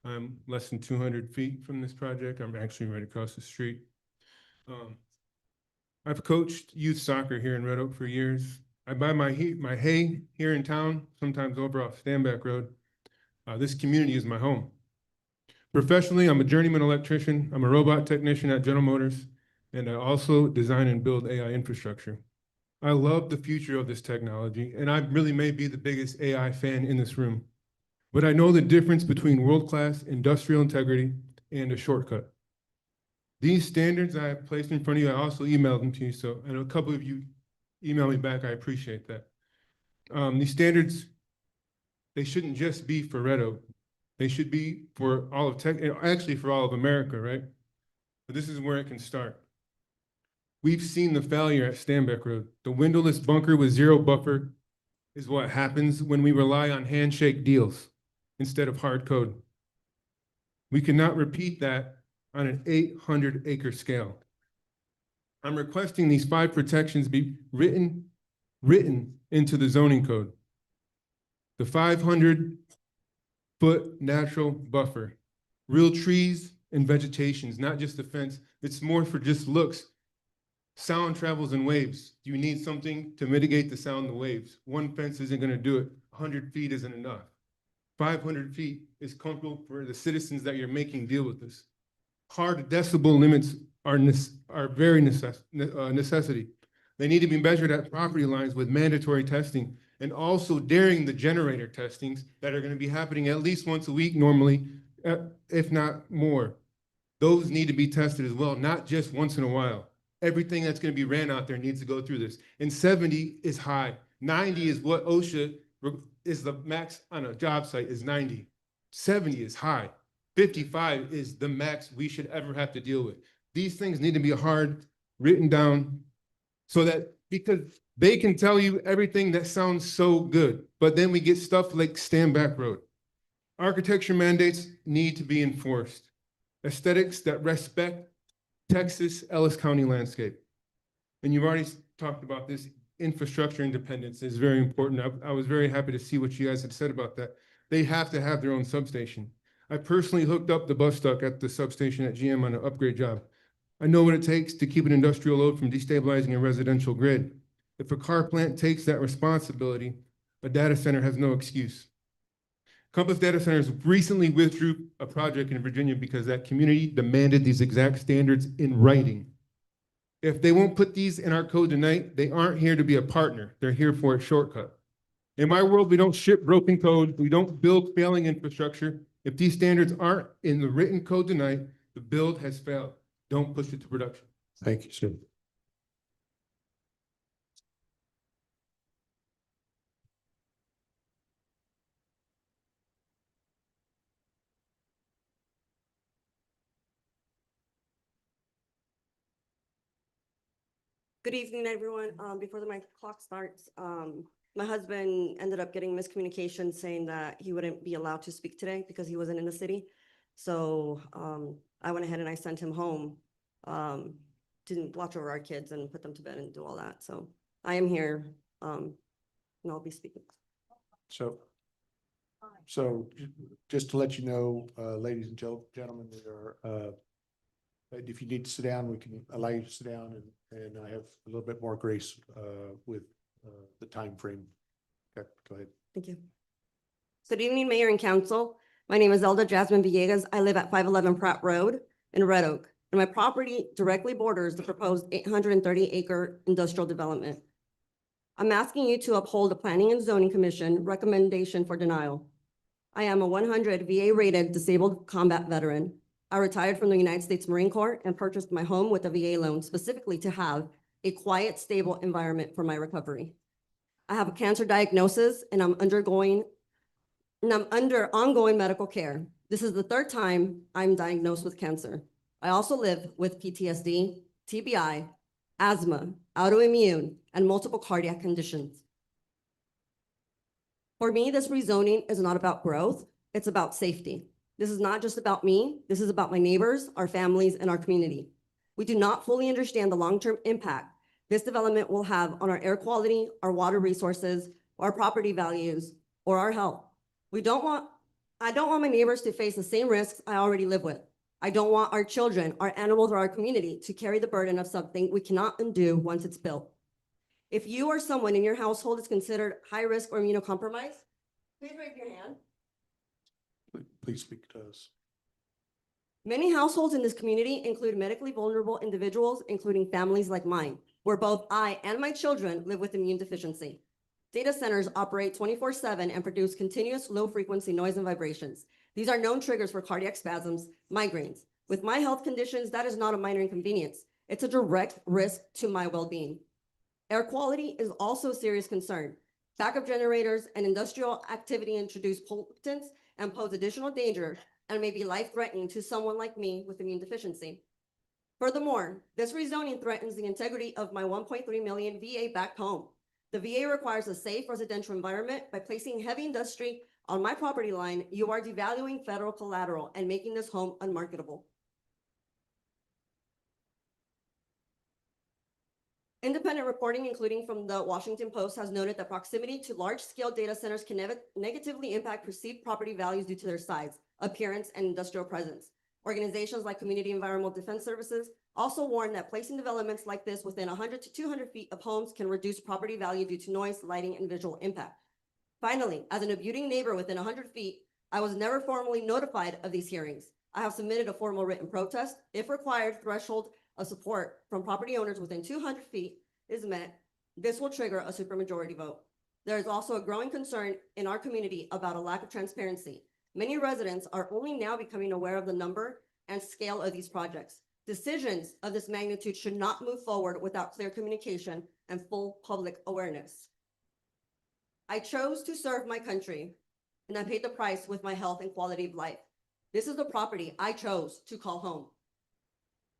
I'm less than 200 feet from this project. I'm actually right across the street. I've coached youth soccer here in Red Oak for years. I buy my hay here in town, sometimes over off Standback Road. This community is my home. Professionally, I'm a journeyman electrician. I'm a robot technician at General Motors, and I also design and build AI infrastructure. I love the future of this technology, and I really may be the biggest AI fan in this room. But I know the difference between world-class industrial integrity and a shortcut. These standards I have placed in front of you, I also emailed them to you, so I know a couple of you emailed me back. I appreciate that. These standards, they shouldn't just be for Red Oak. They should be for all of tech, actually for all of America, right? But this is where it can start. We've seen the failure at Standback Road. The windowless bunker with zero buffer is what happens when we rely on handshake deals instead of hard code. We cannot repeat that on an 800-acre scale. I'm requesting these 5 protections be written into the zoning code. The 500-foot natural buffer, real trees and vegetations, not just the fence. It's more for just looks. Sound travels in waves. You need something to mitigate the sound of the waves. One fence isn't going to do it. 100 feet isn't enough. 500 feet is comfortable for the citizens that you're making deal with this. Hard decibel limits are very necessity. They need to be measured at property lines with mandatory testing, and also during the generator testings that are going to be happening at least once a week normally, if not more. Those need to be tested as well, not just once in a while. Everything that's going to be ran out there needs to go through this. And 70 is high. 90 is what OSHA is the max on a job site is 90. 70 is high. 55 is the max we should ever have to deal with. These things need to be hard written down so that, because they can tell you everything that sounds so good, but then we get stuff like Standback Road. Architecture mandates need to be enforced. Aesthetics that respect Texas, Ellis County landscape. And you've already talked about this. Infrastructure independence is very important. I was very happy to see what you guys had said about that. They have to have their own substation. I personally hooked up the bus duct at the substation at GM on an upgrade job. I know what it takes to keep an industrial load from destabilizing a residential grid. If a car plant takes that responsibility, a data center has no excuse. Compass Data Centers recently withdrew a project in Virginia because that community demanded these exact standards in writing. If they won't put these in our code tonight, they aren't here to be a partner. They're here for a shortcut. In my world, we don't ship broken code. We don't build failing infrastructure. If these standards aren't in the written code tonight, the build has failed. Don't push it to production. Thank you, sir. Good evening, everyone. Before my clock starts, my husband ended up getting miscommunication saying that he wouldn't be allowed to speak today because he wasn't in the city. So I went ahead and I sent him home to watch over our kids and put them to bed and do all that. So I am here and I'll be speaking. So just to let you know, ladies and gentlemen, there are, if you need to sit down, we can allow you to sit down, and I have a little bit more grace with the time frame. Okay, go ahead. Thank you. Good evening, Mayor and Council. My name is Zelda Jasmine Villegas. I live at 511 Pratt Road in Red Oak, and my property directly borders the proposed 830-acre industrial development. I'm asking you to uphold the Planning and Zoning Commission recommendation for denial. I am a 100 VA-rated disabled combat veteran. I retired from the United States Marine Corps and purchased my home with a VA loan specifically to have a quiet, stable environment for my recovery. I have a cancer diagnosis and I'm under ongoing medical care. This is the third time I'm diagnosed with cancer. I also live with PTSD, TBI, asthma, autoimmune, and multiple cardiac conditions. For me, this rezoning is not about growth, it's about safety. This is not just about me, this is about my neighbors, our families, and our community. We do not fully understand the long-term impact this development will have on our air quality, our water resources, our property values, or our health. I don't want my neighbors to face the same risks I already live with. I don't want our children, our animals, or our community to carry the burden of something we cannot undo once it's built. If you or someone in your household is considered high risk or immunocompromised, please raise your hand. Please speak to us. Many households in this community include medically vulnerable individuals, including families like mine, where both I and my children live with immune deficiency. Data centers operate 24/7 and produce continuous low-frequency noise and vibrations. These are known triggers for cardiac spasms, migraines. With my health conditions, that is not a minor inconvenience. It's a direct risk to my well-being. Air quality is also a serious concern. Backup generators and industrial activity introduce pollutants and pose additional danger and may be life-threatening to someone like me with immune deficiency. Furthermore, this rezoning threatens the integrity of my 1.3 million VA-backed home. The VA requires a safe residential environment. By placing heavy industry on my property line, you are devaluing federal collateral and making this home unmarketable. Independent reporting, including from the Washington Post, has noted that proximity to large-scale data centers can negatively impact perceived property values due to their size, appearance, and industrial presence. Organizations like Community Environmental Defense Services also warn that placing developments like this within 100 to 200 feet of homes can reduce property value due to noise, lighting, and visual impact. Finally, as an abutting neighbor within 100 feet, I was never formally notified of these hearings. I have submitted a formal written protest. If required, threshold of support from property owners within 200 feet is met, this will trigger a supermajority vote. There is also a growing concern in our community about a lack of transparency. Many residents are only now becoming aware of the number and scale of these projects. Decisions of this magnitude should not move forward without clear communication and full public awareness. I chose to serve my country, and I paid the price with my health and quality of life. This is the property I chose to call home.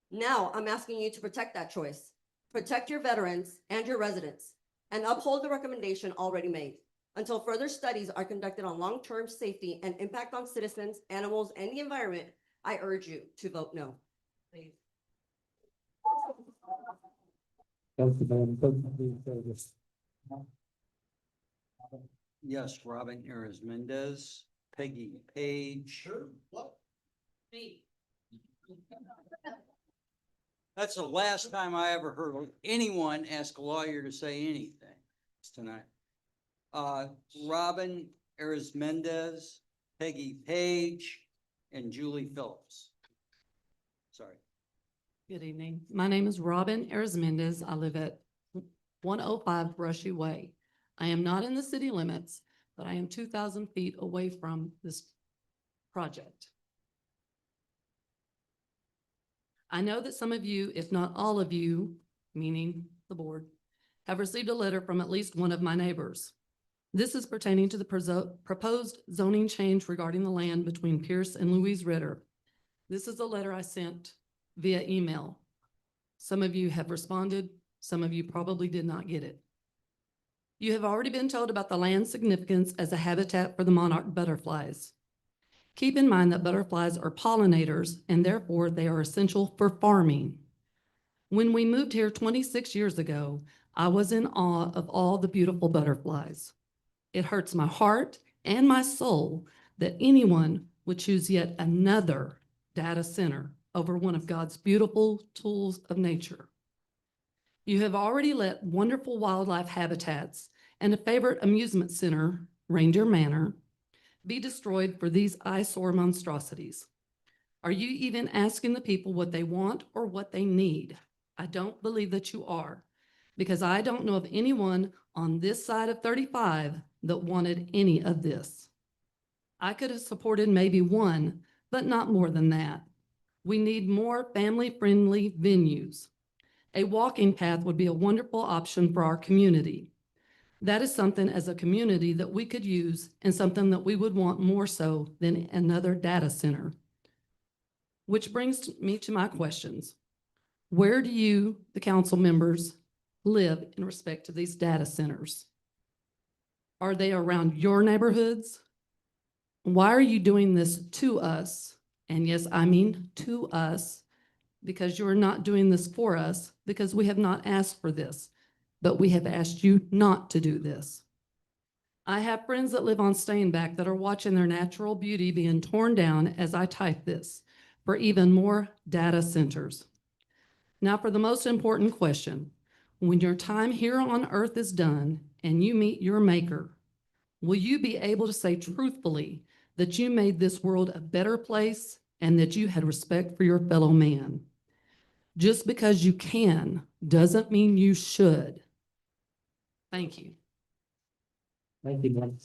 Now I'm asking you to protect that choice. Protect your veterans and your residents, and uphold the recommendation already made. Until further studies are conducted on long-term safety and impact on citizens, animals, and the environment, I urge you to vote no. Please. Yes, Robin Ares Mendez, Peggy Page. That's the last time I ever heard anyone ask a lawyer to say anything tonight. Robin Ares Mendez, Peggy Page, and Julie Phillips. Sorry. Good evening. My name is Robin Arizmendez. I live at 105 Brushy Way. I am not in the city limits, but I am 2,000 feet away from this project. I know that some of you, if not all of you, meaning the board, have received a letter from at least one of my neighbors. This is pertaining to the proposed zoning change regarding the land between Pierce and Louise Ritter. This is a letter I sent via email. Some of you have responded, some of you probably did not get it. You have already been told about the land's significance as a habitat for the monarch butterflies. Keep in mind that butterflies are pollinators and therefore they are essential for farming. When we moved here 26 years ago, I was in awe of all the beautiful butterflies. It hurts my heart and my soul that anyone would choose yet another data center over one of God's beautiful tools of nature. You have already let wonderful wildlife habitats and a favorite amusement center, Reindeer Manor, be destroyed for these eyesore monstrosities? Are you even asking the people what they want or what they need? I don't believe that you are, because I don't know of anyone on this side of 35 that wanted any of this. I could have supported maybe one, but not more than that. We need more family-friendly venues. A walking path would be a wonderful option for our community. That is something as a community that we could use and something that we would want more so than another data center. Which brings me to my questions. Where do you, the council members, live in respect to these data centers? Are they around your neighborhoods? Why are you doing this to us? And yes, I mean to us, because you're not doing this for us, because we have not asked for this, but we have asked you not to do this. I have friends that live on Steinbach that are watching their natural beauty being torn down as I type this for even more data centers. Now for the most important question. When your time here on earth is done and you meet your maker, will you be able to say truthfully that you made this world a better place and that you had respect for your fellow man? Just because you can doesn't mean you should. Thank you. Thank you, ma'am.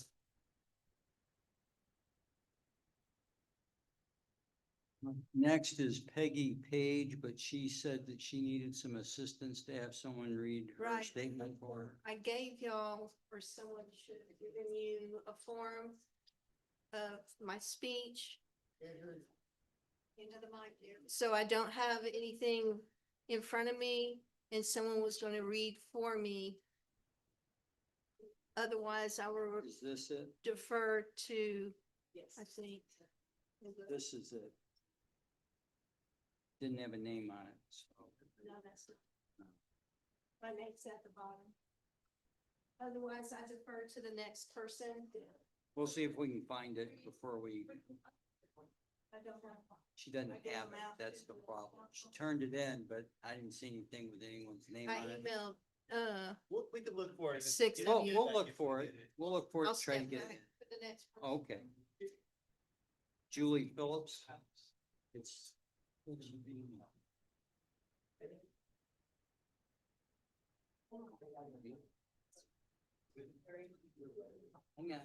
Next is Peggy Page, but she said that she needed some assistance to have someone read her Right. statement for her. I gave y'all, or someone should have given you a form of my speech. Into the mic there. So I don't have anything in front of me and someone was going to read for me. Otherwise, I will Is this it? defer to, I think. This is it. Didn't have a name on it, so. No, that's not. My name's at the bottom. Otherwise, I defer to the next person. We'll see if we can find it before we, I don't know. she doesn't I have gave it, them out. that's the problem. She turned it in, but I didn't see anything with anyone's name I on it. emailed, We can look for it. 6 We'll, of you. we'll look for it. We'll look for it, I'll try to step get it. back for the next person. Oh, okay. Julie Phillips. It's. Hang on.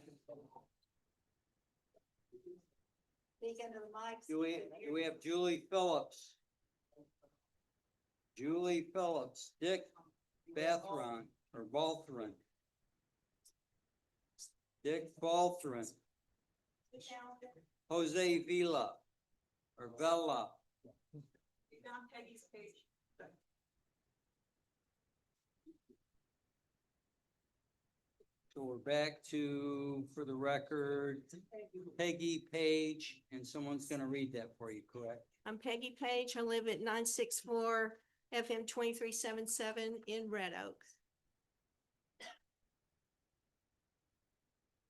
Speak into the mic. Do we have Julie Phillips? Julie Phillips, Dick Bathron, or Baltheron. Dick Baltheron. Jose Villa, or Vela. On Peggy's page. So we're back to, for the record, Peggy Page, and someone's gonna read that for you, correct? I'm Peggy Page. I live at 964 FM 2377 in Red Oak.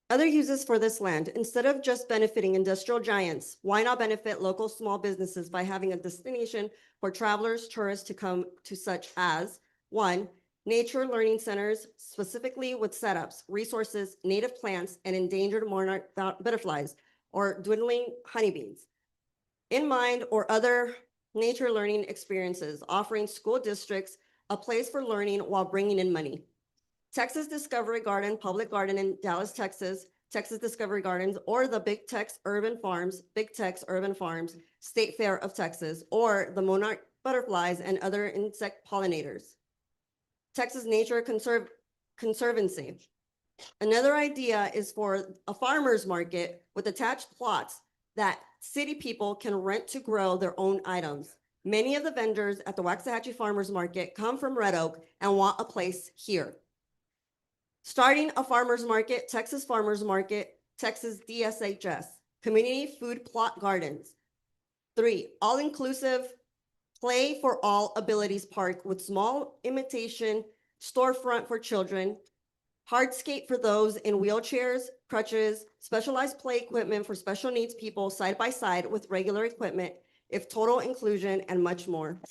Other uses for this land, instead of just benefiting industrial giants, why not benefit local small businesses by having a destination for travelers, tourists to come to, such as, 1, nature learning centers, specifically with setups, resources, native plants, and endangered monarch butterflies or dwindling honeybees in mind, or other nature learning experiences, offering school districts a place for learning while bringing in money. Texas Discovery Garden, Public Garden in Dallas, Texas, Texas Discovery Gardens, or the Big Tex Urban Farms, State Fair of Texas, or the monarch butterflies and other insect pollinators. Texas Nature Conservancy. Another idea is for a farmer's market with attached plots that city people can rent to grow their own items. Many of the vendors at the Waxahachie Farmers Market come from Red Oak and want a place here. Starting a farmer's market, Texas DSHS, Community Food Plot Gardens. 3, all-inclusive Play for All Abilities Park with small imitation storefront for children, hardscape for those in wheelchairs, crutches, specialized play equipment for special needs people side by side with regular equipment, if total inclusion, and much more.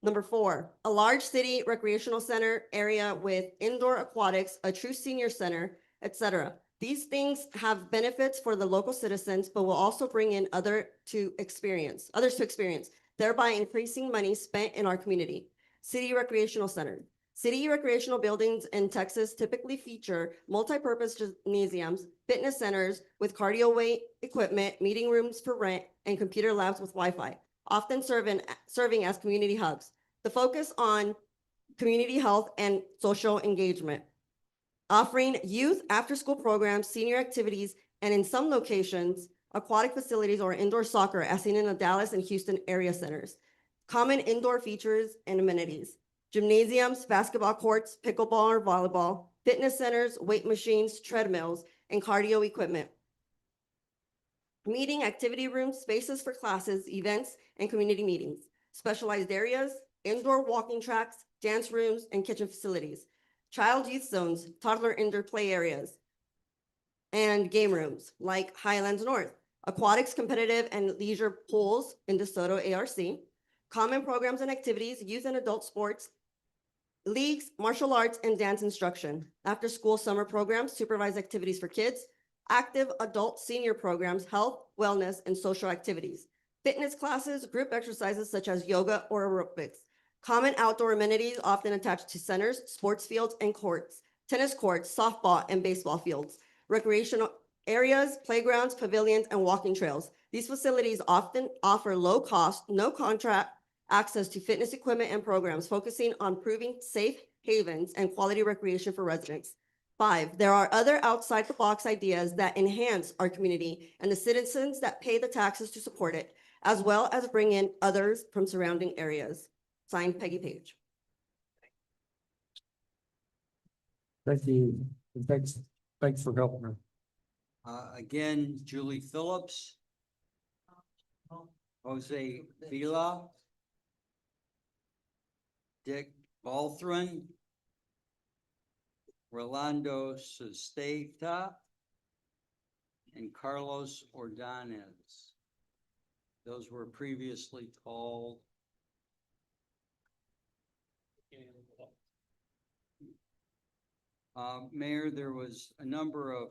Number 4, a large city recreational center area with indoor aquatics, a true senior center, etc. These things have benefits for the local citizens, but will also bring in others to experience, thereby increasing money spent in our community. City recreational center. City recreational buildings in Texas typically feature multi-purpose gymnasiums, fitness centers with cardio weight equipment, meeting rooms for rent, and computer labs with Wi-Fi, often serving as community hubs. The focus on community health and social engagement, offering youth after-school programs, senior activities, and in some locations, aquatic facilities or indoor soccer as seen in the Dallas and Houston area centers. Common indoor features and amenities, gymnasiums, basketball courts, pickleball or volleyball, fitness centers, weight machines, treadmills, and cardio equipment. Meeting activity rooms, spaces for classes, events, and community meetings. Specialized areas, indoor walking tracks, dance rooms, and kitchen facilities. Child youth zones, toddler indoor play areas, and game rooms like Highlands North. Aquatics, competitive, and leisure pools in DeSoto ARC. Common programs and activities, youth and adult sports, leagues, martial arts, and dance instruction. After-school summer programs, supervised activities for kids, active adult senior programs, health, wellness, and social activities. Fitness classes, group exercises such as yoga or aerobics. Common outdoor amenities often attached to centers, sports fields, and courts. Tennis courts, softball, and baseball fields. Recreational areas, playgrounds, pavilions, and walking trails. These facilities often offer low cost, no contract access to fitness equipment and programs, focusing on proving safe havens and quality recreation for residents. 5, there are other outside the box ideas that enhance our community and the citizens that pay the taxes to support it, as well as bring in others from surrounding areas. Signed, Peggy Page. Thank you. Thanks for helping me. Again, Julie Phillips. Jose Vila. Dick Balthrin. Rolando Sesteta. And Carlos Ordonez. Those were previously called. Mayor, there was a number of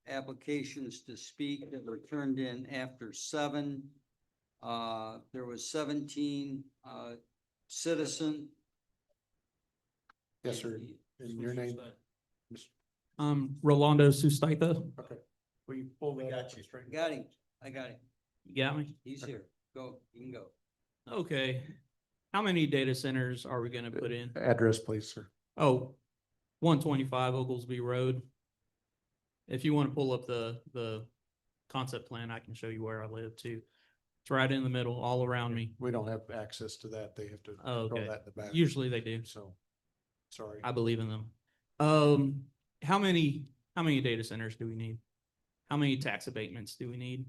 applications to speak that were turned in after 7. There was 17 citizen. Yes, sir. And your name? Rolando Sustaita. Okay. Will you pull that up? Got him. I got him. You got me? He's here. Go. You can go. Okay. How many data centers are we gonna put in? Address, please, sir. Oh, 125 Oglesby Road. If you want to pull up the concept plan, I can show you where I live too. It's right in the middle, all around me. We don't have access to that. They have to Oh, throw okay. that in the back. Usually they do. So, sorry. I believe in them. How many data centers do we need? How many tax abatements do we need?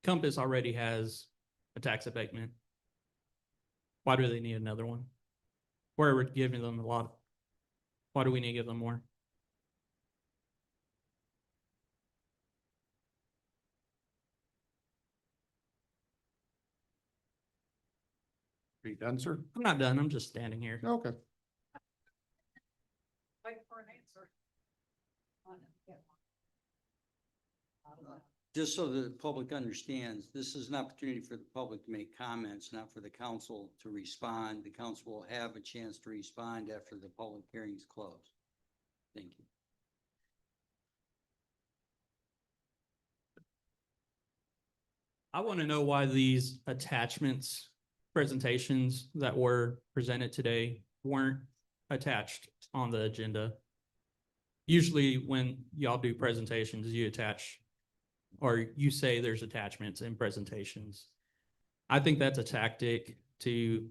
Compass already has a tax abatement. Why do they need another one? Where we're giving them a lot. Why do we need to give them more? Are you done, sir? I'm not done. I'm just standing here. Okay. Wait for an answer. Just so the public understands, this is an opportunity for the public to make comments, not for the council to respond. The council will have a chance to respond after the public hearing is closed. Thank you. I want to know why these attachments, presentations that were presented today weren't attached on the agenda. Usually when y'all do presentations, you attach or you say there's attachments in presentations. I think that's a tactic to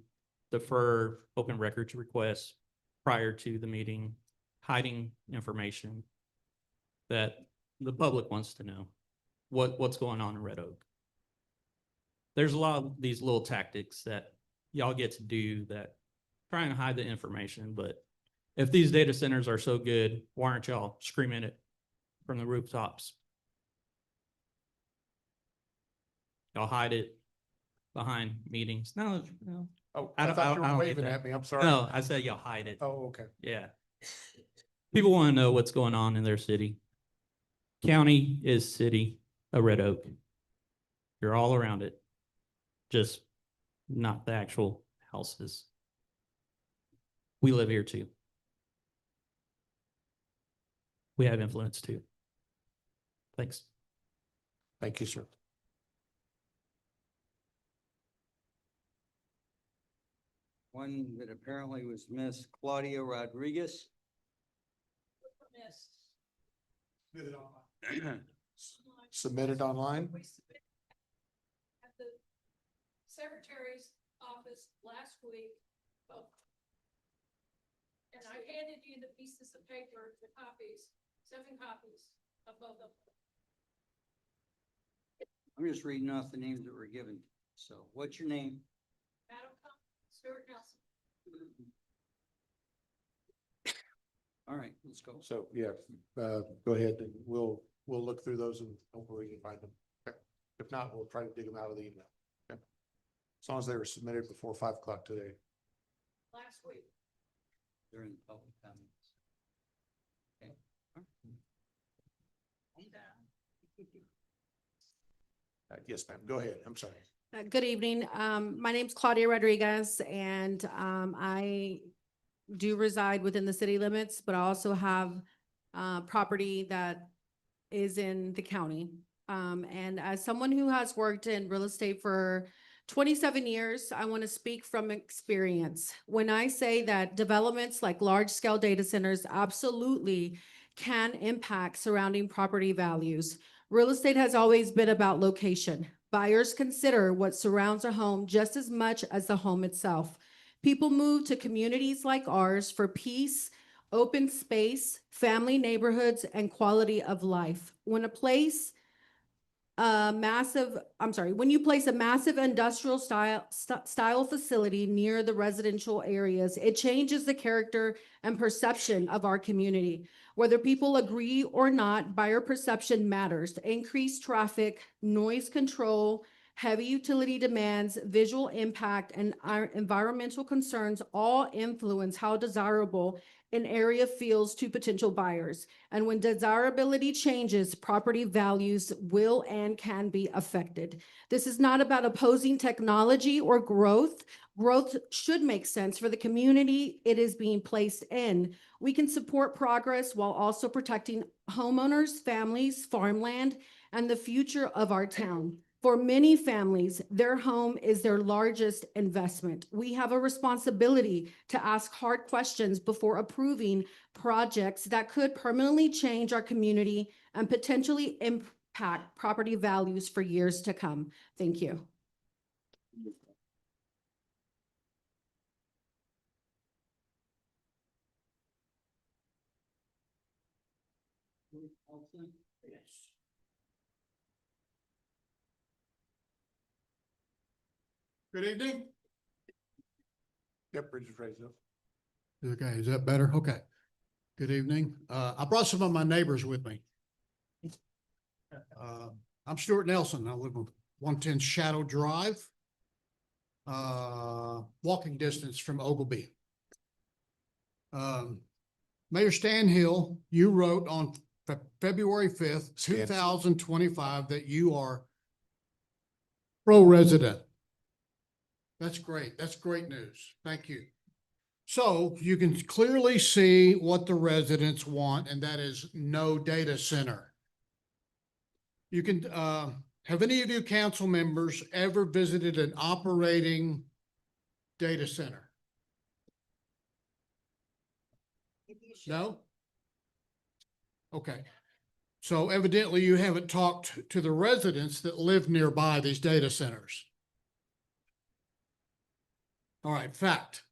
defer open records requests prior to the meeting, hiding information that the public wants to know what's going on in Red Oak. There's a lot of these little tactics that y'all get to do that trying to hide the information, but if these data centers are so good, why aren't y'all screaming it from the rooftops? Y'all hide it behind meetings. No. Oh, I thought you were don't get waving that. at me. I'm sorry. No, I said y'all hide it. Oh, okay. Yeah. People want to know what's going on in their city. County is city of Red Oak. You're all around it, just not the actual houses. We live here too. We have influence too. Thanks. Thank you, sir. One that apparently was Miss Claudia Rodriguez. Submitted online. At the secretary's office last week. And I handed you the pieces of paper, the copies, 7 copies of both of them. I'm just reading off the names that were given. So what's your name? Madam Stuart Nelson. All right, let's go. So, yeah, go ahead and we'll look through those and hopefully we can find them. Okay. If not, we'll try to dig them out of the email. Okay. As long as they were submitted before 5 o'clock today. Last week. During the public comments. Okay. Yes, ma'am. Go ahead. I'm sorry. Good evening. My name's Claudia Rodriguez and I do reside within the city limits, but I also have property that is in the county. And as someone who has worked in real estate for 27 years, I want to speak from experience. When I say that developments like large-scale data centers absolutely can impact surrounding property values. Real estate has always been about location. Buyers consider what surrounds a home just as much as the home itself. People move to communities like ours for peace, open space, family neighborhoods, and quality of life. When you place a massive industrial style facility near the residential areas, it changes the character and perception of our community. Whether people agree or not, buyer perception matters. Increased traffic, noise control, heavy utility demands, visual impact, and our environmental concerns all influence how desirable an area feels to potential buyers. And when desirability changes, property values will and can be affected. This is not about opposing technology or growth. Growth should make sense for the community it is being placed in. We can support progress while also protecting homeowners, families, farmland, and the future of our town. For many families, their home is their largest investment. We have a responsibility to ask hard questions before approving projects that could permanently change our community and potentially impact property values for years to come. Thank you. Good evening. Yep, Bridget's raised up. Okay, is that better? Okay. Good evening. I brought some of my neighbors with me. I'm Stuart Nelson. I live on 110 Shadow Drive. Walking distance from Ogilby. Mayor Stanhill, you wrote on February 5th, 2025 that you are pro-resident. That's great. That's great news. Thank you. So you can clearly see what the residents want, and that is no data center. You can, have any of you council members ever visited an operating data center? No? Okay. So evidently you haven't talked to the residents that live nearby these data centers. All right, fact.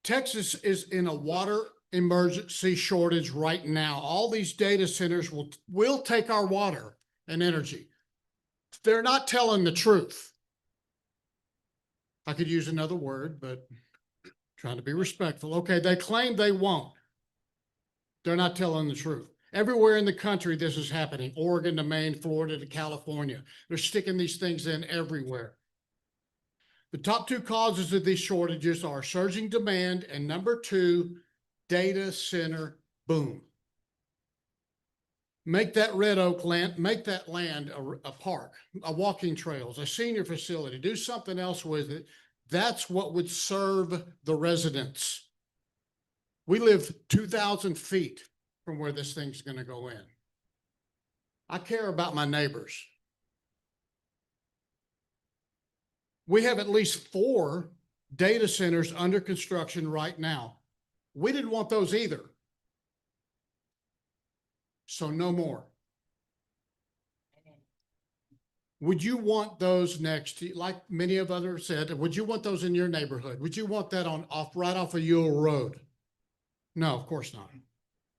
Texas is in a water emergency shortage right now. All these data centers will take our water and energy. They're not telling the truth. I could use another word, but trying to be respectful. Okay, they claim they won't. They're not telling the truth. Everywhere in the country, this is happening. Oregon to Maine, Florida to California. They're sticking these things in everywhere. The top 2 causes of these shortages are surging demand and number 2, data center Boom. Make that Red Oak land, make that land a park, a walking trails, a senior facility, do something else with it. That's what would serve the residents. We live 2,000 feet from where this thing's gonna go in. I care about my neighbors. We have at least 4 data centers under construction right now. We didn't want those either. So no more. Would you want those next to, like many of others said, would you want those in your neighborhood? Would you want that right off of Ewell Road? No, of course not.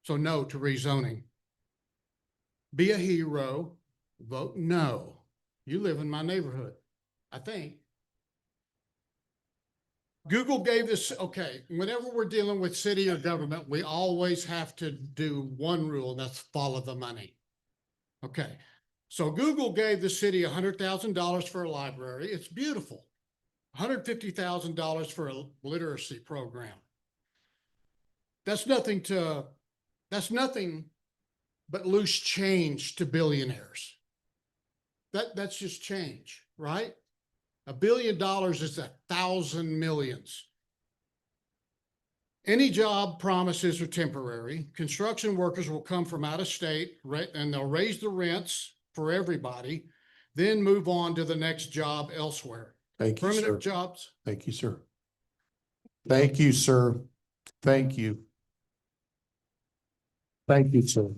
So no to rezoning. Be a hero, vote no. You live in my neighborhood, I think. Google gave this, okay, whenever we're dealing with city or government, we always have to do one rule, and that's follow the money. Okay, so Google gave the city $100,000 for a library. It's beautiful. $150,000 for a literacy program. That's nothing but loose change to billionaires. That's just change, right? $1 billion is 1,000 millions. Any job promises are temporary. Construction workers will come from out of state, and they'll raise the rents for everybody, then move on to the next job elsewhere. Thank you, sir. Permanent jobs. Thank you, sir. Thank you, sir. Thank you. Thank you, sir.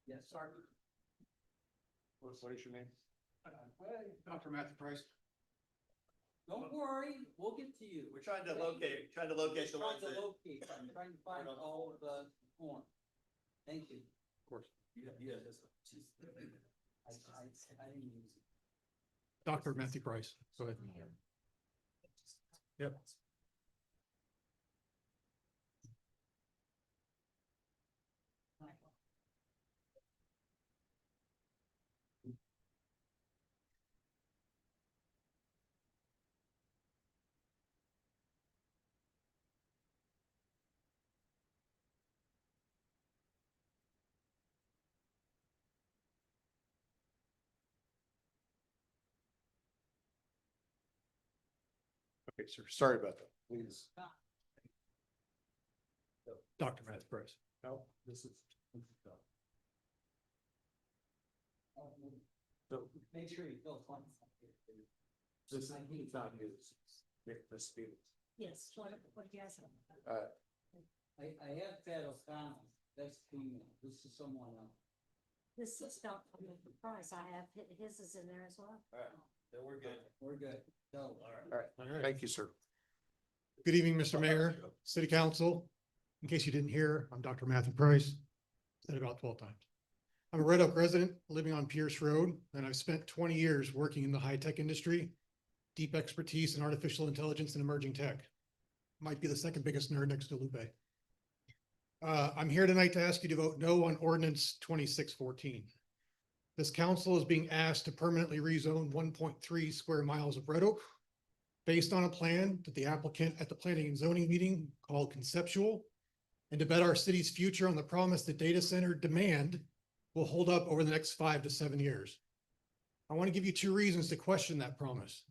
Yes, sir. What is your name? Dr. Matthew Price. Don't worry, we'll get to you. We're trying to locate the ones that. I'm trying to find all of the form. Thank you. Of course. Yeah, that's. I didn't use it. Dr. Matthew Price. Go ahead. Yep. Okay, sir. Sorry about that. Please. Dr. Matthew Price. No, this is. So make sure you fill one. This is not news. Yes, what do you guys Uh, I have Pat O'Connell, that's female, this is someone else. This is Dr. Matthew Price. I have, his is in there as well. Then we're good. We're good. So, all All right. Thank you, sir. Good evening, Mr. Mayor, City Council. In case you didn't hear, I'm Dr. Matthew Price. Said it about 12 times. I'm a Red Oak resident living on Pierce Road, and I've spent 20 years working in the high-tech industry, deep expertise in artificial intelligence and emerging tech. Might be the second biggest nerd next to Lupe. I'm here tonight to ask you to vote no on ordinance 2614. This council is being asked to permanently rezone 1.3 square miles of Red Oak based on a plan that the applicant at the planning and zoning meeting called conceptual, and to bet our city's future on the promise that data center demand will hold up over the next 5 to 7 years. I want to give you 2 reasons to question that promise.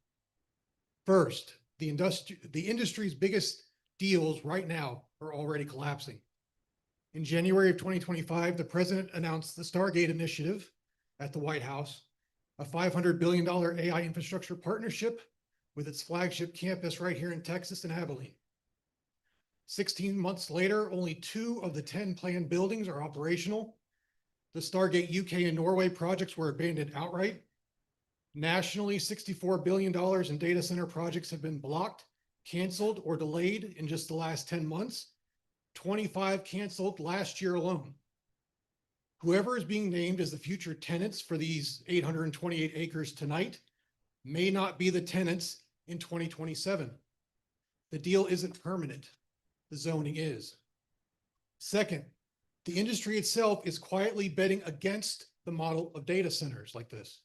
First, the industry's biggest deals right now are already collapsing. In January of 2025, the president announced the Stargate Initiative at the White House, a $500 billion AI infrastructure partnership with its flagship campus right here in Texas and Abilene. 16 months later, only 2 of the 10 planned buildings are operational. The Stargate UK and Norway projects were abandoned outright. Nationally, $64 billion in data center projects have been blocked, canceled, or delayed in just the last 10 months. 25 canceled last year alone. Whoever is being named as the future tenants for these 828 acres tonight may not be the tenants in 2027. The deal isn't permanent. The zoning is. Second, the industry itself is quietly betting against the model of data centers like this.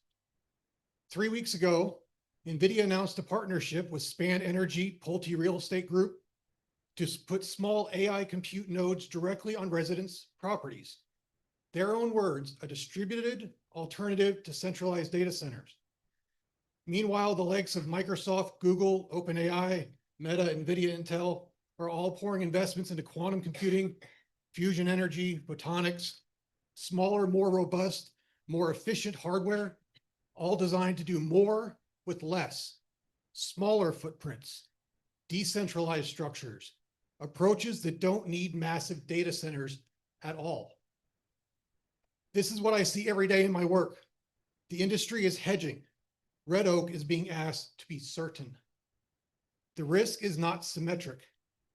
3 weeks ago, NVIDIA announced a partnership with Span Energy Pulte Real Estate Group to put small AI compute nodes directly on residents' properties. Their own words, a distributed alternative to centralized data centers. Meanwhile, the likes of Microsoft, Google, OpenAI, Meta, NVIDIA, Intel are all pouring investments into quantum computing, fusion energy, photonics, smaller, more robust, more efficient hardware, all designed to do more with less, smaller footprints, decentralized structures, approaches that don't need massive data centers at all. This is what I see every day in my work. The industry is hedging. Red Oak is being asked to be certain. The risk is not symmetric.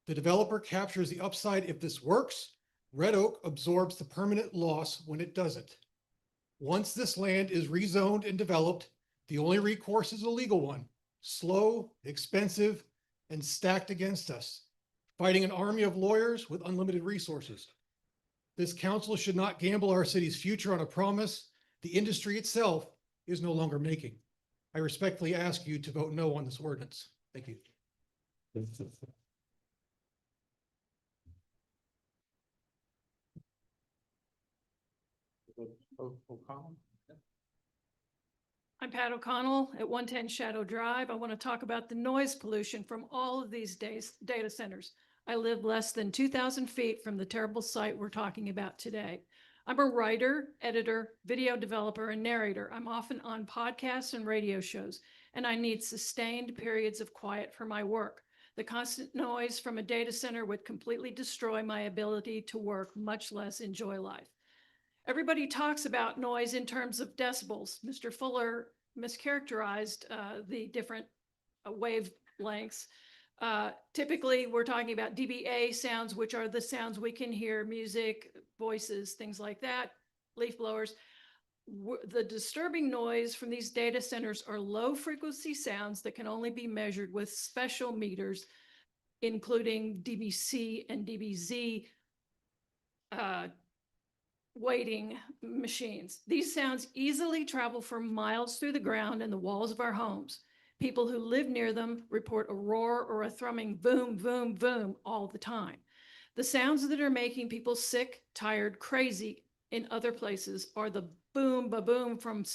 The developer captures the upside if this works. Red Oak absorbs the permanent loss when it doesn't. Once this land is rezoned and developed, the only recourse is a legal one, slow, expensive, and stacked against us, fighting an army of lawyers with unlimited resources. This council should not gamble our city's future on a promise the industry itself is no longer making. I respectfully ask you to vote no on this ordinance. Thank you. I'm Pat O'Connell at 110 Shadow Drive. I want to talk about the noise pollution from all of these data centers. I live less than 2,000 feet from the terrible site we're talking about today. I'm a writer, editor, video developer, and narrator. I'm often on podcasts and radio shows, and I need sustained periods of quiet for my work. The constant noise from a data center would completely destroy my ability to work, much less enjoy life. Everybody talks about noise in terms of decibels. Mr. Fuller mischaracterized the different wavelengths. Typically, we're talking about dBA sounds, which are the sounds we can hear, music, voices, things like that, leaf blowers. The disturbing noise from these data centers are low frequency sounds that can only be measured with special meters, including dBc and dBz weighting machines. These sounds easily travel for miles through the ground and the walls of our homes. People who live near them report a roar or a thrumming boom, boom, boom all the time. The sounds that are making people sick, tired, crazy in other places are the boom, ba-boom from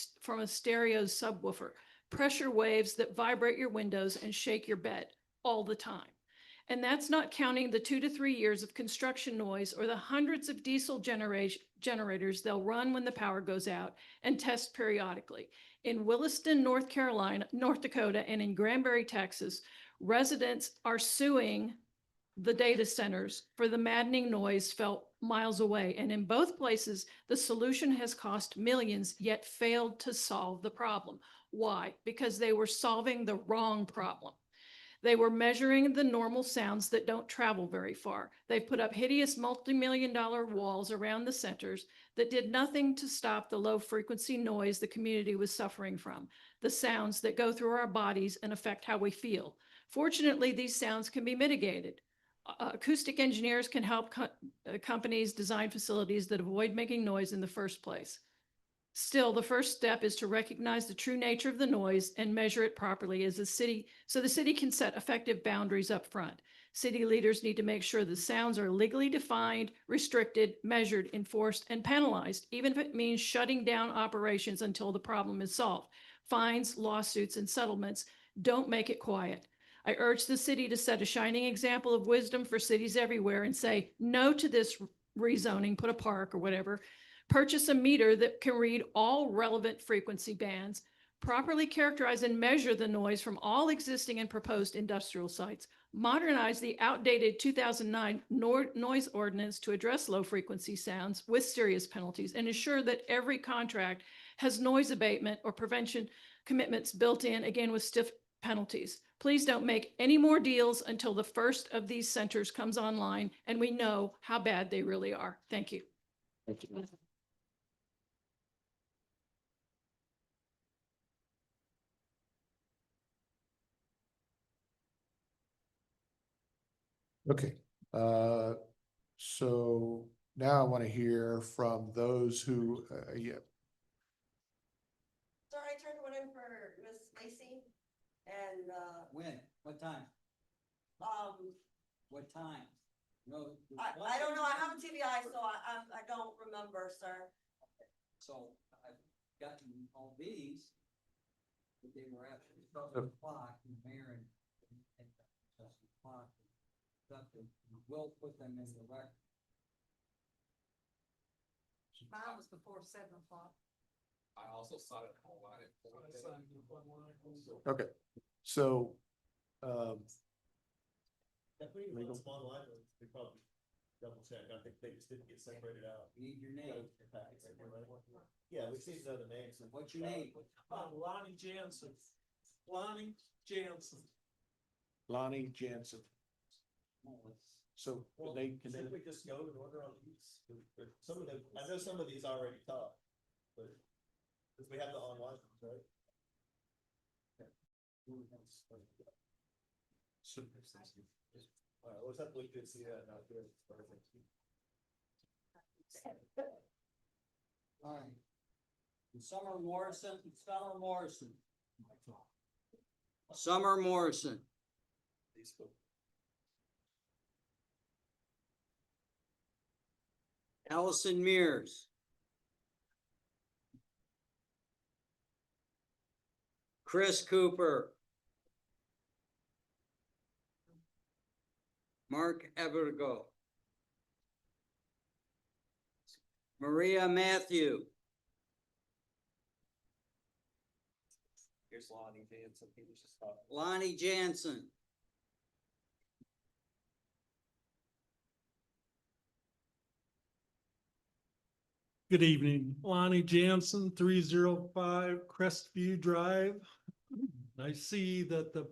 a stereo subwoofer, pressure waves that vibrate your windows and shake your bed all the time. And that's not counting the 2 to 3 years of construction noise or the hundreds of diesel generators they'll run when the power goes out and test periodically. In Williston, North Dakota, and in Granbury, Texas, residents are suing the data centers for the maddening noise felt miles away. And in both places, the solution has cost millions, yet failed to solve the problem. Why? Because they were solving the wrong problem. They were measuring the normal sounds that don't travel very far. They put up hideous multi-million-dollar walls around the centers that did nothing to stop the low frequency noise the community was suffering from, the sounds that go through our bodies and affect how we feel. Fortunately, these sounds can be mitigated. Acoustic engineers can help companies design facilities that avoid making noise in the first place. Still, the first step is to recognize the true nature of the noise and measure it properly as a city, so the city can set effective boundaries up front. City leaders need to make sure the sounds are legally defined, restricted, measured, enforced, and penalized, even if it means shutting down operations until the problem is solved. Fines, lawsuits, and settlements don't make it quiet. I urge the city to set a shining example of wisdom for cities everywhere and say no to this rezoning, put a park or whatever. Purchase a meter that can read all relevant frequency bands, properly characterize and measure the noise from all existing and proposed industrial sites, modernize the outdated 2009 noise ordinance to address low frequency sounds with serious penalties, and ensure that every contract has noise abatement or prevention commitments built in, again with stiff penalties. Please don't make any more deals until the first of these centers comes online and we know how bad they really are. Thank you. Thank you. Okay, so now I want to hear from those who, yeah. Sorry, I turned one in first. And, When? What time? What time? No. I don't know, I have a TBI, so I don't remember, sir. So I've gotten all these, but they were actually 12 o'clock, and the mayor and 12 o'clock. We'll put them in the record. Mine was before 7 o'clock. I also saw it online. Okay, so, If we leave them online, we probably double check. I think they just didn't get separated out. You need your name. Yeah, we see the other names. What's your name? Lonnie Jansen. Lonnie Jansen. Lonnie Jansen. So Well, they can, should we just go in order on these? Some of them, I know some of these I already taught, but because we have the online ones, right? so, All right, let's have to look and see that. Not good. All right. Summer Morrison, Summer Morrison. Summer Morrison. Allison Mears. Chris Cooper. Mark Evergo. Maria Matthew. Here's Lonnie Jansen. He was just talking. Lonnie Jansen. Good evening, Lonnie Jansen, 305 Crestview Drive. I see that the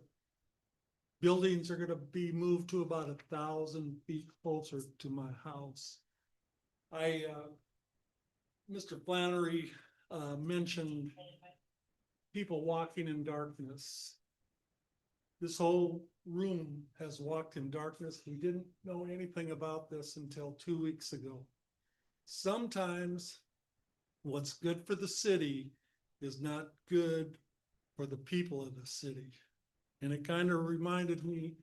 buildings are gonna be moved to about 1,000 feet closer to my house. Mr. Flannery, mentioned people walking in darkness. This whole room has walked in darkness. We didn't know anything about this until 2 weeks ago. Sometimes what's good for the city is not good for the people of the city. And it kind of reminded me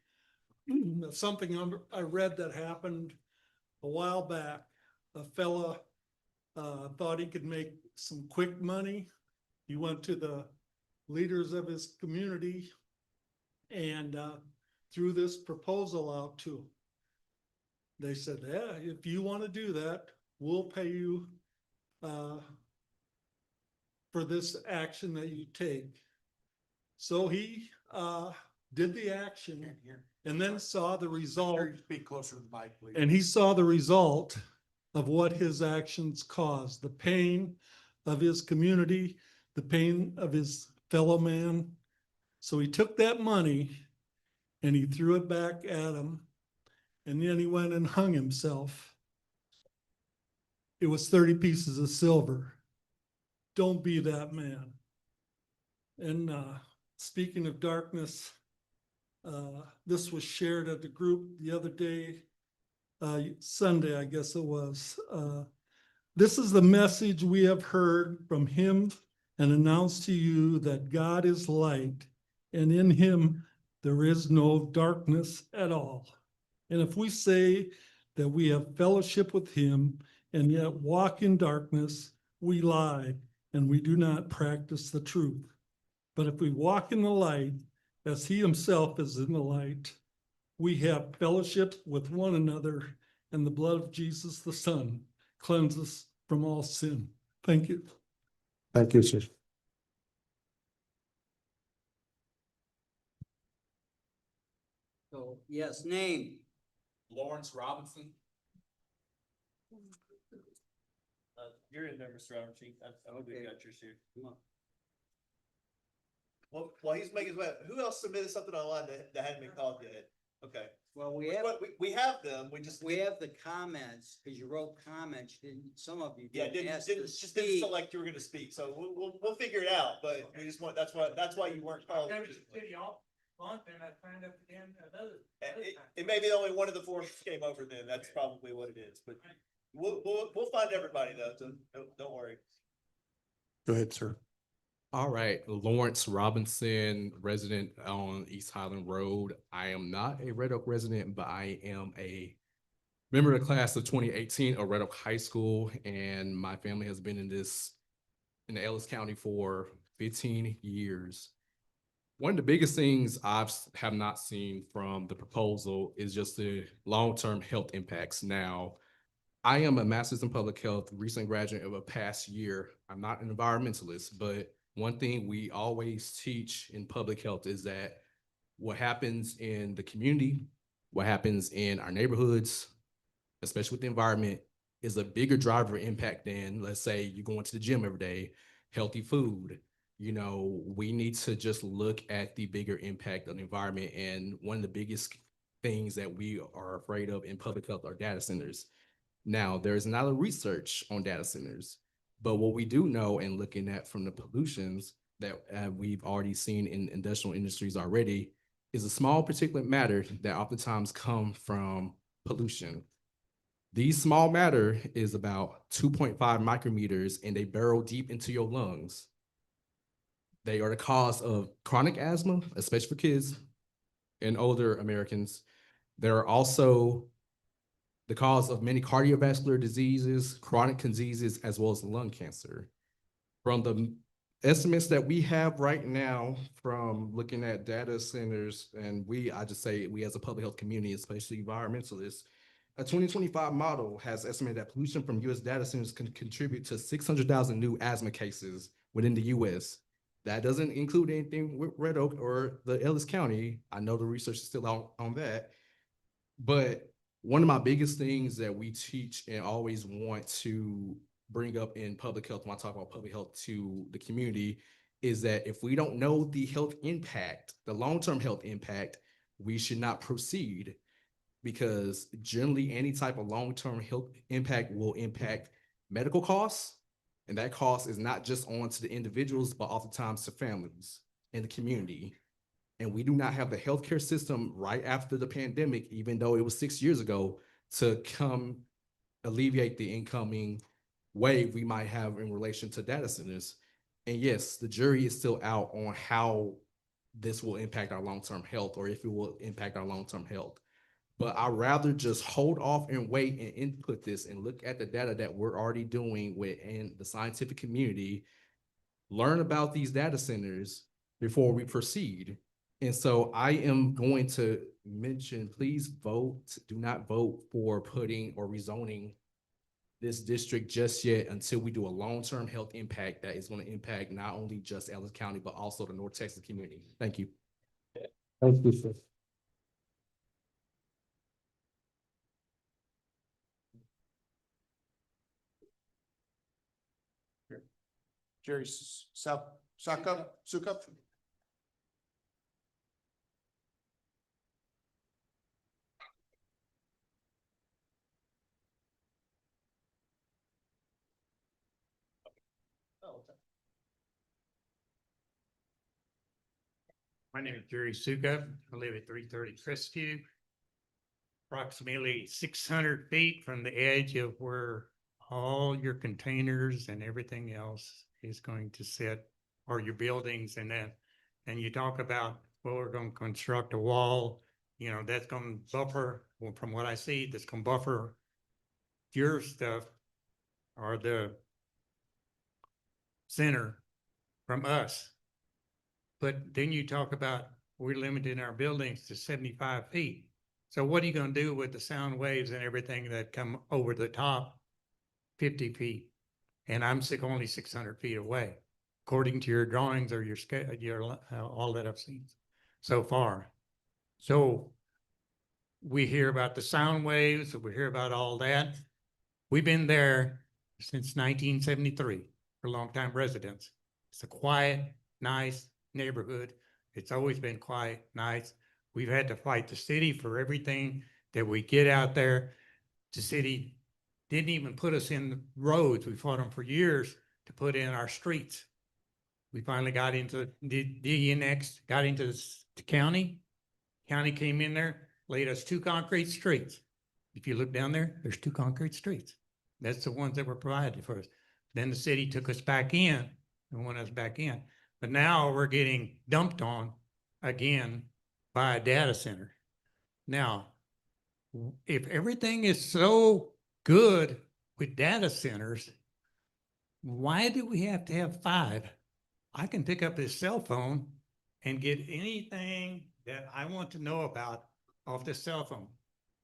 of something I read that happened a while back. A fella thought he could make some quick money. He went to the leaders of his community and threw this proposal out to them. They said, yeah, if you want to do that, we'll pay you for this action that you take. So he did the action and then saw the result. Speak closer to the mic, please. And he saw the result of what his actions caused, the pain of his community, the pain of his fellow man. So he took that money and he threw it back at him. And then he went and hung himself. It was 30 pieces of silver. Don't be that man. And speaking of darkness, this was shared at the group the other day, Sunday, I guess it was. This is the message we have heard from him and announced to you that God is light, and in him there is no darkness at all. And if we say that we have fellowship with him and yet walk in darkness, we lie and we do not practice the truth. But if we walk in the light, as he himself is in the light, we have fellowship with one another, and the blood of Jesus the Son cleanses us from all sin. Thank you. Thank you, sir. So, yes, name. Lawrence Robinson. You're in there, Mr. Robertson. I hope we Okay. got yours here. Come on. Well, while he's making his way, who else submitted something online that hadn't been called yet? Okay. Well, we have, We have them, we just. we have the comments, because you wrote comments, some of you Yeah, didn't ask to just didn't speak. select you were gonna speak, so we'll figure it out, but we just want, that's why you weren't called. It may be only one of the four came over then, that's probably what it is, but we'll find everybody though, so don't worry. Go ahead, sir. All right, Lawrence Robinson, resident on East Highland Road. I am not a Red Oak resident, but I am a member of the class of 2018 of Red Oak High School, and my family has been in the Ellis County for 15 years. One of the biggest things have not seen from the proposal is just the long-term health impacts. Now, I am a master's in public health, recent graduate of a past year. I'm not an environmentalist, but one thing we always teach in public health is that what happens in the community, what happens in our neighborhoods, especially with the environment, is a bigger driver impact than, let's say, you going to the gym every day, healthy food. You know, we need to just look at the bigger impact of the environment. And one of the biggest things that we are afraid of in public health are data centers. Now, there's not a research on data centers, but what we do know and looking at from the pollutions that we've already seen in industrial industries already is a small particulate matter that oftentimes come from pollution. These small matter is about 2.5 micrometers and they burrow deep into your lungs. They are the cause of chronic asthma, especially for kids and older Americans. There are also the cause of many cardiovascular diseases, chronic diseases, as well as lung cancer. From the estimates that we have right now from looking at data centers, and I just say we as a public health community, especially environmentalists, a 2025 model has estimated that pollution from US data centers can contribute to 600,000 new asthma cases within the US. That doesn't include anything with Red Oak or the Ellis County. I know the research is still out on that, but one of my biggest things that we teach and always want to bring up in public health when I talk about public health to the community is that if we don't know the health impact, the long-term health impact, we should not proceed, because generally any type of long-term health impact will impact medical costs. And that cost is not just on to the individuals, but oftentimes to families and the community. And we do not have the healthcare system right after the pandemic, even though it was 6 years ago, to come alleviate the incoming wave we might have in relation to data centers. And yes, the jury is still out on how this will impact our long-term health, or if it will impact our long-term health. But I'd rather just hold off and wait and input this and look at the data that we're already doing within the scientific community, learn about these data centers before we proceed. And so I am going to mention, please vote, do not vote for putting or rezoning this district just yet until we do a long-term health impact that is going to impact not only just Ellis County, but also the North Texas community. Thank you. Thank you, sir. Jerry Sukup. My name is Jerry Sukup. I live at 330 Crestview. Approximately 600 feet from the edge of where all your containers and everything else is going to sit, or your buildings, and then, and you talk about, well, we're going to construct a wall, you know, that's going to buffer, well, from what I see, that's going to buffer your stuff or the center from us. But then you talk about we're limiting our buildings to 75 feet. So what are you going to do with the sound waves and everything that come over the top 50 feet? And I'm only 600 feet away, according to your drawings or your all that I've seen so far. So we hear about the sound waves, we hear about all that. We've been there since 1973 for longtime residents. It's a quiet, nice neighborhood. It's always been quiet, nice. We've had to fight the city for everything that we get out there. The city didn't even put us in roads. We fought them for years to put in our streets. We finally got into got into the county. County came in there, laid us 2 concrete streets. If you look down there, there's 2 concrete streets. That's the ones that were provided for us. Then the city took us back in and wanted us back in. But now we're getting dumped on again by a data center. Now, if everything is so good with data centers, why do we have to have 5? I can pick up this cell phone and get anything that I want to know about off the cell phone.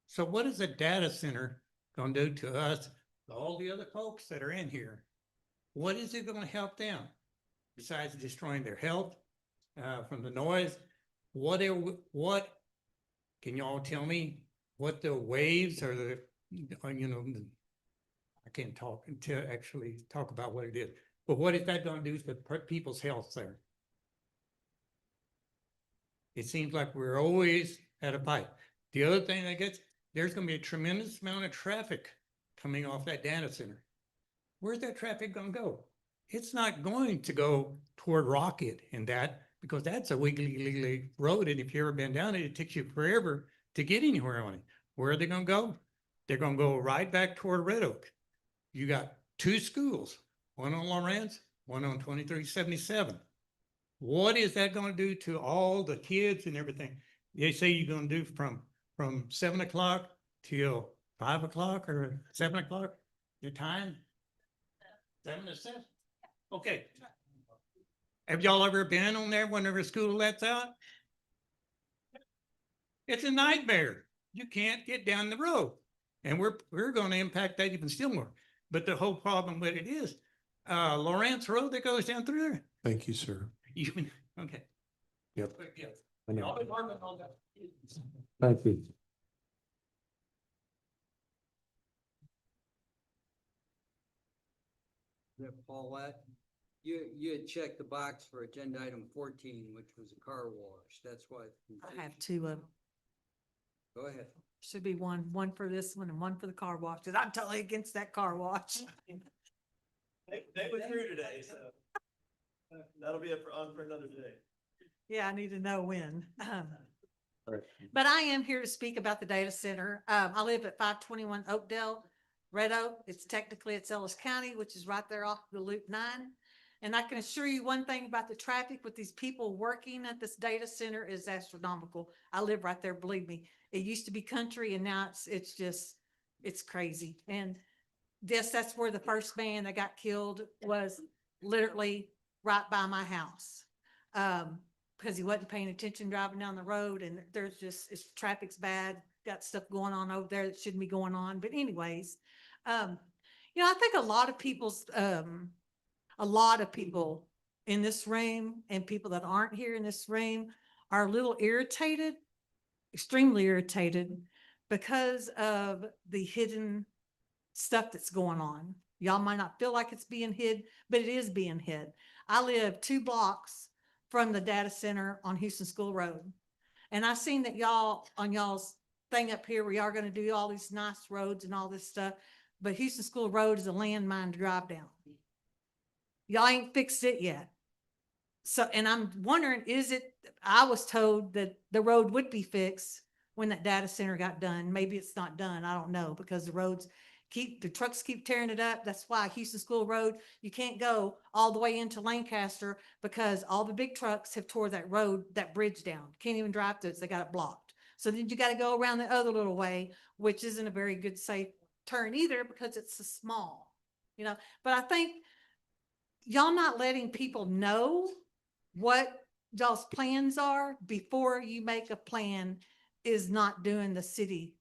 So what is a data center going to do to us, all the other folks that are in here? What is it going to help them besides destroying their health from the noise? What can y'all tell me what the waves or the, I can't talk until actually talk about what it is. But what is that going to do to people's health there? It seems like we're always at a fight. The other thing that gets, there's going to be a tremendous amount of traffic coming off that data center. Where's that traffic going to go? It's not going to go toward Rocket and that, because that's a wiggly road. And if you've ever been down it, it takes you forever to get anywhere on it. Where are they going to go? They're going to go right back toward Red Oak. You got 2 schools, one on Lawrence, one on 2377. What is that going to do to all the kids and everything? They say you're going to do from 7 o'clock till 5 o'clock or 7 o'clock, your time? 7 to 7? Okay. Have y'all ever been on there whenever school lets out? It's a nightmare. You can't get down the road. And we're going to impact that even still more. But the whole problem with it is Lawrence Road that goes down through there. Thank you, sir. Okay. Yep. Yeah. I know. Y'all been working on that. Thank you. Paulette, you had checked the box for agenda item 14, which was a car wash. That's why. I have 2 of them. Go ahead. Should be one for this one and one for the car wash, because I'm totally against that car wash. They went through today, so that'll be on for another day. Yeah, I need to know when. Right. But I am here to speak about the data center. I live at 521 Oakdale, Red Oak. It's Ellis County, which is right there off the Loop 9. And I can assure you one thing about the traffic with these people working at this data center is astronomical. I live right there, believe me. It used to be country and now it's crazy. And that's where the first man that got killed was literally right by my house. Because he wasn't paying attention driving down the road, and traffic's bad, got stuff going on over there that shouldn't be going on. But anyways, I think a lot of people in this room and people that aren't here in this room are a little irritated, extremely irritated, because of the hidden stuff that's going on. Y'all might not feel like it's being hid, but it is being hid. I live 2 blocks from the data center on Houston School Road. And I seen that y'all, on y'all's thing up here, we are going to do all these nice roads and all this stuff, but Houston School Road is a landmine to drive down. Y'all ain't fixed it yet. So, and I'm wondering, I was told that the road would be fixed when that data center got done. Maybe it's not done. I don't know, because the trucks keep tearing it up. That's why Houston School Road, you can't go all the way into Lancaster because all the big trucks have tore that road, that bridge down. Can't even drive through it. So they got it blocked. So then you got to go around the other little way, which isn't a very good safe turn either, because it's so small, but I think y'all not letting people know what y'all's plans are before you make a plan is not doing the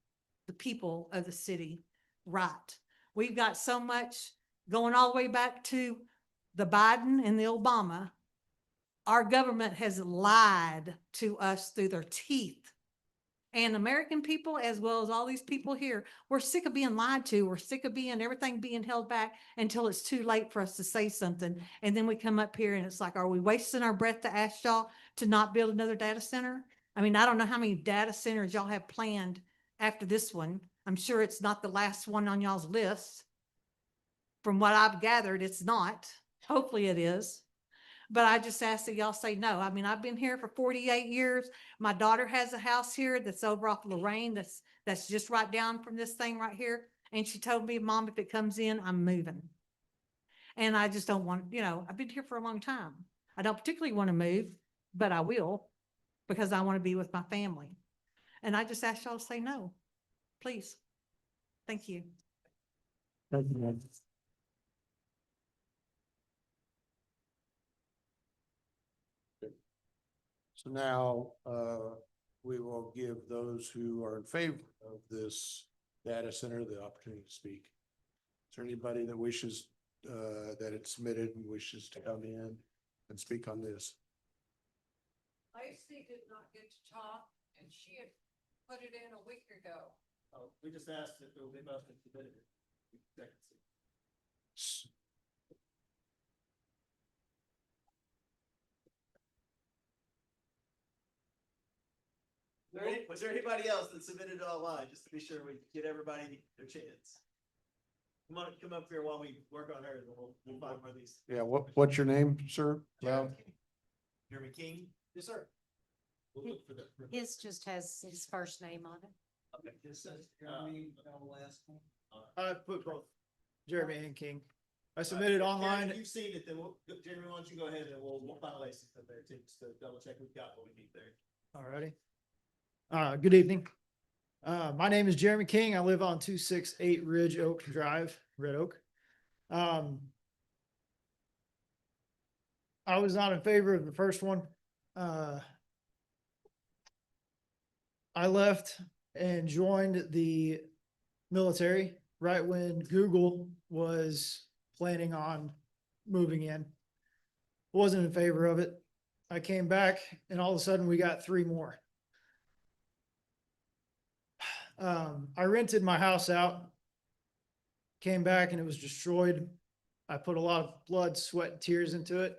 people of the city right. We've got so much going all the way back to the Biden and the Obama. Our government has lied to us through their teeth. And American people, as well as all these people here, we're sick of being lied to. We're sick of everything being held back until it's too late for us to say something. And then we come up here and it's like, are we wasting our breath to ask y'all to not build another data center? I mean, I don't know how many data centers y'all have planned after this one. I'm sure it's not the last one on y'all's list. From what I've gathered, it's not. Hopefully it is. But I just ask that y'all say no. I mean, I've been here for 48 years. My daughter has a house here that's over off Lorraine. That's just right down from this thing right here. And she told me, Mom, if it comes in, I'm moving. And I just don't want, I've been here for a long time. I don't particularly want to move, but I will because I want to be with my family. And I just ask y'all to say no, please. Thank you. So now, we will give those who are in favor of this data center the opportunity to speak. Is there anybody that wishes, that it's submitted and wishes to come in and speak on this? Lacey did not get to talk and she had put it in a week ago. Oh, we just asked if it would be most submitted. Was there anybody else that submitted online, just to be sure we get everybody their chance? Come up here while we work on hers, and we'll find one of these. Yeah, what's your name, sir? Loud. Jeremy King? Yes, sir. We'll look for the. His just has his first name on it. Okay, this says Jeremy, last name. I put both Jeremy and King. I submitted online. If you've seen it, then Jeremy, why don't you go ahead and we'll finalize it there too, just to double check we've got what we need there. Alrighty. Good evening. My name is Jeremy King. I live on 268 Ridge Oak Drive, Red Oak. I was not in favor of the first one. I left and joined the military right when Google was planning on moving in. Wasn't in favor of it. I came back and all of a sudden we got 3 more. I rented my house out, came back and it was destroyed. I put a lot of blood, sweat, and tears into it.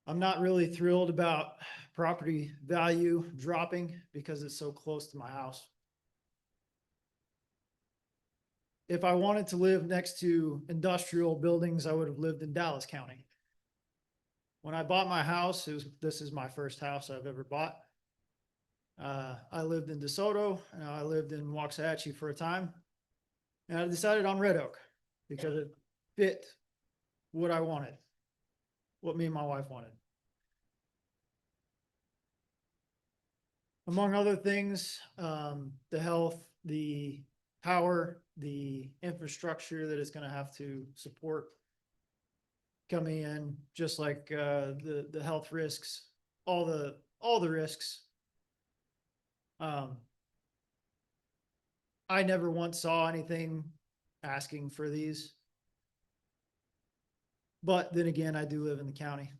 I'm not really thrilled about property value dropping because it's so close to my house. If I wanted to live next to industrial buildings, I would have lived in Dallas County. When I bought my house, this is my first house I've ever bought. I lived in DeSoto and I lived in Waxahachie for a time. And I decided on Red Oak because it fit what I wanted, what me and my wife wanted. Among other things, the health, the power, the infrastructure that it's going to have to support coming in, just like the health risks, all the risks. I never once saw anything asking for these. But then again, I do live in the county.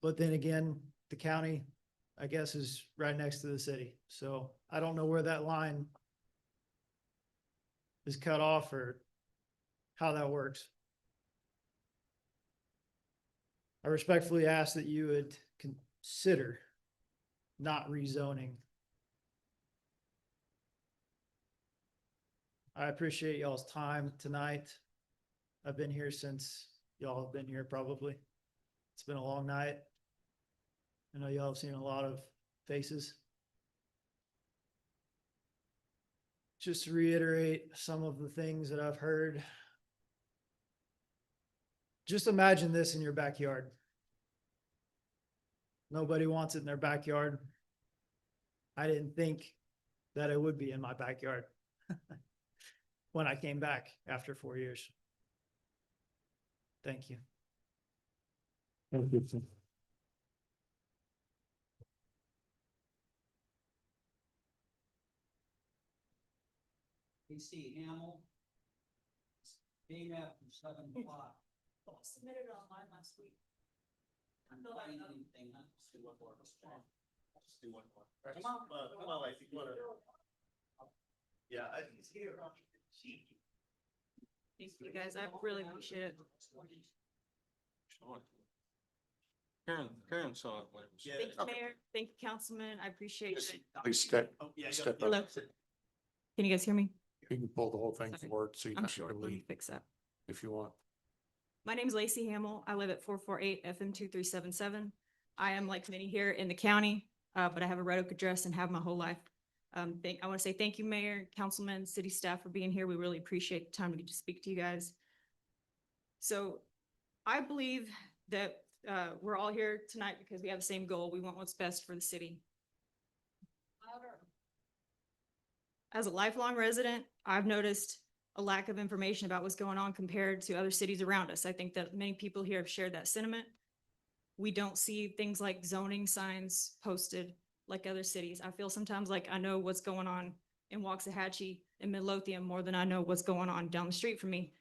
But then again, the county, I guess, is right next to the city. So I don't know where that line is cut off or how that works. I respectfully ask that you would consider not rezoning. I appreciate y'all's time tonight. I've been here since y'all have been here probably. It's been a long night. I know y'all have seen a lot of faces. Just to reiterate some of the things that I've heard. Just imagine this in your backyard. Nobody wants it in their backyard. I didn't think that it would be in my backyard when I came back after 4 years. Thank you. Thank you. PC Hamel. Came out from 7 o'clock. Submitted it online last week. Anything, huh? Just do one more. Just do one more. Come on, Lacey, you wanna? Yeah, I think it's here. Thank you, guys. I really appreciate it. Karen saw it. Yeah. Thank you, Mayor. Thank you, Councilman. I appreciate it. Please step, Oh, yeah, step Hello. up. Can you guys hear me? You can pull the whole thing Okay. forward so you I'm can sure. Let me leave fix that. if you want. My name is Lacey Hamill. I live at 448 FM 2377. I am like many here in the county, but I have a Red Oak address and have my whole life. I want to say thank you, Mayor, Councilman, city staff for being here. We really appreciate the time to get to speak to you guys. So I believe that we're all here tonight because we have the same goal. We want what's best for the city. As a lifelong resident, I've noticed a lack of information about what's going on compared to other cities around us. I think that many people here have shared that sentiment. We don't see things like zoning signs posted like other cities. I feel sometimes like I know what's going on in Waxahachie and Midlothian more than I know what's going on down the street from me.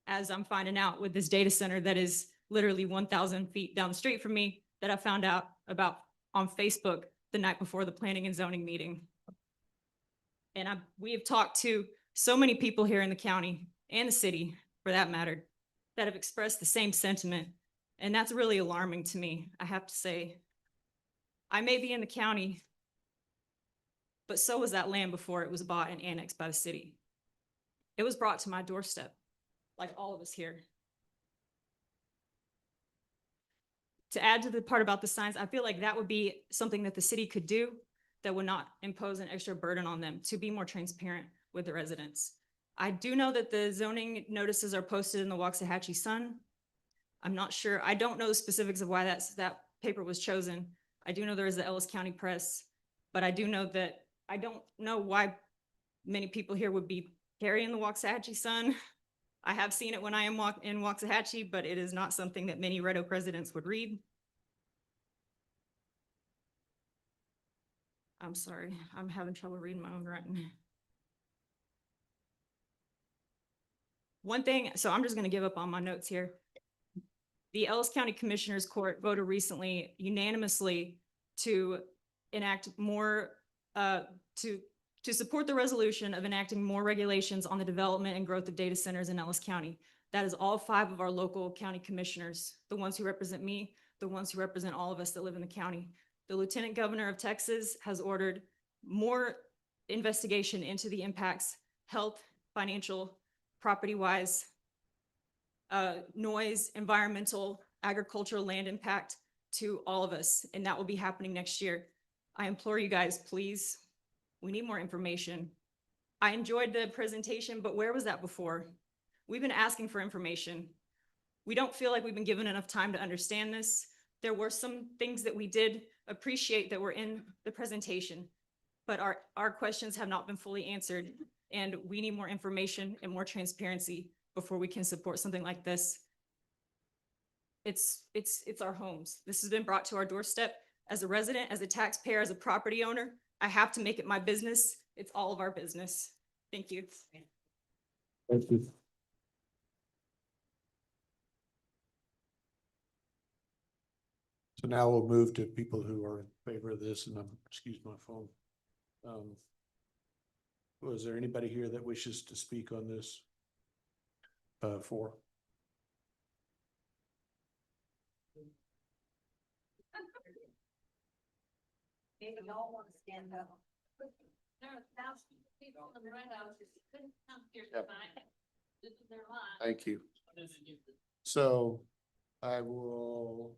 As I'm finding out with this data center that is literally 1,000 feet down the street from me that I found out about on Facebook the night before the planning and zoning meeting. And we have talked to so many people here in the county and the city, for that matter, that have expressed the same sentiment. And that's really alarming to me, I have to say. I may be in the county, but so was that land before it was bought and annexed by the city. It was brought to my doorstep, like all of us here. To add to the part about the signs, I feel like that would be something that the city could do that would not impose an extra burden on them, to be more transparent with the residents. I do know that the zoning notices are posted in the Waxahachie Sun. I'm not sure, I don't know the specifics of why that paper was chosen. I do know there is the Ellis County Press, but I do know that I don't know why many people here would be carrying the Waxahachie Sun. I have seen it when I am in Waxahachie, but it is not something that many Red Oak residents would read. I'm sorry, I'm having trouble reading my own writing. One thing, so I'm just gonna give up on my notes here. The Ellis County Commissioners Court voted recently unanimously to enact more, to support the resolution of enacting more regulations on the development and growth of data centers in Ellis County. That is all 5 of our local county commissioners, the ones who represent me, the ones who represent all of us that live in the county. The Lieutenant Governor of Texas has ordered more investigation into the impacts, health, financial, property-wise, noise, environmental, agricultural, land impact to all of us, and that will be happening next year. I implore you guys, please, we need more information. I enjoyed the presentation, but where was that before? We've been asking for information. We don't feel like we've been given enough time to understand this. There were some things that we did appreciate that were in the presentation, but our questions have not been fully answered, and we need more information and more transparency before we can support something like this. It's our homes. This has been brought to our doorstep. As a resident, as a taxpayer, as a property owner, I have to make it my business. It's all of our business. Thank you. Thank you. So now we'll move to people who are in favor of this, and excuse my phone. Was there anybody here that wishes to speak on this? For? Maybe y'all want to stand up. There are thousands of people in the Red Oak who couldn't come here Yep. tonight. This is their life. Thank you. So I will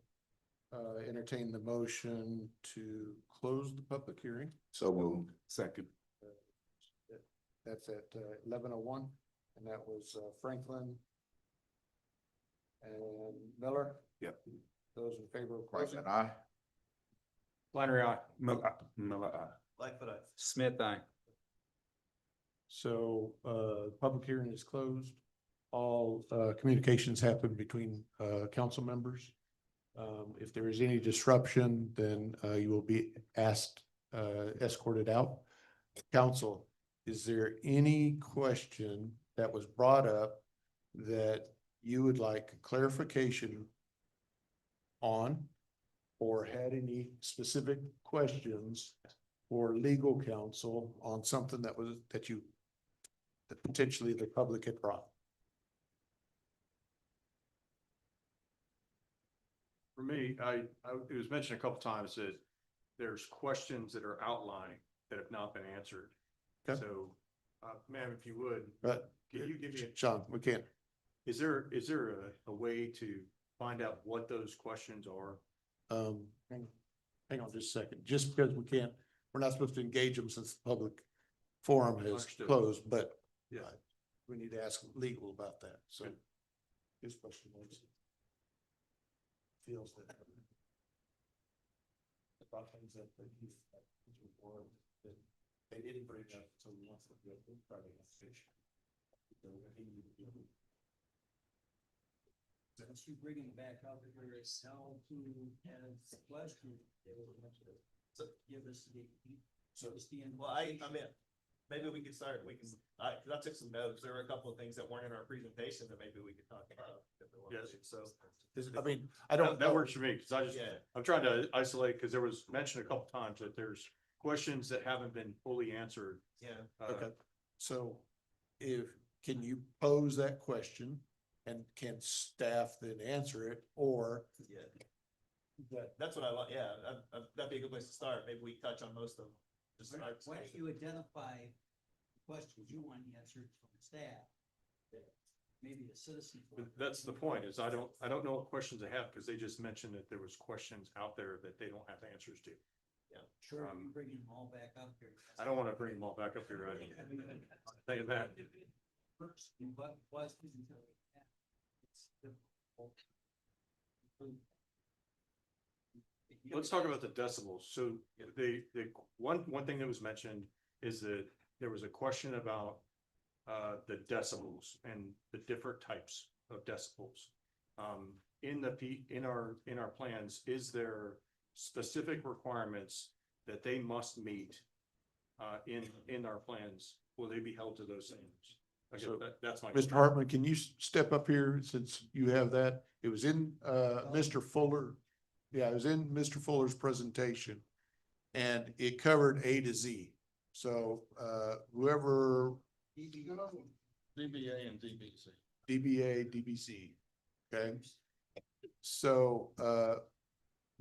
entertain the motion to close the public hearing. So moved. Second. That's at 11:01, and that was Franklin and Miller. Yep. Those in favor of closing? Franklin, aye. Flannery, aye. Miller, Miller, aye. Lightfoot, aye. Smith, aye. So public hearing is closed. All communications happen between council members. If there is any disruption, then you will be escorted out. Council, is there any question that was brought up that you would like clarification on, or had any specific questions for legal counsel on something that potentially the public had brought? For me, it was mentioned a couple times that there's questions that are outlined that have not been answered. Okay. So, ma'am, if you would, But can you give me, Sean, we can't. is there a way to find out what those questions are? Hang on just a second, just because we're not supposed to engage them since the public forum has Understood. closed, but Yeah. we need to ask legal about that, so. His question was. feels that. About things that you, that they didn't bring up, so we want to go through private annexation. Since you bring it back up, if there is now who has questions, they will have to give us the. Well, I mean, maybe we could start, cause I took some notes, there were a couple of things that weren't in our presentation that maybe we could talk about. if we wanted Yes. to. So, I mean, I don't. That know- works for me, because I just, Yeah. I'm trying to isolate, because there was mentioned a couple times that there's questions that haven't been fully answered. Yeah. Okay, so can you pose that question and can staff then answer it, or? Yeah. That's what I like, yeah, that'd be a good place to start, maybe we touch on most of them. Just Why like- don't you identify questions you want answered from staff? Maybe a citizen. That's the point, is I don't know what questions they have, because they just mentioned that there was questions out there that they don't have answers to. Sure, you bring them all back up here. I don't want to bring them all back up here, Think of that. First, what questions until we have. It's difficult. Let's talk about the decibels. So one thing that was mentioned is that there was a question about the decibels and the different types of decibels. In our plans, is there specific requirements that they must meet in our plans? Will they be held to those standards? I guess that's my. Mr. Hartman, can you step up here since you have that? It was in Mr. Fuller. Yeah, it was in Mr. Fuller's presentation. And it covered A to Z. So whoever DBA and DBC. DBA, DBC, okay? So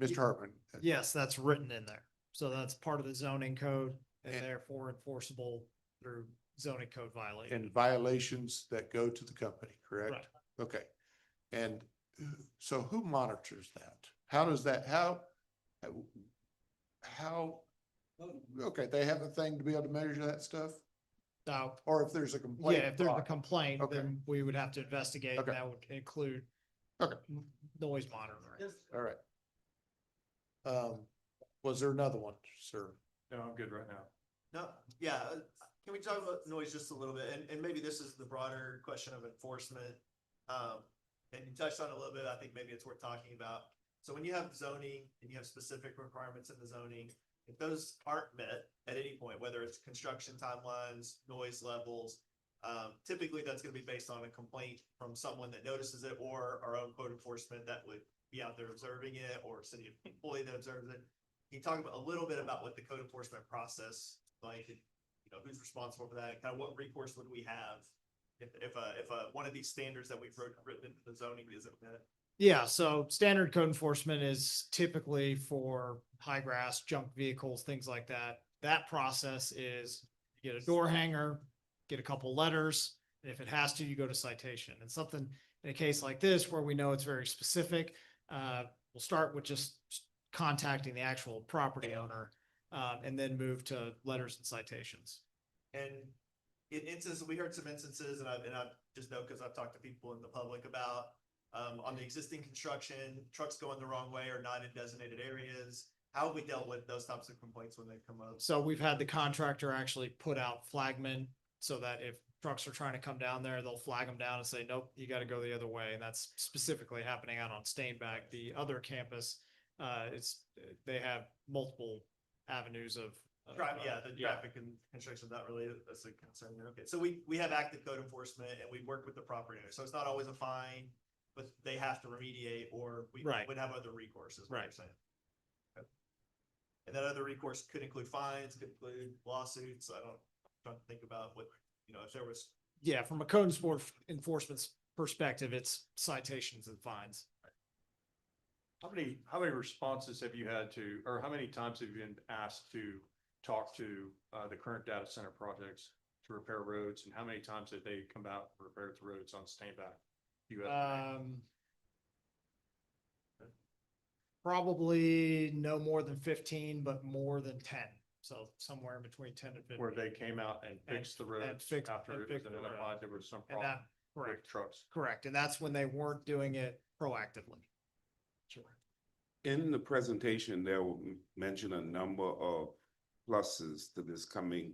Mr. Hartman. Yes, that's written in there. So that's part of the zoning code and And- therefore enforceable through zoning code violation. And violations that go to the company, correct? Right. Okay. And so who monitors that? How does that, how, okay, they have a thing to be able to measure that stuff? Now, Or if there's a complaint? yeah, if there's a brought? complaint, Okay. then we would have to investigate. and Okay. That would include Okay. noise monitoring. All right. Was there another one, sir? No, I'm good right now. No, yeah, can we talk about noise just a little bit, and maybe this is the broader question of enforcement. And you touched on it a little bit, I think maybe it's worth talking about. So when you have zoning and you have specific requirements in the zoning, if those aren't met at any point, whether it's construction timelines, noise levels, typically that's gonna be based on a complaint from someone that notices it, or our own code enforcement that would be out there observing it, or city employee that observes it. Can you talk about a little bit about what the code enforcement process, like, who's responsible for that? Kind of what recourse would we have if one of these standards that we've written into the zoning isn't met? Yeah, so standard code enforcement is typically for high grass, junk vehicles, things like that. That process is you get a door hanger, get a couple letters. And if it has to, you go to citation. And something in a case like this where we know it's very specific, we'll start with just contacting the actual property owner and then move to letters and citations. And in instances, we heard some instances, and I just know because I've talked to people in the public about on the existing construction, trucks going the wrong way or not in designated areas. How have we dealt with those types of complaints when they come up? So we've had the contractor actually put out flagmen so that if trucks are trying to come down there, they'll flag them down and say, nope, you got to go the other way. And that's specifically happening out on Stainback. The other campus, they have multiple avenues of. Yeah, the traffic and construction is not really, that's a concern. Okay, so we have active code enforcement and we work with the property owner. So it's not always a fine, but they have to remediate or we Right. would have other recourse is what you're Right. saying. Okay. And that other recourse could include fines, could include lawsuits. I'm trying to think about what, if there was. Yeah, from a code enforcement perspective, it's citations and fines. How many responses have you had to, or how many times have you been asked to talk to the current data center projects to repair roads, and how many times did they come out and repair the roads on Stainback? Probably no more than 15, but more than 10. So somewhere in between 10 and 15. Where they came out and fixed the roads fixed- after and it was fixed the identified road. there was some And problem that, with correct, trucks. correct. And that's when they weren't doing it proactively. In the presentation, there were mentioned a number of pluses to this coming.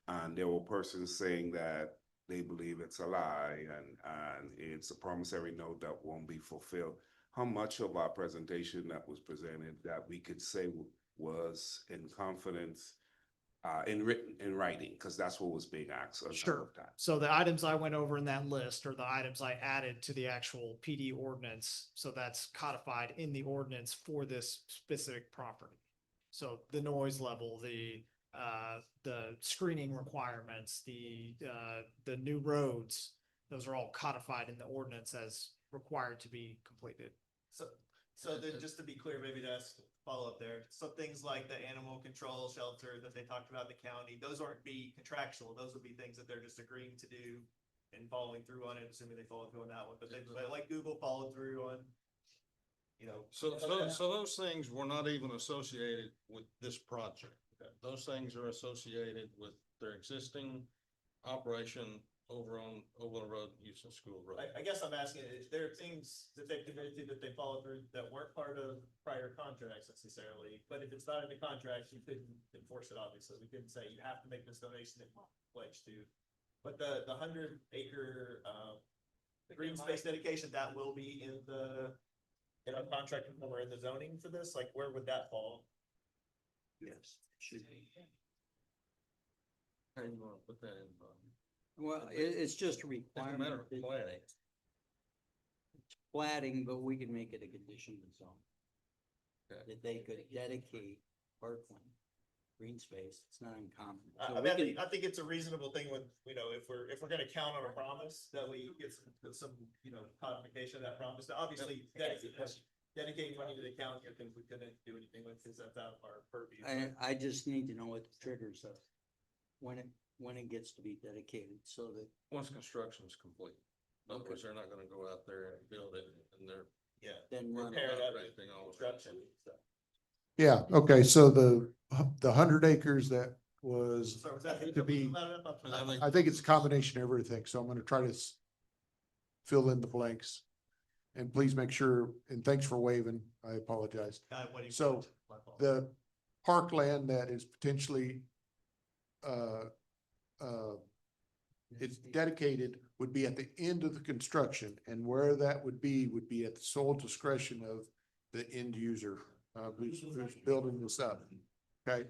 And there were persons saying that they believe it's a lie and it's a promissory note that won't be fulfilled. How much of our presentation that was presented that we could say was in confidence, in writing, because that's what was being asked. a number of times. So the items I went over in that list are the items I added to the actual PD ordinance. So that's codified in the ordinance for this specific property. So the noise level, the screening requirements, the new roads, those are all codified in the ordinance as required to be completed. So then just to be clear, maybe to ask follow up there, so things like the animal control shelter that they talked about in the county, those aren't be contractual, those would be things that they're just agreeing to do and following through on it, assuming they follow through on that one, but like Google followed through on, you know. So those things were not even associated with this project. Those things are associated with their existing operation over on Overland Road, Houston School Road. I guess I'm asking, is there things that they've committed to that they follow through that weren't part of prior contracts necessarily? But if it's not in the contract, you couldn't enforce it, obviously. We couldn't say you have to make this donation and pledge to. But the 100-acre green space dedication, that will be in our contract or in the zoning for this? Like, where would that fall? Yes, should be. How you wanna put that in? Well, it's just a It's a requirement. matter of planning. It's Platting, but we can make it a condition of zone. Okay. That they could dedicate parkland, green space, it's not uncommon. So I we mean, can- I think it's a reasonable thing when, you know, if we're gonna count on a promise, that we get some, you know, codification of that promise. Now, obviously, dedicating money to the county are things we couldn't do anything with, because that's out of our purview. I just need to know what the triggers are. When it gets to be dedicated, so that. Once construction is complete. In other words, they're not gonna go out there and build it and they're. Yeah. Then run Repair it. that with Everything all the construction. So. Yeah, okay, so the 100 acres that was So was that? to be, I think- I think it's a combination of everything, so I'm gonna try to fill in the blanks. And please make sure, and thanks for waving, I apologize. What do you? So the parkland that is potentially it's dedicated would be at the end of the construction, and where that would be at the sole discretion of the end user, who's building this up, okay?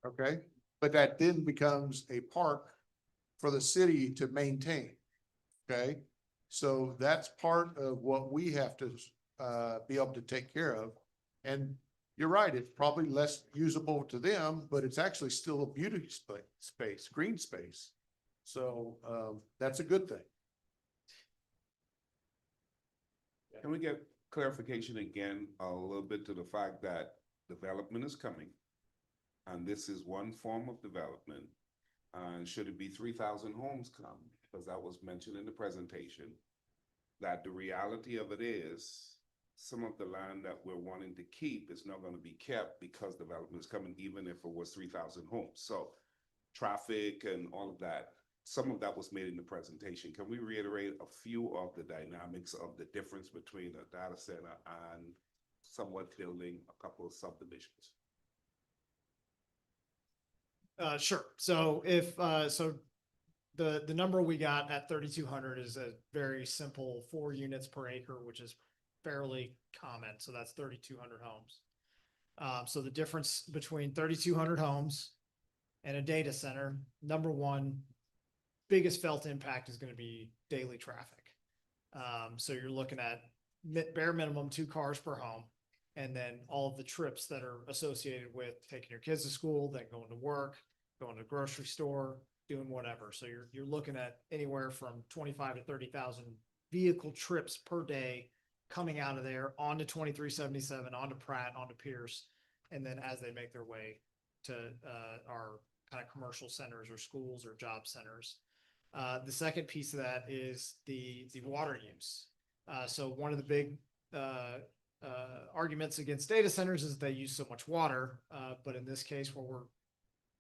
Okay, but that then becomes a park for the city to maintain, okay? So that's part of what we have to, be able to take care of. And you're right, it's probably less usable to them, but it's actually still a beauty space, green space. So, that's a good thing. Can we get clarification again, a little bit to the fact that development is coming? And this is one form of development. And should it be 3,000 homes come? Because that was mentioned in the presentation. That the reality of it is, some of the land that we're wanting to keep is not going to be kept because development is coming, even if it was 3,000 homes. So traffic and all of that, some of that was made in the presentation. Can we reiterate a few of the dynamics of the difference between a data center and somewhat building a couple of subdivisions? Sure. So if, the number we got at 3,200 is a very simple 4 units per acre, which is fairly common. So that's 3,200 homes. So the difference between 3,200 homes and a data center, number one, biggest felt impact is going to be daily traffic. So you're looking at bare minimum 2 cars per home. And then all of the trips that are associated with taking your kids to school, then going to work, going to the grocery store, doing whatever. So you're looking at anywhere from 25 to 30,000 vehicle trips per day coming out of there onto 2377, onto Pratt, onto Pierce. And then as they make their way to our kind of commercial centers or schools or job centers. The second piece of that is the water use. So one of the big arguments against data centers is they use so much water, but in this case where we're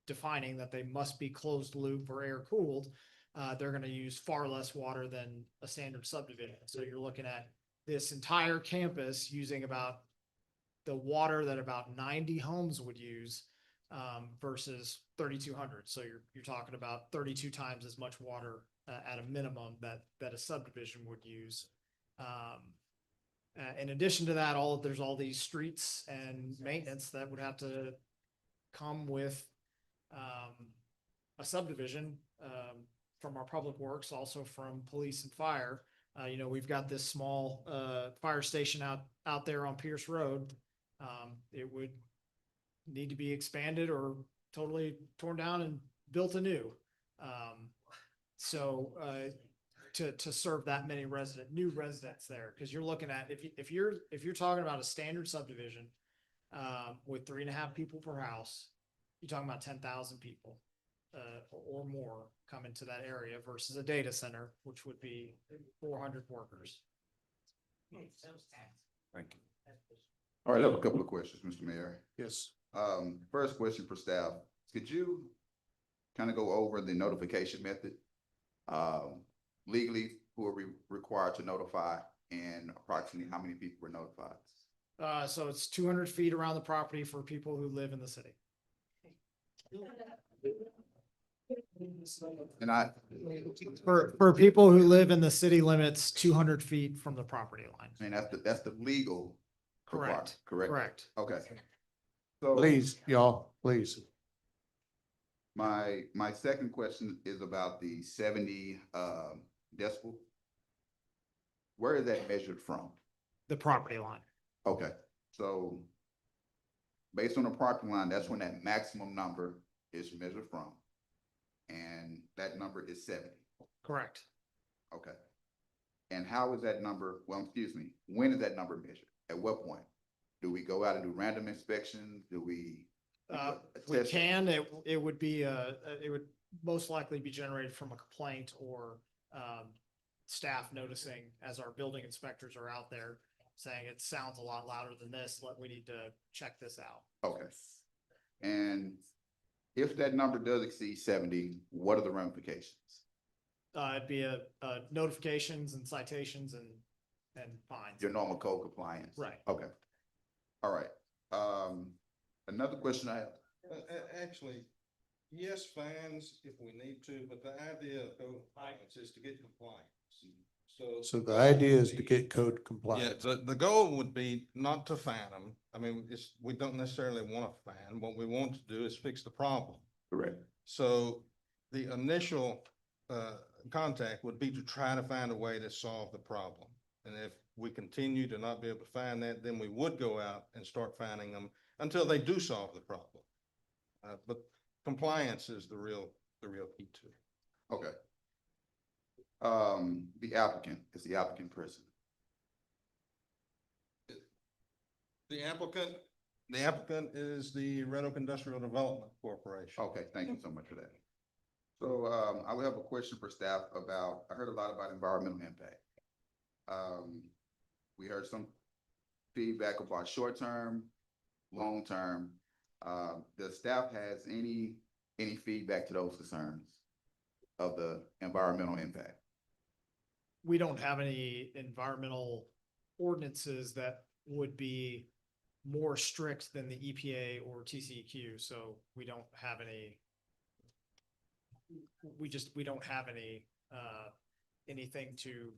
defining that they must be closed loop or air cooled, they're gonna use far less water than a standard subdivision. So you're looking at this entire campus using about the water that about 90 homes would use, versus 3,200. So you're talking about 32 times as much water at a minimum that a subdivision would use. In addition to that, there's all these streets and maintenance that would have to come with a subdivision, from our public works, also from police and fire. We've got this small fire station out there on Pierce Road. It would need to be expanded or totally torn down and built anew. To serve that many new residents there, because you're looking at, if you're talking about a standard subdivision with 3.5 people per house, you're talking about 10,000 people or more coming to that area versus a data center, which would be 400 workers. Thank you. All right, I have a couple of questions, Mr. Mayor. Yes. First question for staff. Could you kind of go over the notification method? Legally, who are we required to notify, and approximately how many people were notified? So it's 200 feet around the property for people who live in the city. And For people who live in the city limits, 200 feet from the property line. I mean, that's the legal. Correct. Correct. Correct. Okay. So Please, y'all, please. my second question is about the 70 decibel. Where is that measured from? The property line. Okay, so based on the property line, that's when that maximum number is measured from. And that number is 70. Correct. Okay. And how is that number, when is that number measured? At what point? Do we go out and do random inspections? Do we? We can, it would be, it would most likely be generated from a complaint or, staff noticing as our building inspectors are out there saying it sounds a lot louder than this, we need to check this out. Okay. And if that number does exceed 70, what are the ramifications? It'd be notifications and citations and fines. Your normal code compliance? Right. Okay. All right. Another question I have. Actually, yes, fines if we need to, but the idea of code compliance is to get compliance. So the idea is to get code Yeah, compliant. the goal would be not to fan them. I mean, we don't necessarily want to fan. What we want to do is fix the problem. Correct. So the initial contact would be to try to find a way to solve the problem. And if we continue to not be able to find that, then we would go out and start finding them until they do solve the problem. But compliance is the real key to it. Okay. The applicant is the applicant person. The applicant is the Red Oak Industrial Development Corporation. Okay, thank you so much for that. So I would have a question for staff about, I heard a lot about environmental impact. We heard some feedback about short-term, long-term. Does staff has any feedback to those concerns of the environmental impact? We don't have any environmental ordinances that would be more strict than the EPA or TCEQ, so we don't have any. We don't have any anything to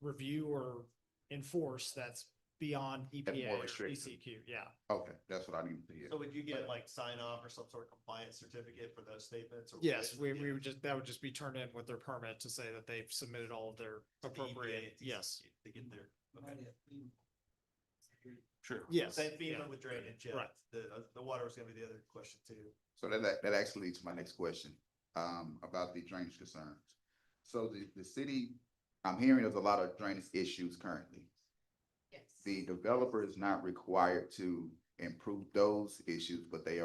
review or enforce that's beyond EPA more or restrictive. TCEQ. Yeah. Okay, that's what I need to hear. So would you get like sign off or some sort of compliance certificate for those statements? Or Yes, we would just, that would just be turned in with their permit to say that they've submitted all of their appropriate, yes. To get there. Sure. Yes. Same feeling yeah. with drainage, yeah. Right. The water was gonna be the other question too. So that actually leads to my next question, about the drainage concerns. So the city, I'm hearing there's a lot of drainage issues currently. Yes. The developer is not required to improve those issues, but they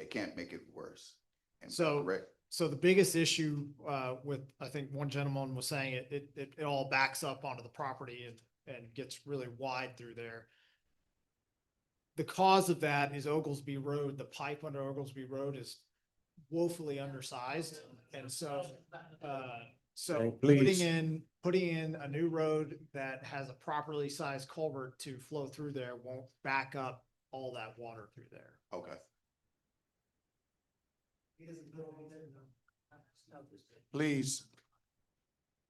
can't make it worse. Am I So- correct? So the biggest issue with, I think one gentleman was saying it all backs up onto the property and gets really wide through there. The cause of that is Oglesby Road. The pipe under Oglesby Road is woefully undersized. And so, Okay, so please. putting in a new road that has a properly sized culvert to flow through there won't back up all that water through there. Okay. Please.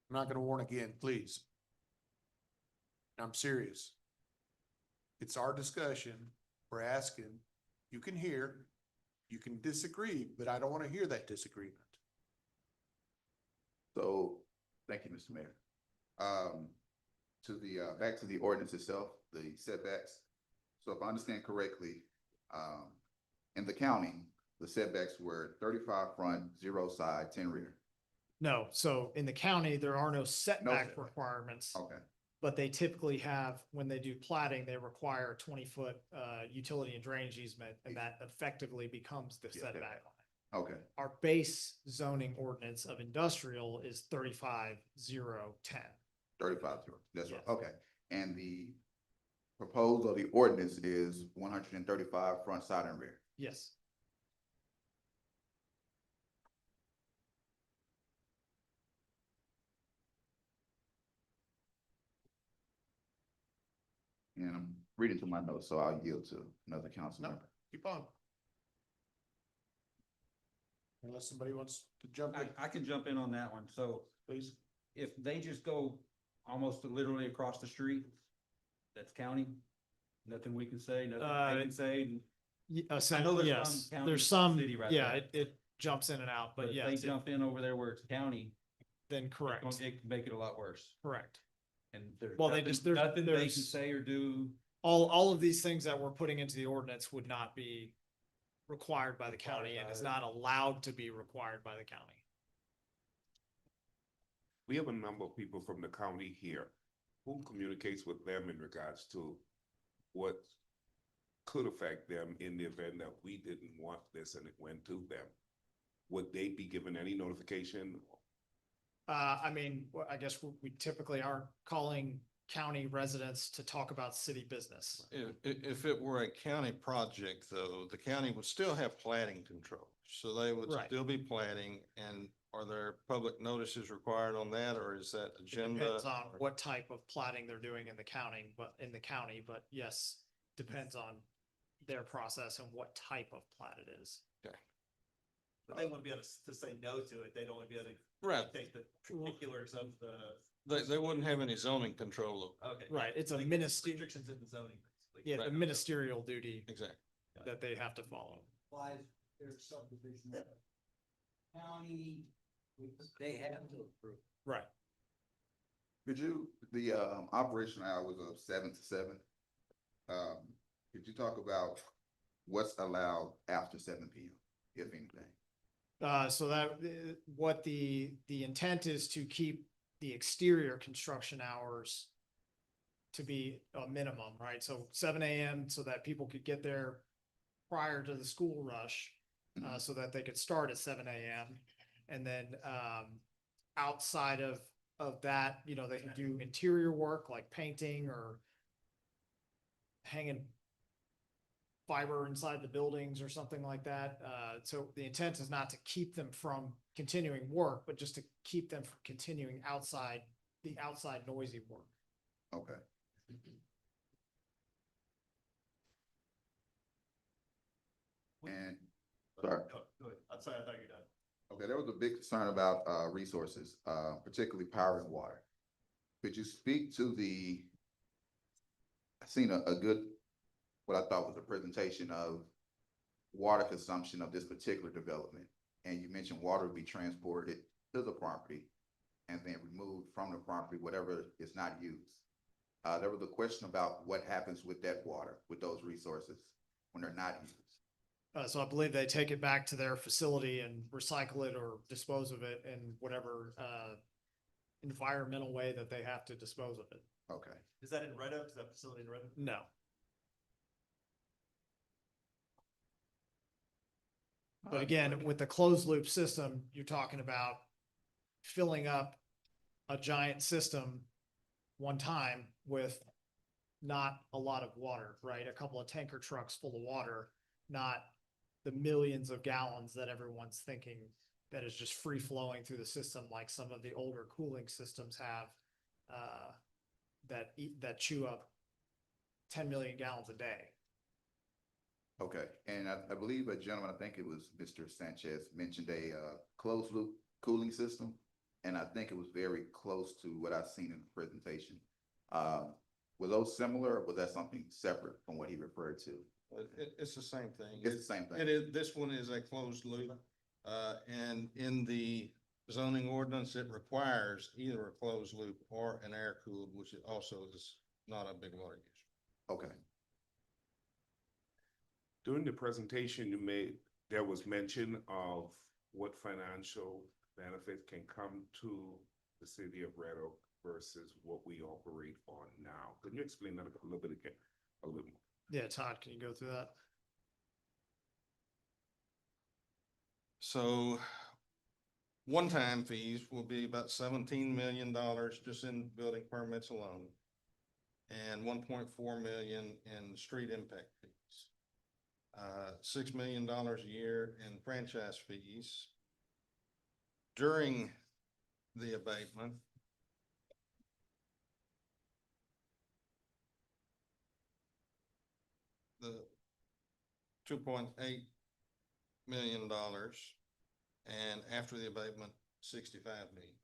I'm not gonna warn again, please. I'm serious. It's our discussion. We're asking. You can hear, you can disagree, but I don't want to hear that disagreement. So, thank you, Mr. Mayor. To the, back to the ordinance itself, the setbacks. So if I understand correctly, in the county, the setbacks were 35 front, 0 side, 10 rear. No, so in the county, there are no setback setback. requirements. Okay, But they typically have, when they do plating, they require a 20-foot utility and drainage easement, and that effectively becomes the Yeah. setback line. okay, Our base zoning ordinance of industrial is 35-0-10. 35 0. That's right, Yes. okay. And the proposal of the ordinance is 135 front, side, and rear. Yes. And I'm reading to my notes, so I'll yield to another council No. member. Keep on. Unless somebody wants to jump in, I can jump in on that one. So please. if they just go almost literally across the street, that's county. Nothing we can say, nothing they can say. I know there's Yes, some county, there's some, city right yeah, there. it jumps in and out, But but if yes, they it- jump in over there where it's county, then it's correct, gonna- it can make it a lot worse. correct. And there's Well, they nothing, just- there's- nothing they can there's- say or do. All of these things that we're putting into the ordinance would not be required by the county and is not allowed to be required by the county. We have a number of people from the county here. Who communicates with them in regards to what could affect them in the event that we didn't want this and it went to them? Would they be given any notification? I mean, I guess we typically aren't calling county residents to talk about city business. If it were a county project, though, the county would still have planning control. So they would Right. still be planning, and are there public notices required on that, or is that It agenda? depends on what type of plating they're doing in the county, but yes, depends on their process and what type of plat it is. But they wouldn't be able to say no to it. They'd only be able to Right, take the particulars of the, they wouldn't have any zoning control of, okay. Right, it's a Like restrictions in the zoning. basically. Yeah, the Right. ministerial duty exactly. that they have to follow. Applies their subdivision. County, they have to approve. Right. Could you, the operational hours of 7 to 7? Could you talk about what's allowed after 7 p.m., if anything? So that, what the intent is to keep the exterior construction hours to be a minimum, right? So 7 AM so that people could get there prior to the school rush, so that they could start at 7 AM. And then, outside of that, you know, they can do interior work like painting or hanging fiber inside the buildings or something like that. So the intent is not to keep them from continuing work, but just to keep them from continuing the outside noisy work. Okay. And, sorry. Go ahead. I'm sorry, I thought you were done. Okay, there was a big concern about resources, particularly power and water. Could you speak to I seen a good, what I thought was a presentation of water consumption of this particular development. And you mentioned water would be transported to the property and then removed from the property, whatever is not used. There was a question about what happens with that water, with those resources when they're not used. So I believe they take it back to their facility and recycle it or dispose of it in whatever, environmental way that they have to dispose of it. Okay. Is that in Red Oak? Is that facility in Red Oak? No. But again, with the closed loop system, you're talking about filling up a giant system one time with not a lot of water, right? A couple of tanker trucks full of water, not the millions of gallons that everyone's thinking that is just free flowing through the system, like some of the older cooling systems have, that chew up 10 million gallons a day. Okay, and I believe a gentleman, I think it was Mr. Sanchez, mentioned a closed loop cooling system. And I think it was very close to what I've seen in the presentation. Were those similar, or was that something separate from what he referred to? It's the same thing. It's the same thing. It is, this one is a closed loop. And in the zoning ordinance, it requires either a closed loop or an air cooled, which also is not a big water use. Okay. During the presentation you made, there was mention of what financial benefit can come to the city of Red Oak versus what we operate on now. Can you explain that a little bit again, a little more? Yeah, Todd, can you go through that? So one-time fees will be about $17 million just in building permits alone. And 1.4 million in street impact fees. $6 million a year in franchise fees. During the abatement, the $2.8 million, and after the abatement, $65 million.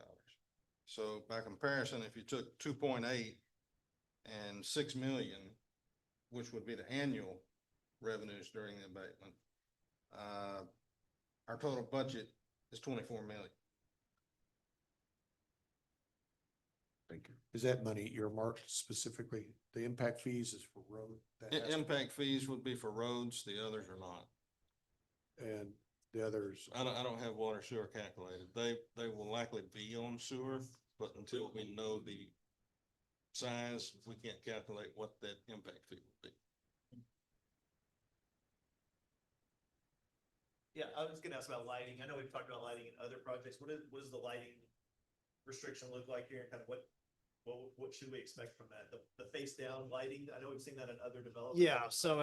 So by comparison, if you took 2.8 and 6 million, which would be the annual revenues during the abatement, our total budget is 24 million. Thank you. Is that money earmarked specifically? The impact fees is for road? that has to- Impact fees would be for roads, the others are not. And the others, I don't have water sewer calculated. They will likely be on sewer, but until we know the size, we can't calculate what that impact fee would be. Yeah, I was gonna ask about lighting. I know we've talked about lighting in other projects. What does the lighting restriction look like here, and kind of what should we expect from that? The face down lighting, I know we've seen that in other developments. Yeah, so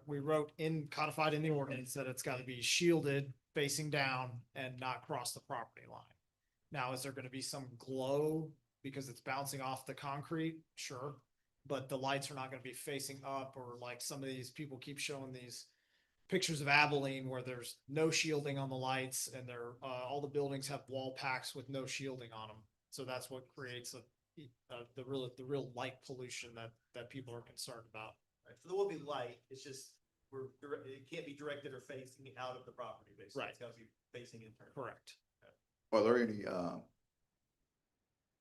we wrote codified in the ordinance that it's gotta be shielded, facing down, and not cross the property line. Now, is there gonna be some glow because it's bouncing off the concrete? Sure. But the lights are not gonna be facing up, or like some of these people keep showing these pictures of Abilene where there's no shielding on the lights, and all the buildings have wall packs with no shielding on them. So that's what creates the real light pollution that people are concerned about. Right, so there will be light, it's just, it can't be directed or facing out of the property, basically. Right. It's gotta be facing internally. Correct. Are there any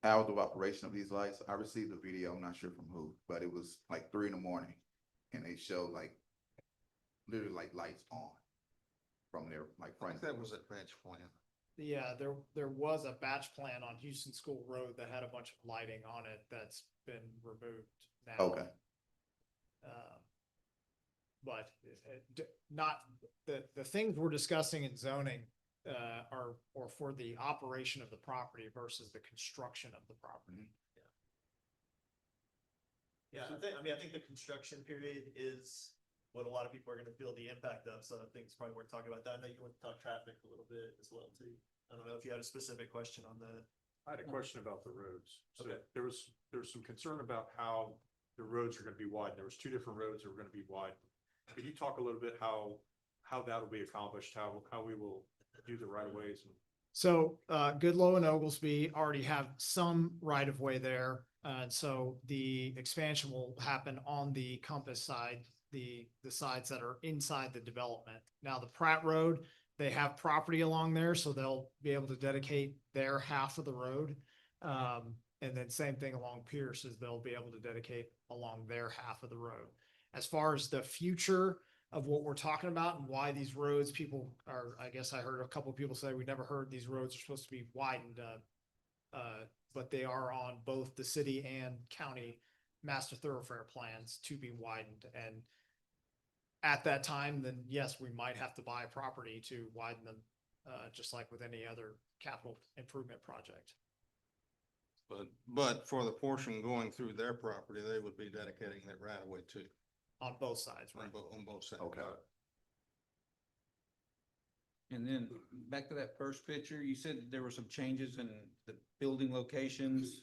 hours of operation of these lights? I received a video, I'm not sure from who, but it was like 3 in the morning, and they showed like literally like lights on from their like I front. think that was at batch plan. Yeah, there was a batch plan on Houston School Road that had a bunch of lighting on it that's been removed now. Okay. But not, the things we're discussing in zoning are for the operation of the property versus the construction of the property. Yeah, I think the construction period is what a lot of people are gonna feel the impact of, so I think it's probably worth talking about that. I know you want to talk traffic a little bit as well too. I don't know if you had a specific question on that. I had a question about the roads. So Okay. there was some concern about how the roads are gonna be wide. There was 2 different roads that were gonna be wide. Could you talk a little bit how that'll be accomplished, how we will do the right of ways? So, Goodloe and Oglesby already have some right of way there. So the expansion will happen on the Compass side, the sides that are inside the development. Now, the Pratt Road, they have property along there, so they'll be able to dedicate their half of the road. And then same thing along Pierce, is they'll be able to dedicate along their half of the road. As far as the future of what we're talking about and why these roads, people are, I guess I heard a couple of people say, we never heard these roads are supposed to be widened. But they are on both the city and county master thoroughfare plans to be widened. And at that time, then yes, we might have to buy property to widen them, just like with any other capital improvement project. But for the portion going through their property, they would be dedicating that right of way too. on both sides, right? On both sides. Okay. And then back to that first picture, you said that there were some changes in the building locations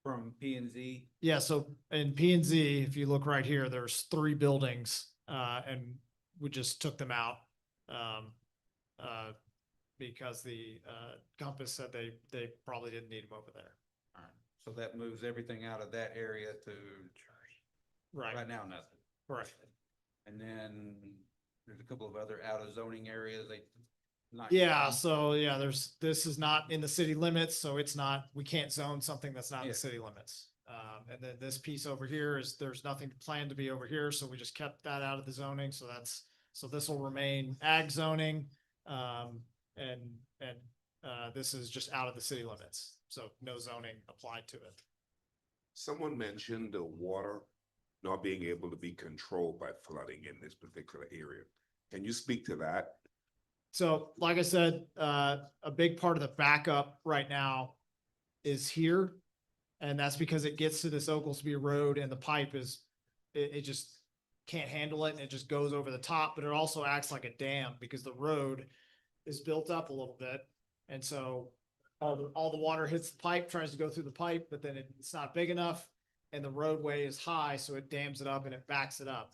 from P and Z. Yeah, so in P and Z, if you look right here, there's 3 buildings, and we just took them out. Um, because the, Compass said they probably didn't need them over there. All right, so that moves everything out of that area to right now, nothing. Right. And then there's a couple of other out of zoning areas, Yeah, so yeah, this is not in the city limits, so it's not, we can't zone something that's not in Yeah. the city limits. And then this piece over here is, there's nothing planned to be over here, so we just kept that out of the zoning, so this will remain ag zoning. This is just out of the city limits, so no zoning applied to it. Someone mentioned the water not being able to be controlled by flooding in this particular area. Can you speak to that? So like I said, a big part of the backup right now is here. And that's because it gets to this Oglesby Road and the pipe it just can't handle it and it just goes over the top, but it also acts like a dam because the road is built up a little bit. And so all the water hits the pipe, tries to go through the pipe, but then it's not big enough and the roadway is high, so it dams it up and it backs it up.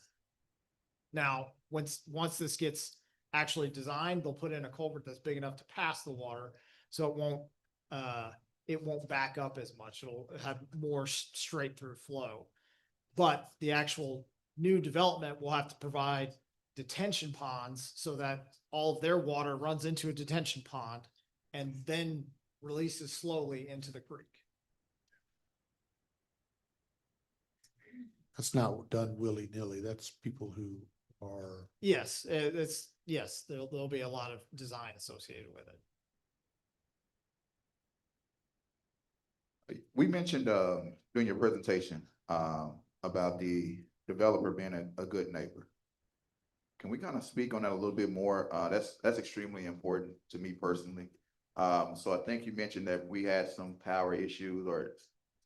Now, once this gets actually designed, they'll put in a culvert that's big enough to pass the water, so it won't back up as much. It'll have more straight through flow. But the actual new development will have to provide detention ponds so that all of their water runs into a detention pond and then releases slowly into the creek. That's not done willy-nilly. That's people who are, Yes, yes, there'll be a lot of design associated with it. We mentioned, during your presentation, about the developer being a good neighbor. Can we kind of speak on that a little bit more? That's extremely important to me personally. So I think you mentioned that we had some power issues or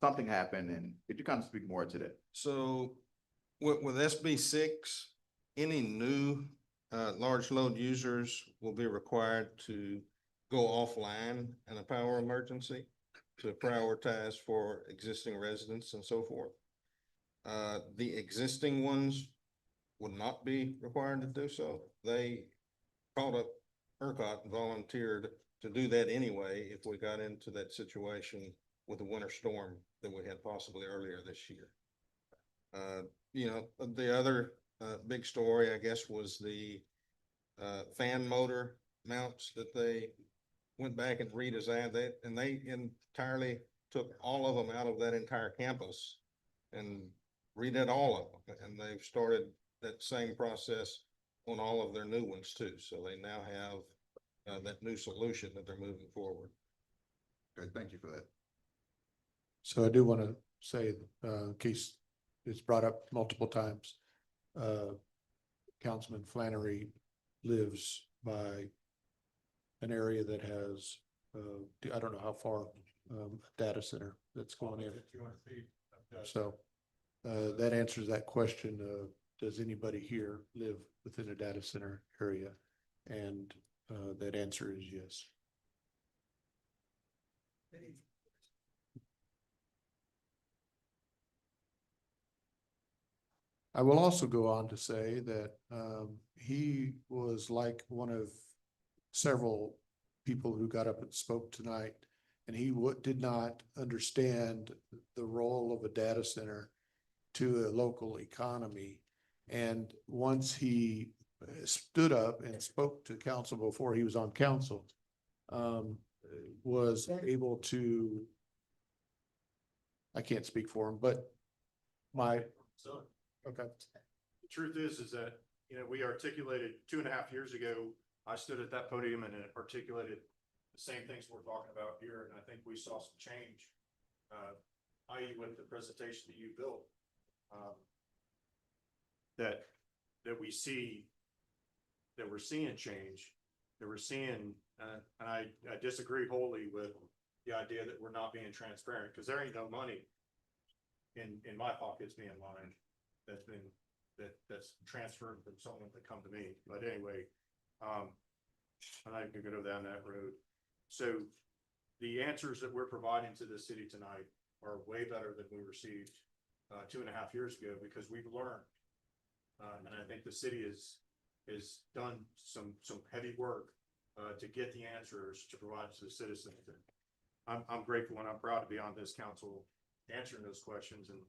something happened, and could you kind of speak more to that? So with SB 6, any new large load users will be required to go offline in a power emergency to prioritize for existing residents and so forth. The existing ones would not be required to do so. They called up ERCOT and volunteered to do that anyway if we got into that situation with the winter storm that we had possibly earlier this year. The other big story, I guess, was the fan motor mounts that they went back and redesigned that, and they entirely took all of them out of that entire campus and redid all of them. And they've started that same process on all of their new ones too. So they now have that new solution that they're moving forward. Okay, thank you for that. so I do want to say, in case it's brought up multiple times, Councilman Flannery lives by an area that has, I don't know how far, data center that's going in. So, that answers that question of, does anybody here live within a data center area? And, that answer is yes. I will also go on to say that, he was like one of several people who got up and spoke tonight, and he did not understand the role of a data center to a local economy. And once he stood up and spoke to council before he was on council, was able to, I can't speak for him, but okay. The truth is that, we articulated 2.5 years ago, I stood at that podium and articulated the same things we're talking about here, and I think we saw some change, i.e. with the presentation that you built, that we see, that we're seeing change, that we're seeing, and I disagree wholly with the idea that we're not being transparent, because there ain't no money in my pockets being lined that's been that's transferred from someone that come to me. But anyway, I'm not even gonna go down that road. So the answers that we're providing to the city tonight are way better than we received 2.5 years ago, because we've learned. And I think the city is done some heavy work to get the answers to provide to the citizens. And I'm grateful and I'm proud to be on this council answering those questions. And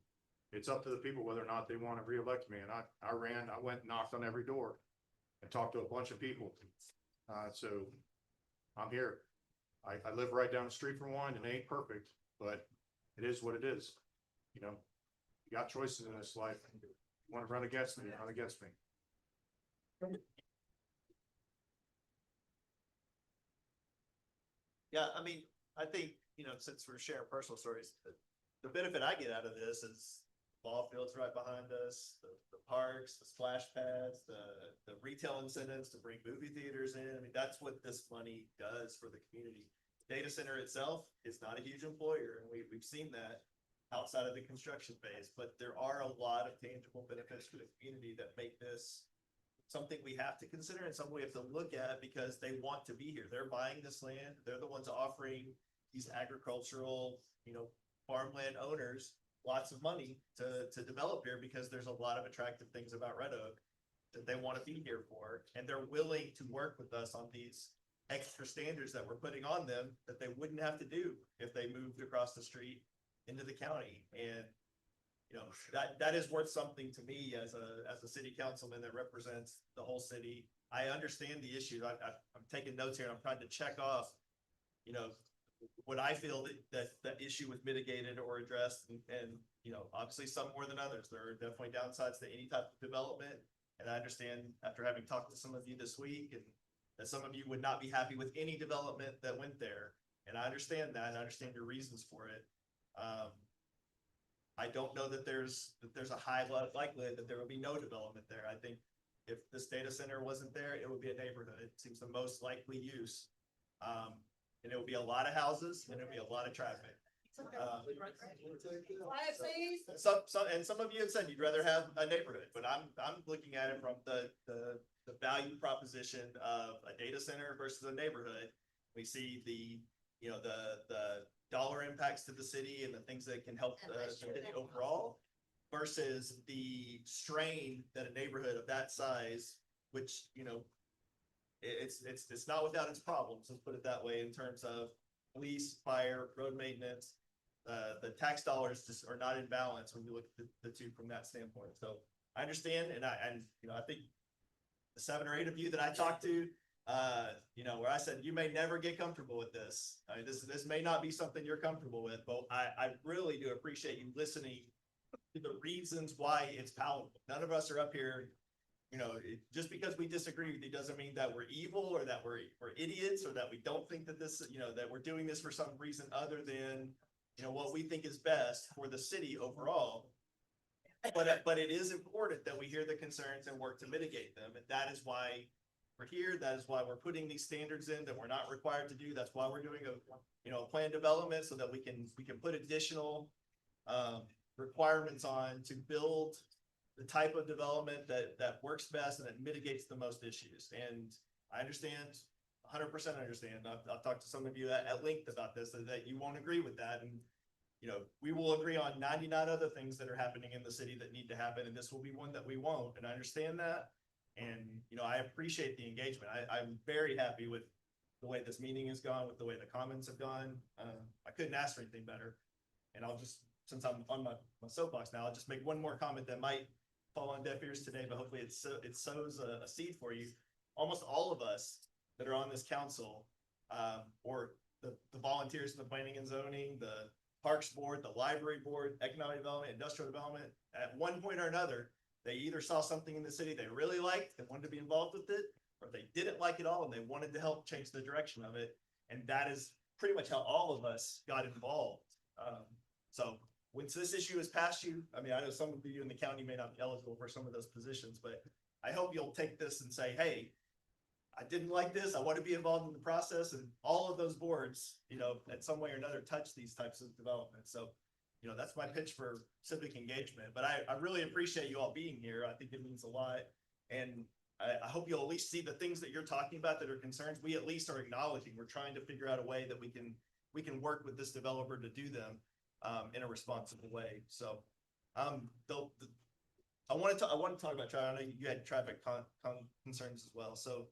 it's up to the people whether or not they want to reelect me. And I went and knocked on every door and talked to a bunch of people. So I'm here. I live right down the street from one, and it ain't perfect, but it is what it is. You know, you got choices in this life. You want to run against me, run against me. Yeah, I mean, I think, since we're sharing personal stories, the benefit I get out of this is ball fields right behind us, the parks, the splash pads, the retail incentives to bring movie theaters in. I mean, that's what this money does for the community. Data center itself is not a huge employer, and we've seen that outside of the construction phase, but there are a lot of tangible benefits for the community that make this something we have to consider and something we have to look at, because they want to be here. They're buying this land. They're the ones offering these agricultural, farmland owners lots of money to develop here, because there's a lot of attractive things about Red Oak that they want to be here for. And they're willing to work with us on these extra standards that we're putting on them that they wouldn't have to do if they moved across the street into the county. And that is worth something to me as a city councilman that represents the whole city. I understand the issue. I'm taking notes here and I'm trying to check off, what I feel that issue was mitigated or addressed, and obviously some more than others. There are definitely downsides to any type of development. And I understand, after having talked to some of you this week, and that some of you would not be happy with any development that went there. And I understand that, and I understand your reasons for it. I don't know that there's a high likelihood that there will be no development there. I think if this data center wasn't there, it would be a neighborhood. It seems the most likely use. And it would be a lot of houses, and it would be a lot of traffic. Some of you have said you'd rather have a neighborhood, but I'm looking at it from the value proposition of a data center versus a neighborhood. We see the dollar impacts to the city and the things that can help the city overall, versus the strain that a neighborhood of that size, which it's not without its problems, let's put it that way, in terms of police, fire, road maintenance. The tax dollars just are not in balance when you look at the two from that standpoint. So I understand, and I think the 7 or 8 of you that I talked to, where I said, you may never get comfortable with this. I mean, this may not be something you're comfortable with, but I really do appreciate you listening to the reasons why it's palatable. None of us are up here, just because we disagree with you doesn't mean that we're evil, or that we're idiots, or that we don't think that this, that we're doing this for some reason other than, what we think is best for the city overall. But it is important that we hear the concerns and work to mitigate them. And that is why we're here. That is why we're putting these standards in that we're not required to do. That's why we're doing a plan development, so that we can put additional requirements on to build the type of development that works best and that mitigates the most issues. And I understand, 100% understand. I've talked to some of you at length about this, that you won't agree with that. And we will agree on 99 other things that are happening in the city that need to happen, and this will be one that we won't. And I understand that. And, I appreciate the engagement. I'm very happy with the way this meeting has gone, with the way the comments have gone. I couldn't ask for anything better. And I'll just, since I'm on my soapbox now, I'll just make one more comment that might fall on deaf ears today, but hopefully it sows a seed for you. Almost all of us that are on this council, or the volunteers in the planning and zoning, the Parks Board, the Library Board, Economic Development, Industrial Development, at one point or another, they either saw something in the city they really liked and wanted to be involved with it, or they didn't like it all and they wanted to help change the direction of it. And that is pretty much how all of us got involved. So once this issue is past you, I mean, I know some of you in the county may not be eligible for some of those positions, but I hope you'll take this and say, hey, I didn't like this. I want to be involved in the process. And all of those boards, in some way or another, touch these types of developments. So you know, that's my pitch for civic engagement, but I really appreciate you all being here. I think it means a lot. And I hope you'll at least see the things that you're talking about that are concerns. We at least are acknowledging, we're trying to figure out a way that we can work with this developer to do them in a responsible way. So, I want to talk about traffic. I know you had traffic concerns as well. So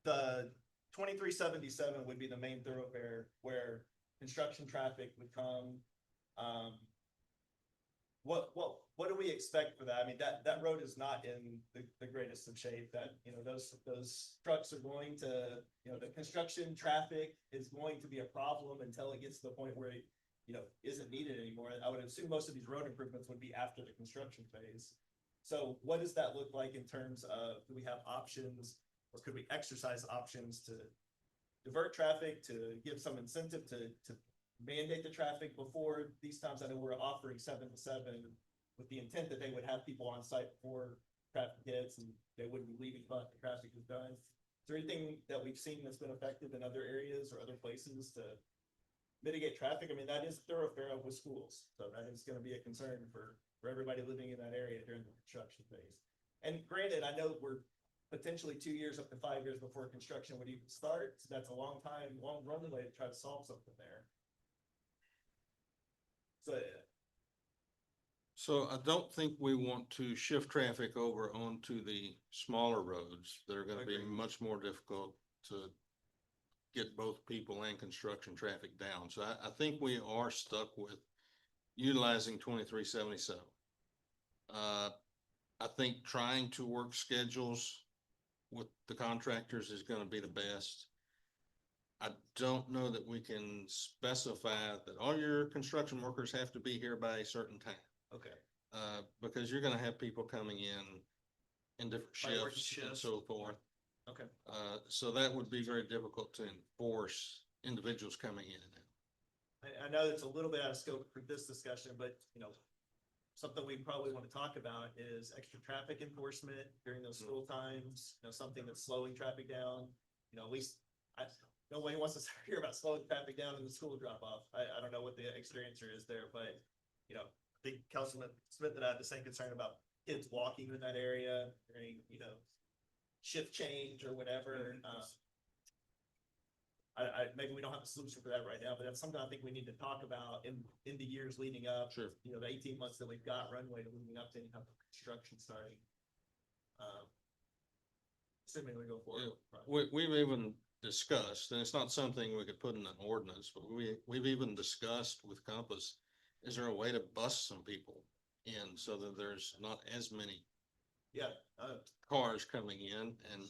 the 2377 would be the main thoroughfare where construction traffic would come. What do we expect for that? I mean, that road is not in the greatest of shape. That, you know, those trucks are going to, you know, the construction traffic is going to be a problem until it gets to the point where it, you know, isn't needed anymore. I would assume most of these road improvements would be after the construction phase. So what does that look like in terms of, do we have options, or could we exercise options to divert traffic, to give some incentive to mandate the traffic before these times? I know we're offering 7 to 7 with the intent that they would have people on site before traffic hits and they wouldn't be leaving but the traffic is done. Is there anything that we've seen that's been effective in other areas or other places to mitigate traffic? I mean, that is thoroughfare with schools, so that is going to be a concern for everybody living in that area during the construction phase. And granted, I know we're potentially 2 years up to 5 years before construction would even start. So that's a long time, long runway to try to solve something there. So I don't think we want to shift traffic over onto the smaller roads that are gonna be much more difficult to get both people and construction traffic down. So I think we are stuck with utilizing 2377. I think trying to work schedules with the contractors is gonna be the best. I don't know that we can specify that all your construction workers have to be here by a certain time. Okay. Because you're gonna have people coming in different shifts and so forth. Okay. So that would be very difficult to enforce individuals coming in and out. I know it's a little bit out of scope for this discussion, but you know, something we probably want to talk about is extra traffic enforcement during those school times, you know, something that's slowing traffic down. You know, at least nobody wants to hear about slowing traffic down in the school drop off. I don't know what the experience is there, but you know, I think Councilman Smith and I have the same concern about kids walking in that area during, you know, shift change or whatever. Maybe we don't have a solution for that right now, but that's something I think we need to talk about in the years leading up. Sure. You know, the 18 months that we've got runway leading up to any type of construction starting. Assuming we go forward. We've even discussed, and it's not something we could put in an ordinance, but we've even discussed with Compass, is there a way to bus some people in so that there's not as many cars coming in? And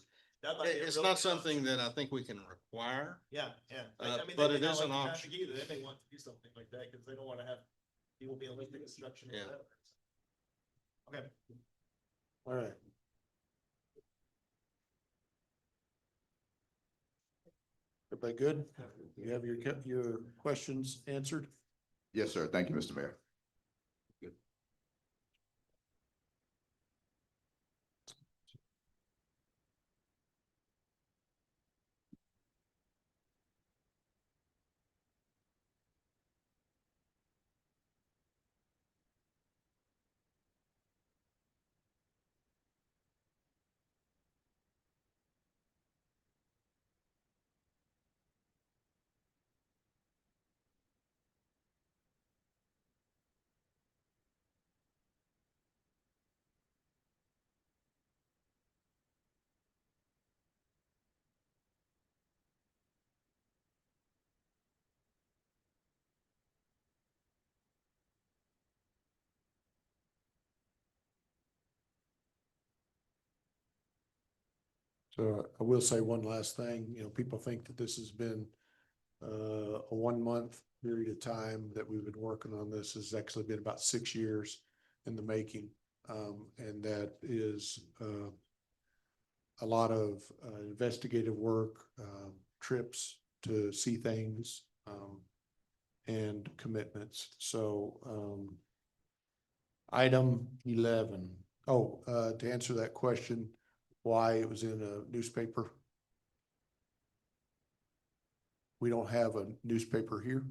it's not something that I think we can require. Yeah. I mean, but they it may is not an like option. traffic either. They may want to do something like that because they don't want to have people being late to construction. or Yeah. whatever. Okay. All right. Everybody good? You have your questions answered? Yes, sir. Thank you, Mr. Mayor. So I will say one last thing, you know, people think that this has been a 1 month period of time that we've been working on this. Has actually been about 6 years in the making. And that is a lot of investigative work, trips to see things, and commitments. So item 11. Oh, to answer that question, why it was in a newspaper. We don't have a newspaper here.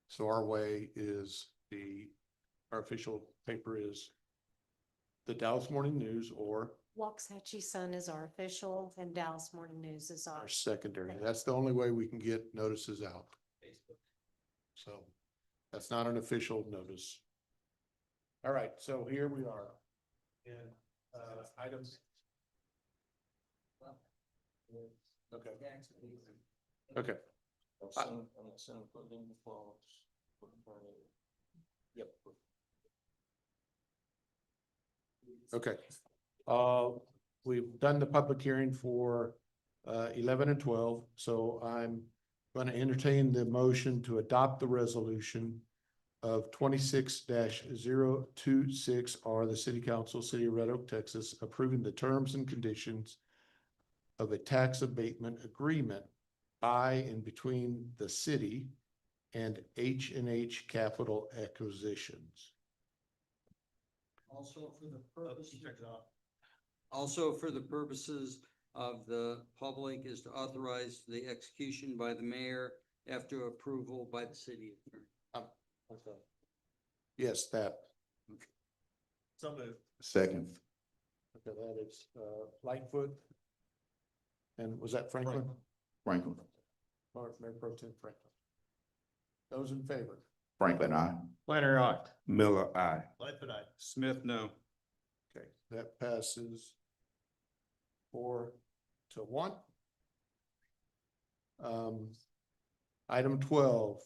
So our way is our official paper is the Dallas Morning News or Waxahachie Sun is our official and Dallas Morning News is our our. secondary. That's the only way we can get notices out. So that's not an official notice. All right, so here we are. In items. Okay. Okay. Yep. Okay. We've done the public hearing for 11 and 12, so I'm going to entertain the motion to adopt the resolution of 26-026R, the City Council, City of Red Oak, Texas, approving the terms and conditions of a tax abatement agreement by and between the city and H&H Capital Acquisitions. Also for the purposes of the public is to authorize the execution by the mayor after approval by the city attorney. Yes, that. So moved. Second. Okay, that is Lightfoot. And was that Franklin? Franklin. Or Mayor Pro Tem Franklin. Those in favor? Franklin, I. Planner, aye. Miller, I. Lightfoot, aye. Smith, no. Okay, that passes 4-1. Item 12.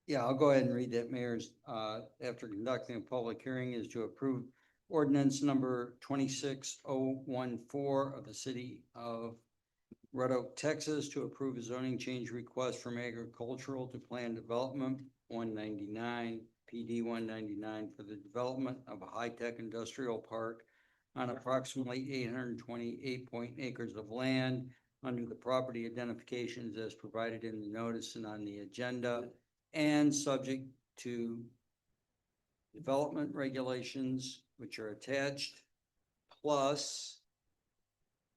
Yeah, I'll go ahead and read that, Mayor's, after conducting a public hearing is to approve ordinance number 26014 of the city of Red Oak, Texas, to approve a zoning change request from agricultural to planned development 199, PD 199 for the development of a high-tech industrial park on approximately 828 acres of land under the property identifications as provided in the notice and on the agenda, and subject to development regulations which are attached, plus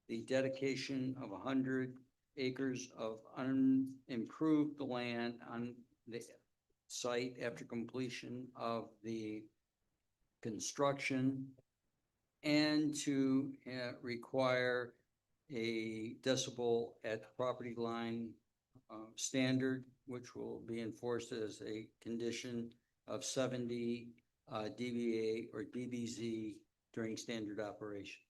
the dedication of 100 acres of unimproved land on the site after completion of the construction, and to require a decibel at the property line standard, which will be enforced as a condition of 70 dBA or dBZ during standard operation.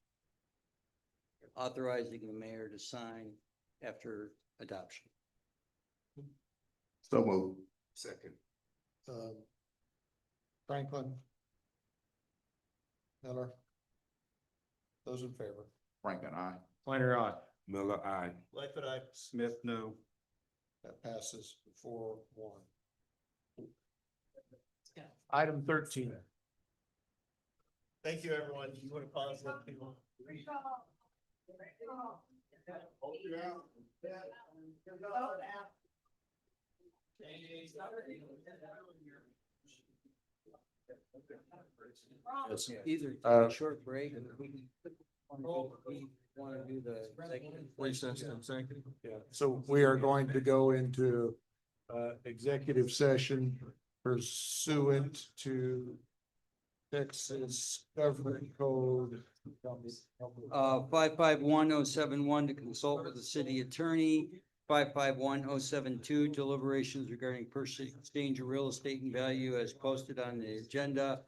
Authorizing the mayor to sign after adoption. So moved. Second. Franklin. Miller. Those in favor? Franklin, I. Planner, aye. Miller, I. Lightfoot, aye. Smith, no. That passes 4-1. Item 13. Thank you, everyone. You want to pause that, people? Either take a short break and we want to do the executive. Recess and second. Yeah, so we are going to go into executive session pursuant to Texas Government Code. 551071 to consult with the city attorney, 551072 deliberations regarding purchase, exchange of real estate and value as posted on the agenda,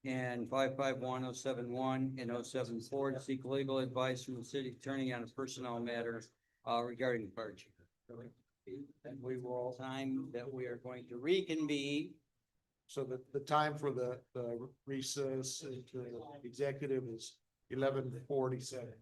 and 551071 and 074 to seek legal advice from the city attorney on a personnel matter regarding departure. And we will time that we are going to reconvene. So the time for the recess into executive is 11:47.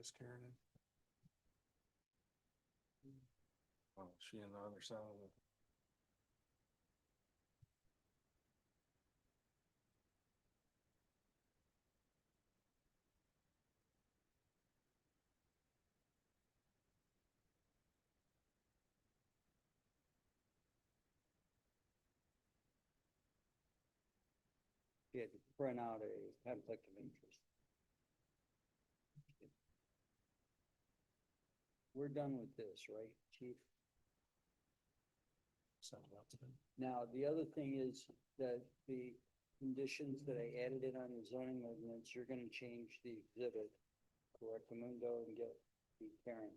Miss Karen. Oh, she on the other side of the. You had to print out a conflict of interest. We're done with this, right, chief? Now, the other thing is that the conditions that I added in on the zoning ordinance, you're gonna change the exhibit, correct, Mundo, and get the Karen.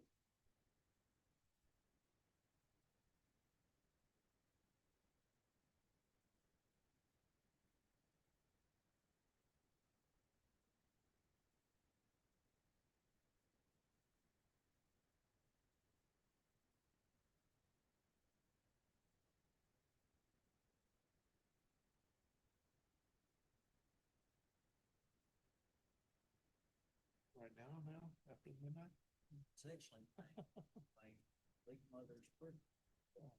Right now, after midnight? It's actually my late mother's birthday. I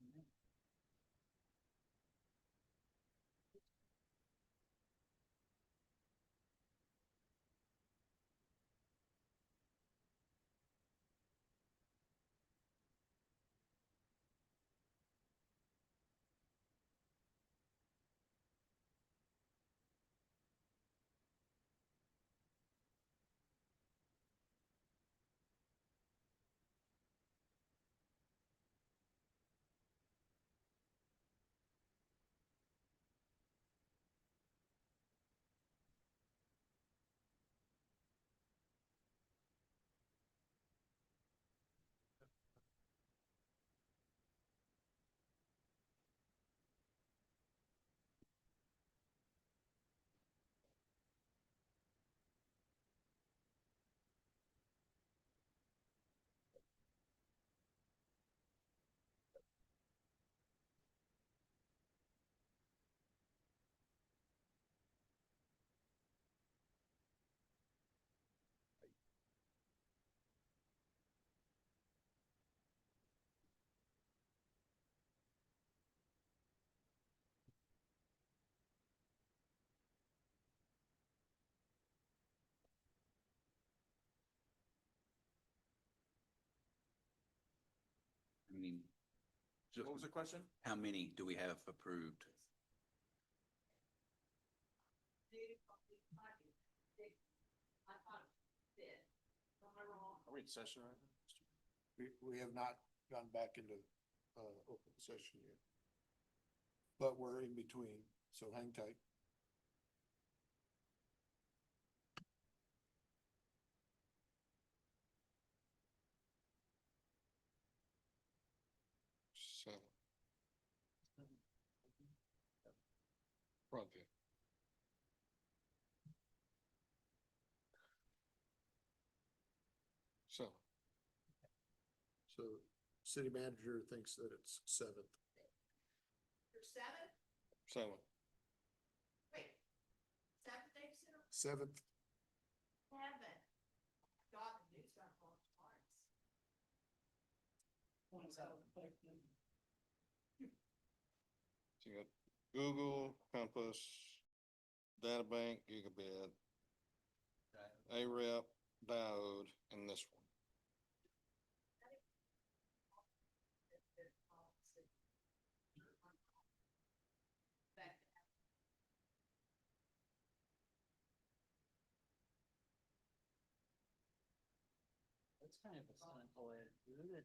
mean, What was the question? how many do we have approved? Are we in session right now? We have not gone back into, open session yet. But we're in between, so hang tight. Seven. Project. So. So city manager thinks that it's 7th. You're seven? Seven. Wait. Seven days in a 7th. heaven. God, the news got all the parts. So you got Google, Compass, Databank, Gigabit, AREP, Diode, and this one. That's kind of a cynical attitude.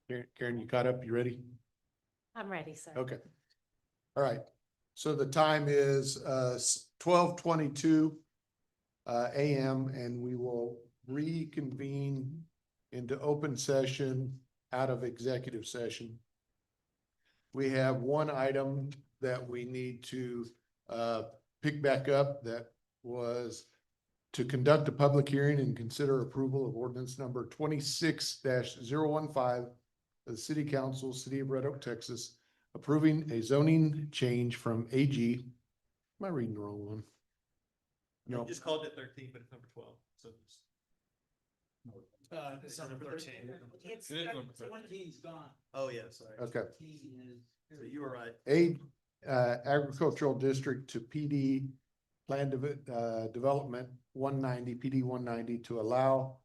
Karen, you caught up? You ready? I'm ready, sir. Okay. All right. So the time is 12:22 AM, and we will reconvene into open session out of executive session. We have one item that we need to pick back up, that was to conduct a public hearing and consider approval of ordinance number 26-015 of the City Council, City of Red Oak, Texas, approving a zoning change from AG. Am I reading the wrong one? No. You just called it 13, but it's number 12, so. It's number 13. It's It is number 14's gone. Oh, yeah, sorry. Okay. So you were right. Agricultural District to PD Plan Development 190, PD 190, to allow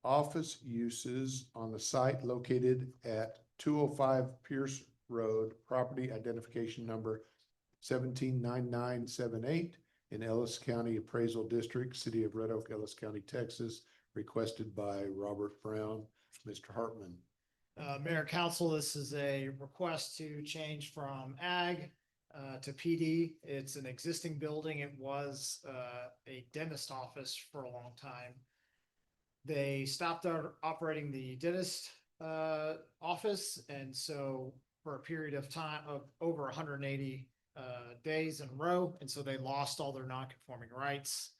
office uses on the site located at 205 Pierce Road, property identification number 179978 in Ellis County Appraisal District, City of Red Oak, Ellis County, Texas, requested by Robert Brown. Mr. Hartman. Mayor and Council, this is a request to change from ag to PD. It's an existing building. It was a dentist office for a long time. They stopped operating the dentist office, and so for a period of time of over 180 days in a row, and so they lost all their non-conforming rights.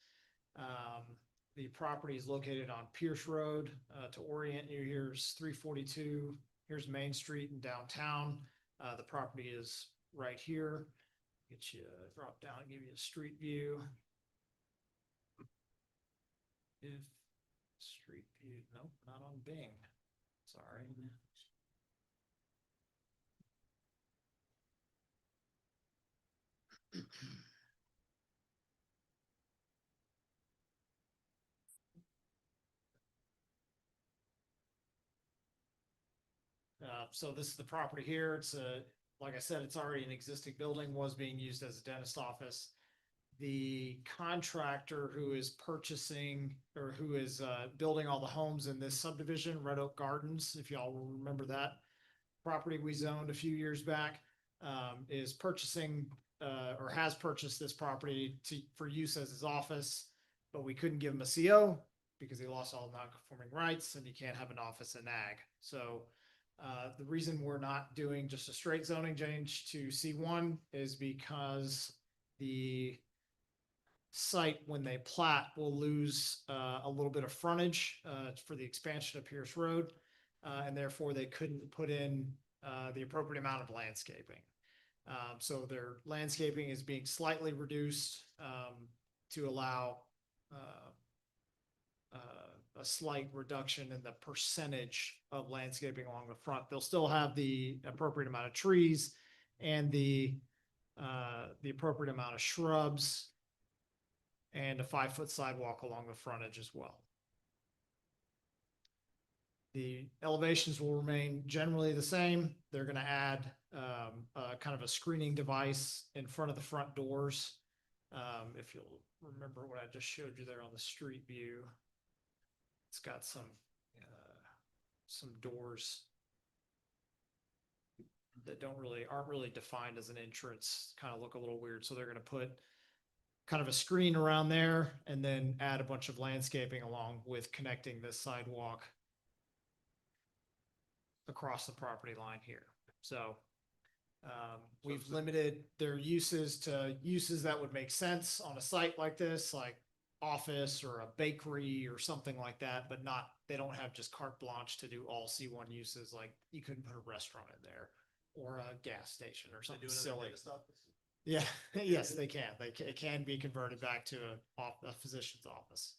The property is located on Pierce Road. To orient you, here's 342. Here's Main Street in downtown. The property is right here. Get you drop down and give you a street view. If street view, nope, not on Bing. Sorry. So this is the property here. It's like I said, it's already an existing building, was being used as a dentist office. The contractor who is purchasing or who is building all the homes in this subdivision, Red Oak Gardens, if y'all will remember that property we zoned a few years back, is purchasing or has purchased this property for use as his office, but we couldn't give him a CO because he lost all non-conforming rights, and you can't have an office in ag. So the reason we're not doing just a straight zoning change to C1 is because the site, when they plat, will lose a little bit of frontage for the expansion of Pierce Road, and therefore they couldn't put in the appropriate amount of landscaping. So their landscaping is being slightly reduced to allow a slight reduction in the percentage of landscaping along the front. They'll still have the appropriate amount of trees and the appropriate amount of shrubs and a 5-foot sidewalk along the frontage as well. The elevations will remain generally the same. They're going to add kind of a screening device in front of the front doors. If you'll remember what I just showed you there on the street view, it's got some doors that aren't really defined as an entrance, kind of look a little weird. So they're going to put kind of a screen around there and then add a bunch of landscaping along with connecting this sidewalk across the property line here. So we've limited their uses to uses that would make sense on a site like this, like office or a bakery or something like that, but they don't have just carte blanche to do all C1 uses. Like you couldn't put a restaurant in there or a gas station or something silly. Yeah, yes, they can. It can be converted back to a physician's office.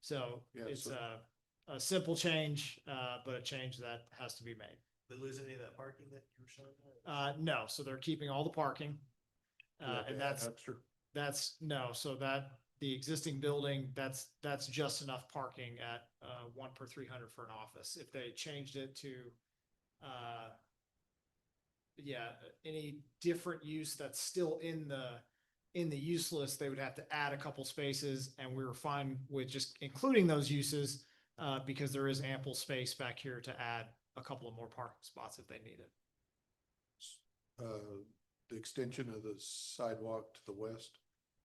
So Yeah, it's so- a simple change, but a change that has to be made. They lose any of that parking that you were showing? No, so they're keeping all the parking. And so that the existing building, that's just enough parking at 1 per 300 for an office. If they changed it to any different use that's still in the use list, they would have to add a couple spaces, and we were fine with just including those uses because there is ample space back here to add a couple of more parking spots if they need it. The extension of the sidewalk to the west,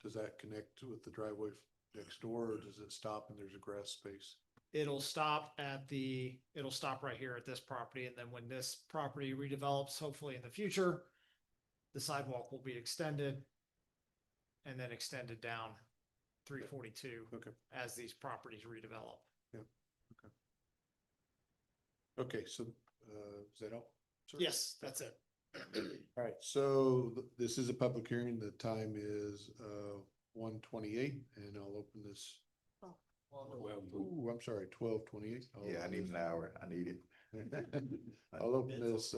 does that connect with the driveway next door, or does it stop and there's a grass space? It'll stop right here at this property, and then when this property redevelops, hopefully in the future, the sidewalk will be extended and then extended down 342 Okay. as these properties redevelop. Okay, so, is that all? sir? Yes, that's it. All right, so this is a public hearing. The time is 1:28, and I'll open this. Ooh, I'm sorry, 12:28. Yeah, I need an hour. I need it. I'll open this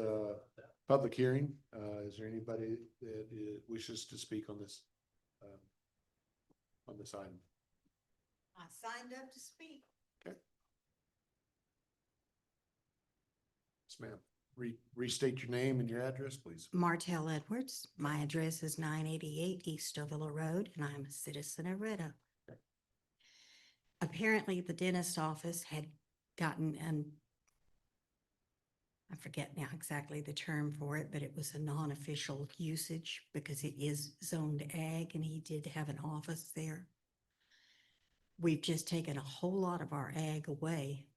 public hearing. Is there anybody that wishes to speak on this? On this item? I signed up to speak. Yes, ma'am. Restate your name and your address, please. Martell Edwards. My address is 988 East Ovilla Road, and I'm a citizen of Red Oak. Apparently, the dentist office had gotten I forget now exactly the term for it, but it was a non-official usage because it is zoned ag, and he did have an office there. We've just taken a whole lot of our ag away.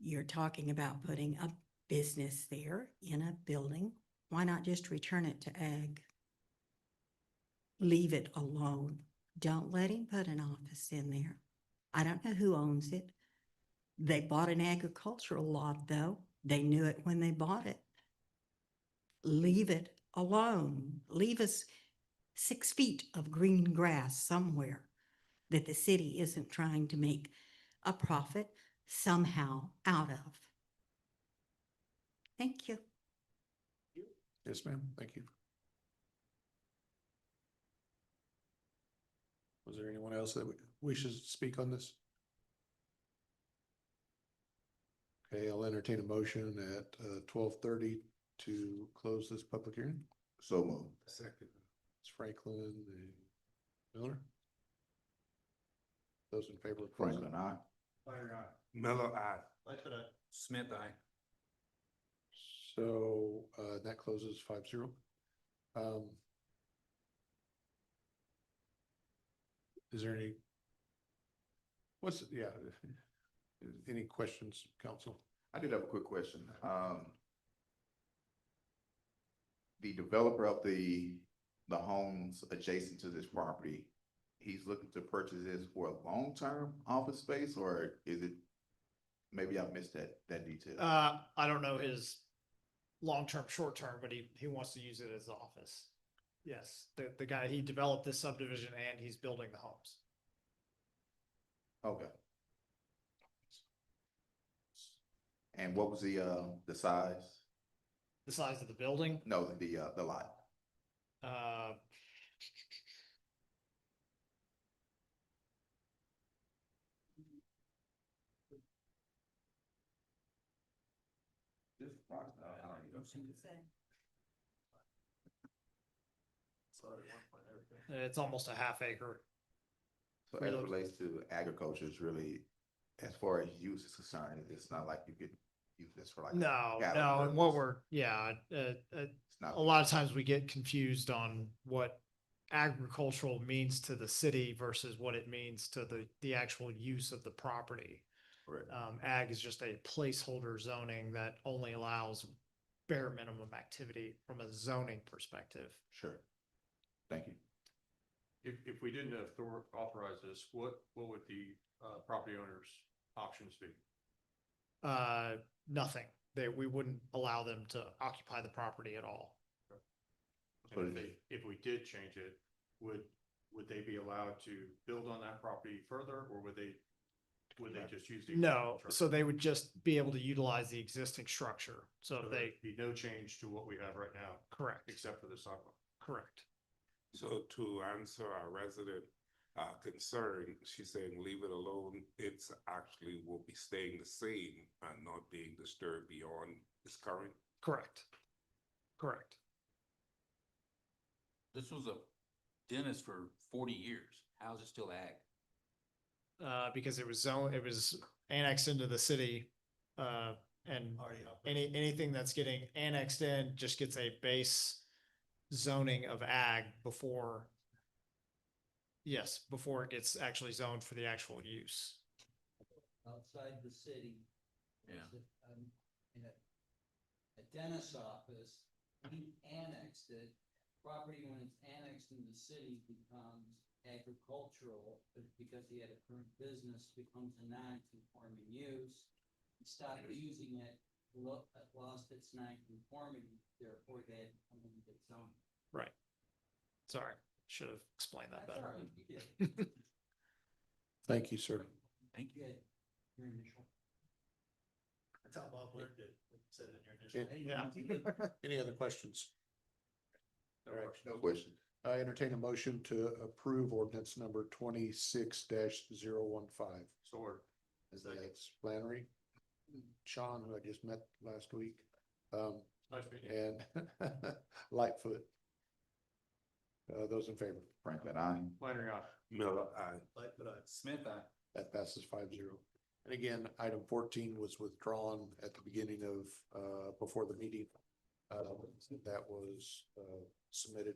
You're talking about putting a business there in a building. Why not just return it to ag? Leave it alone. Don't let him put an office in there. I don't know who owns it. They bought an agricultural lot, though. They knew it when they bought it. Leave it alone. Leave us 6 feet of green grass somewhere that the city isn't trying to make a profit somehow out of. Thank you. Yes, ma'am. Thank you. Was there anyone else that wishes to speak on this? Okay, I'll entertain a motion at 12:30 to close this public hearing. So moved. Second. It's Franklin and Miller. Those in favor of closing? Franklin, aye. Miller, aye. Smith, aye. So that closes 5-0. Is there any? Any questions, council? I did have a quick question. The developer of the homes adjacent to this property, he's looking to purchase this for a long-term office space, or is it, maybe I missed that detail? I don't know his long-term, short-term, but he wants to use it as office. Yes, the guy, he developed this subdivision and he's building the homes. Okay. And what was the size? The size of the building, No, the lot. it's almost a half acre. So as it relates to agriculture, it's really, as far as use is concerned, it's not like you could use this for like. No, cattle and what purpose. It's not. a lot of times we get confused on what agricultural means to the city versus what it means to the actual use of the property. Correct. Ag is just a placeholder zoning that only allows bare minimum activity from a zoning perspective. Sure. Thank you. If we didn't authorize this, what would the property owner's options be? Nothing. We wouldn't allow them to occupy the property at all. And if we did change it, would they be allowed to build on that property further, or would they just use the? No, existing so structure? they would just be able to utilize the existing structure. So So they, there'd be no change to what we have right now, correct, except for the sidewalk. correct. So to answer our resident concern, she's saying leave it alone. It's actually will be staying the same and not being disturbed beyond its current. Correct. Correct. This was a dentist for 40 years. How's it still ag? because it was it was annexed into the city. And anything that's getting annexed in just gets a base zoning of ag before. Yes, before it gets actually zoned for the actual use. Outside the city. Yeah. In a dentist's office, he annexed it. Property, when it's annexed in the city, becomes agricultural, but because he had a current business, becomes a non-conforming use. He stopped using it, lost its non-conformity, therefore they had to come in and get zoned. Right. Sorry, should have explained that That's all better. right, you did. Thank you, sir. Thank you. Good. Your initial. That's how Bob Blair did, said it in your Yeah. Any other questions? All right, No question. I entertain a motion to approve ordinance number 26-015. Sword. That's Flannery, Sean, who I just met last week, Nice meeting you. and Lightfoot. Those in favor? Franklin, I. Flannery, aye. Miller, aye. Smith, aye. That passes 5-0. And again, item 14 was withdrawn at the beginning of, before the meeting. That was, submitted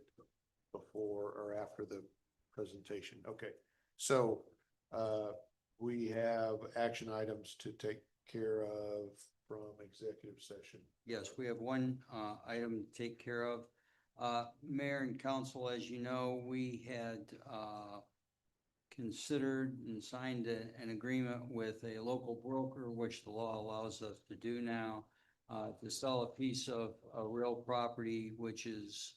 before or after the presentation. Okay, so, we have action items to take care of from executive session. Yes, we have one item to take care of. Mayor and council, as you know, we had considered and signed an agreement with a local broker, which the law allows us to do now, to sell a piece of real property, which is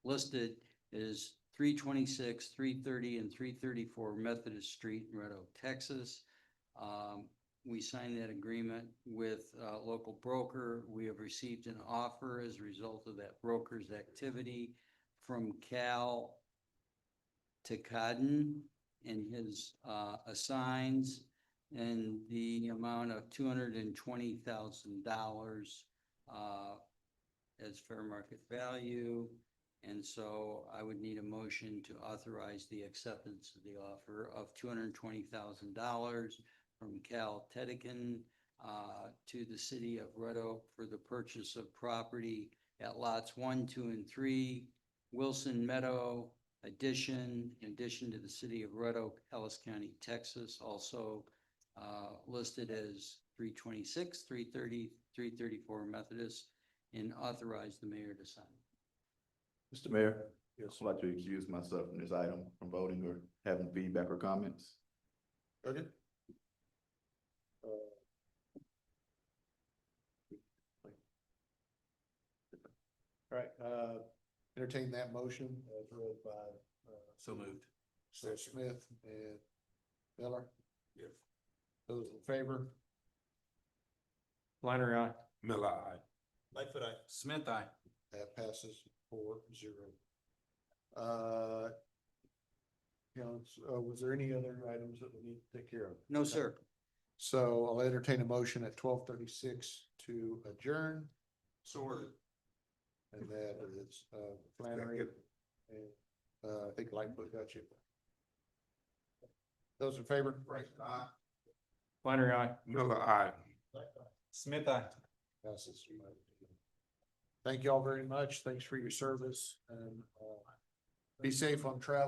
listed as 326, 330, and 334 Methodist Street in Red Oak, Texas. We signed that agreement with a local broker. We have received an offer as a result of that broker's activity from Cal Takadin and his assigns in the amount of $220,000 as fair market value. And so I would need a motion to authorize the acceptance of the offer of $220,000 from Cal Tedekin to the city of Red Oak for the purchase of property at lots 1, 2, and 3, Wilson Meadow addition, in addition to the city of Red Oak, Ellis County, Texas, also listed as 326, 330, 334 Methodist, and authorize the mayor to sign. Mr. Mayor, I'd like to excuse myself from this item from voting or having feedback or comments. Okay. All right, entertain that motion as read by, So moved. Sir Smith and Miller. Yes. Those in favor? Flannery, aye. Miller, aye. Lightfoot, aye. Smith, aye. That passes 4-0. Was there any other items that we need to take care of? No, sir. So I'll entertain a motion at 12:36 to adjourn. Sword. And that is Flannery and I think Lightfoot got you. Those in favor? Flannery, aye. Miller, aye. Smith, aye. Passes. Thank you all very much. Thanks for your service and be safe on travel.